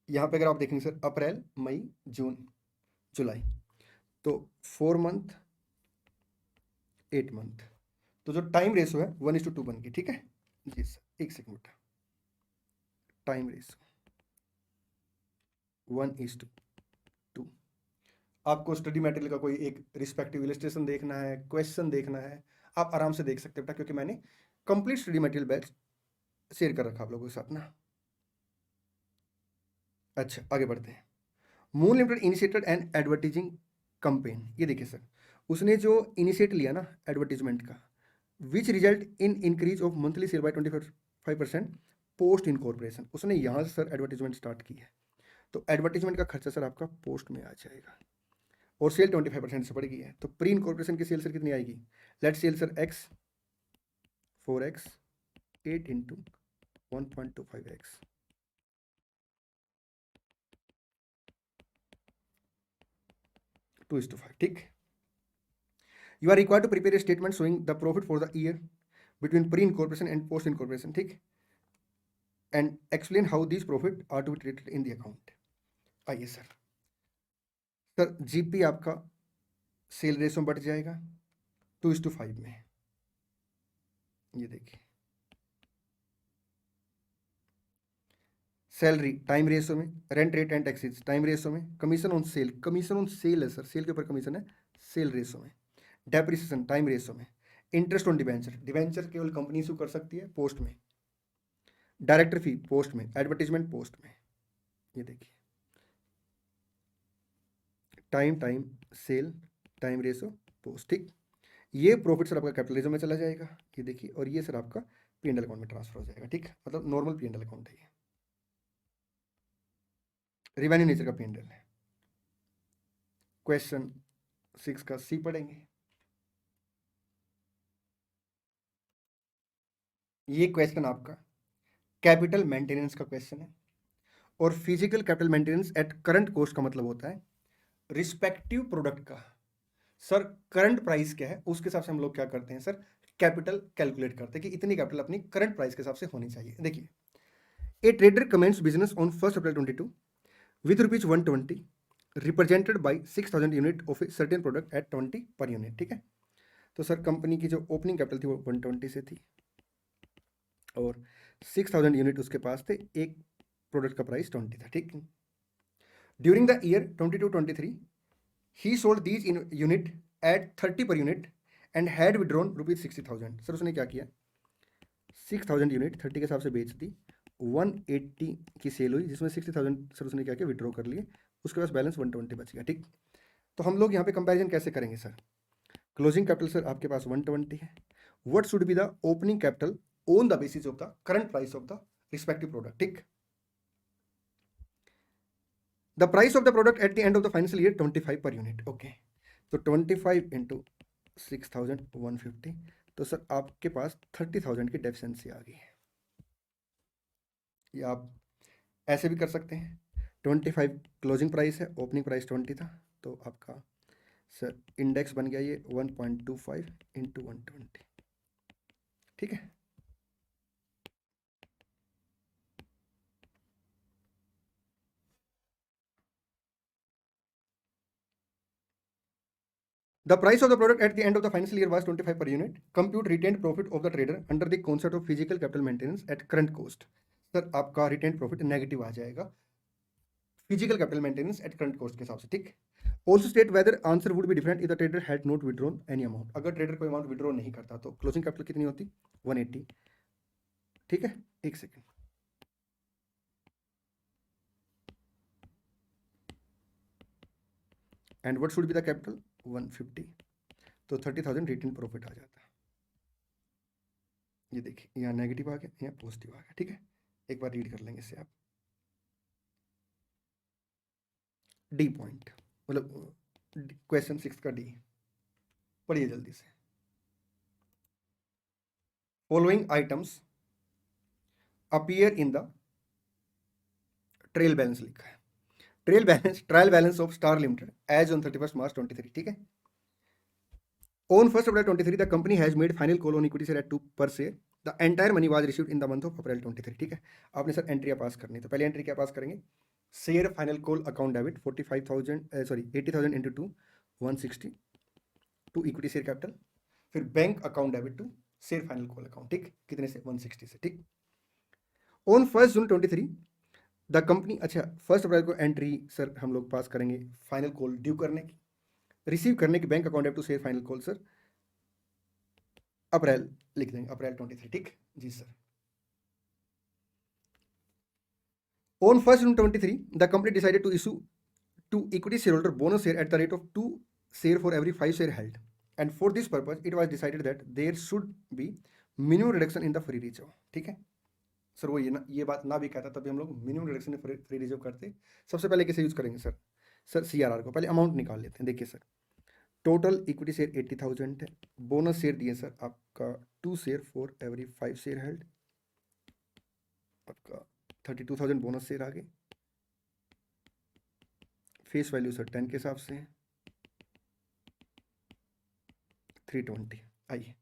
यहाँ पे अगर आप देखेंगे सर अप्रैल मई जून जुलाई, तो 4 मंथ 8 मंथ, तो जो टाइम रेशो है 1:2 बन गई। ठीक है जी सर। एक सेकंड, टाइम रेशो 1:2। आपको स्टडी मटेरियल का कोई एक रिस्पेक्टिव इलस्ट्रेशन देखना है, क्वेश्चन देखना है, आप आराम से देख सकते हैं बेटा, क्योंकि मैंने complete study material batch share कर रखा आप लोगों के साथ ना। अच्छा आगे बढ़ते हैं। Moon limited initiated N advertising campaign. ये देखिए सर, उसने जो इनिशिएट लिया ना एडवर्टीजमेंट का, which result in increase of monthly sale by 25% post incorporation. उसने यहाँ से सर एडवर्टीजमेंट स्टार्ट की है, तो एडवर्टीजमेंट का खर्चा सर आपका पोस्ट में आ जाएगा, और सेल 25% से बढ़ गई है। तो प्री इनकॉर्पोरेशन की सेल सर कितनी आएगी? Let sale sir x 4x 8 into 1.25x 2:5। ठीक, you are required to prepare a statement showing the profit for the year between pre incorporation and post incorporation। ठीक, and explain how these profit are to be treated in the account। आइए सर, सर जीपी आपका सेल रेशो बढ़ जाएगा 2:5 में। ये देखिए सैलरी टाइम रेशो में, rent rate and taxes time ratio में, कमीशन ऑन सेल है सर, सेल के ऊपर कमीशन है, सेल रेशो में, डेप्रिसिएशन टाइम रेशो में, इंटरेस्ट ऑन डिवेंचर केवल कंपनी इशू कर सकती है पोस्ट में, डायरेक्टर फी पोस्ट में, एडवर्टीजमेंट पोस्ट में। ये देखिए time sale time ratio post. ठीक, ये प्रॉफिट सर आपका कैपिटलिज्म में चला जाएगा। ये देखिए, और ये सर आपका पीएनएल अकाउंट में ट्रांसफर हो जाएगा। ठीक, मतलब नॉर्मल पीएनएल अकाउंट है, ये रिवेन्यू नेचर का पीएनएल है। क्वेश्चन 6 का सी पढ़ेंगे। ये क्वेश्चन आपका कैपिटल मेंटेनेंस का क्वेश्चन है, और physical capital maintenance at current cost का मतलब होता है रिस्पेक्टिव प्रोडक्ट का सर करंट प्राइस क्या है उसके हिसाब से हम लोग क्या करते हैं सर, कैपिटल कैलकुलेट करते हैं कि इतनी कैपिटल अपनी करंट प्राइस के हिसाब से होनी चाहिए। देखिए, a trader commence business on 1st April 22 with rupees 120 represented by 6,000 unit of a certain product at 20 per unit. ठीक है, तो सर कंपनी की जो ओपनिंग कैपिटल थी वो 120 से थी, और 6,000 यूनिट उसके पास थे, एक प्रोडक्ट का प्राइस 20 था। ठीक, during the year 22-23 he sold these unit at 30 per unit and had withdrawn rupees 60,000। Sir उसने क्या किया, 6,000 यूनिट 30 के हिसाब से बेच दी, 180 की सेल हुई, जिसमें 60,000 सर उसने क्या किया विड्रॉ कर लिए, उसके पास बैलेंस 120 बच गया। ठीक, तो हम लोग यहाँ पे कंपैरिजन कैसे करेंगे सर, क्लोजिंग कैपिटल सर आपके पास 120 है, what should be the opening capital on the basis of the current price of the respective product. ठीक, the price of the product at the end of the financial year 25 per unit. Okay, तो 25 इंटू 6150, तो सर आपके पास 30,000 की डेफिशिएंसी आ गई है। या आप ऐसे भी कर सकते हैं, 25 क्लोजिंग प्राइस है, ओपनिंग प्राइस 20 था, तो आपका सर इंडेक्स बन गया ये 1.25 इंटू 120। ठीक है, the price of the product at the end of the financial year was 25 per unit. Compute retained profit of the trader under the concept of physical capital maintenance at current cost. Sir आपका रिटेन्ड प्रॉफिट नेगेटिव आ जाएगा physical capital maintenance at current cost के हिसाब से। ठीक, also state whether answer would be different if the trader had not withdrawn any amount. अगर ट्रेडर कोई अमाउंट विड्रॉ नहीं करता तो क्लोजिंग कैपिटल कितनी होती, 180। ठीक है, एक second, and what should be the capital, 150, तो 30,000 रिटेन प्रॉफिट आ जाता है। ये देखिए यहाँ नेगेटिव आ गया, यहाँ पॉजिटिव आ गया। ठीक है, एक बार रीड कर लेंगे इससे आप। डी पॉइंट मतलब क्वेश्चन 6 का डी, पढ़िए जल्दी से। Following items appear in the trail balance लिखा है, trial balance of star limited as on 31 March 23। ठीक है, on 1st April 23 the company has made final call on equity share at 2 per share. The entire money was received in the month of April 23। ठीक है, आपने सर एंट्रियां पास करनी, तो पहले एंट्री क्या पास करेंगे, share final call account debit 45,000 sorry 80,000 into 2 160 to equity share capital, फिर bank account debit to share final call account. ठीक, कितने से, 160 से। ठीक, ऑन 1 जून 23 द कंपनी, अच्छा 1 अप्रैल को एंट्री सर हम लोग पास करेंगे फाइनल कॉल ड्यू करने की, रिसीव करने की bank account debit to share final call sir अप्रैल लिख देंगे, अप्रैल 23। ठीक जी सर। On 1st June 23, the company decided to issue to equity shareholder bonus share at the rate of 2 share for every 5 share held. And for this purpose, it was decided that there should be minimum reduction in the free reserve। ठीक है सर, वो ये बात ना भी कहता तभी हम लोग minimum reduction in free reserve करते। सबसे पहले किसे यूज करेंगे सर, CRR को। पहले अमाउंट निकाल लेते हैं। देखिए सर, टोटल इक्विटी शेयर 80,000 है, बोनस शेयर दिए सर आपका 2 share for every 5 share held, आपका 32,000 बोनस शेयर आ गए, फेस वैल्यू सर 10 के हिसाब से 320। आइए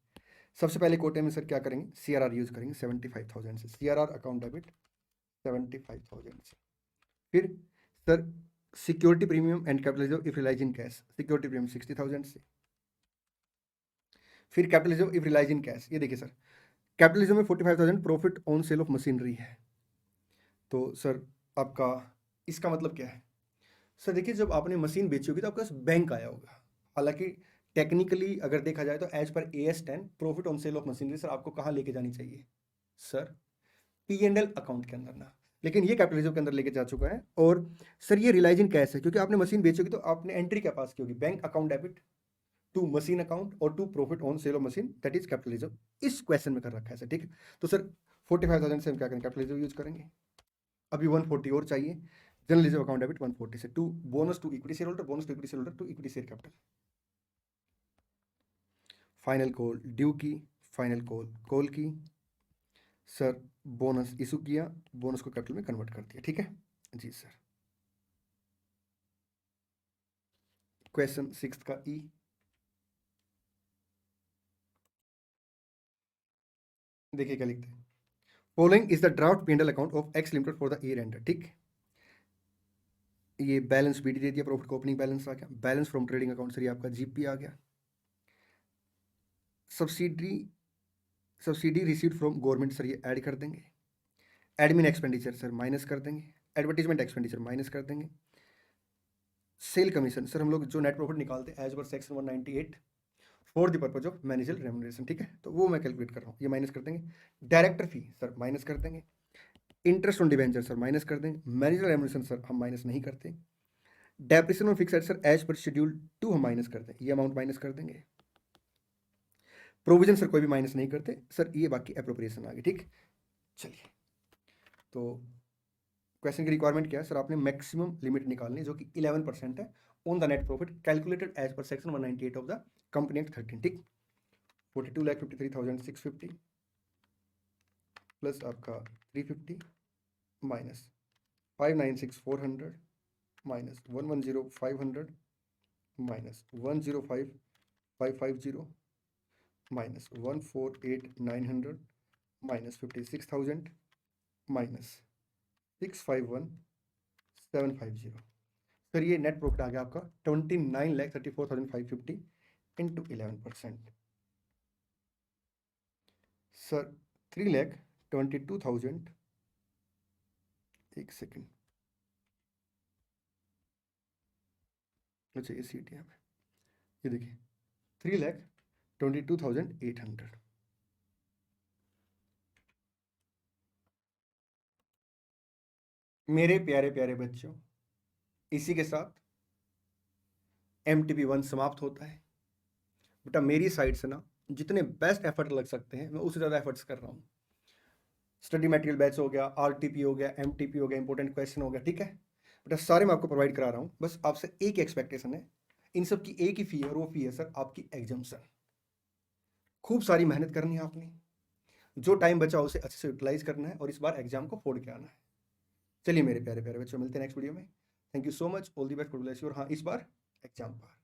सबसे पहले कोटे में सर क्या करेंगे, CRR यूज करेंगे 75,000 से, CRR अकाउंट डेबिट 75,000 से। फिर sir security premium and capital if realise in cash, security premium 60,000 से। फिर capitalism if realise in cash, ये देखिए सर कैपिटलिज्म में 45,000 profit on sale of machinery है। तो सर आपका इसका मतलब क्या है सर, देखिए जब आपने मशीन बेची होगी तो आपके पास बैंक आया होगा। हालांकि टेक्निकली अगर देखा जाए तो as per AS10 profit on sale of machinery sir आपको कहाँ लेके जानी चाहिए सर, P&L अकाउंट के अंदर ना, लेकिन ये कैपिटलिज्म के अंदर लेके जा चुका है। और सर ये रिलाइज इन कैश है क्योंकि आपने मशीन बेची होगी तो आपने एंट्री क्या पास की होगी, bank account debit to machine account और to profit on sale of machine, that is capitalism. इस क्वेश्चन में कर रखा है सर। ठीक है, तो सर 45,000 से हम क्या करेंगे, कैपिटलिज्म यूज करेंगे। अभी 140 और चाहिए, जनरल रिजर्व अकाउंट डेबिट 140 से, to bonus to equity share holder, bonus to equity share holder to equity share capital, final call due की, फाइनल कॉल की सर, बोनस इशू किया, बोनस को कैपिटल में कन्वर्ट कर दिया। ठीक है जी सर। क्वेश्चन 6 का ई, देखिए क्या लिखते हैं, following is the draft P&L account of x limited for the year ended. ठीक, ये बैलेंस BD दे दिया, प्रॉफिट को ओपनिंग बैलेंस आ गया, balance from trading account sir ये आपका GP आ गया, subsidy received from government sir ये ऐड कर देंगे, एडमिन एक्सपेंडिचर सर माइनस कर देंगे, एडवर्टीजमेंट एक्सपेंडिचर माइनस कर देंगे, सेल कमीशन सर हम लोग जो नेट प्रॉफिट निकालते हैं as per section 198 for the purpose of manager remuneration. ठीक है, तो वो मैं कैलकुलेट कर रहा हूँ, ये माइनस कर देंगे, डायरेक्टर फी सर माइनस कर देंगे, interest on debenture sir minus कर देंगे, मैनेजर रेम्युनरेशन सर हम माइनस नहीं करते, depreciation on fixed sir as per schedule 2 हम माइनस करते हैं, ये अमाउंट माइनस कर देंगे, प्रोविजन सर कोई भी माइनस नहीं करते सर, ये बाकी एप्रोप्रिएशन आ गई। ठीक, चलिए तो क्वेश्चन की रिक्वायरमेंट क्या है सर, आपने मैक्सिमम लिमिट निकालनी जो कि 11% है on the net profit calculated as per section 198 of the company act 13, ठीक। 42,53,650 प्लस आपका 350 minus 596,400 minus 110,500 minus 105,550 minus 148,900 minus 56,000 minus 651,750। Sir ये नेट प्रॉफिट आ गया आपका 29,34,550 इंटू 11%। सर 3,22,000, एक सेकेंड, अच्छा ये सीट यहाँ पे, ये देखिए 3,22,800। मेरे प्यारे प्यारे बच्चों, इसी के साथ MTP 1 समाप्त होता है। बेटा मेरी साइड से ना जितने बेस्ट एफर्ट लग सकते हैं मैं उससे ज़्यादा एफर्ट्स कर रहा हूँ। स्टडी मटेरियल बैच हो गया, RTP हो गया, MTP हो गया, इंपॉर्टेंट क्वेश्चन हो गया, ठीक है बेटा, सारे मैं आपको प्रोवाइड करा रहा हूँ। बस आपसे एक एक्सपेक्टेशन है, इन सब की एक ही फी है और वो फी है सर आपकी एग्जाम्सन। खूब सारी मेहनत करनी है आपने, जो टाइम बचा उसे अच्छे से यूटिलाइज करना है और इस बार एग्जाम को फोड़ के आना है। चलिए मेरे प्यारे प्यारे बच्चों, मिलते हैं नेक्स्ट वीडियो में। Thank you so much, all the best, God bless you. और हाँ, इस बार एग्जाम पर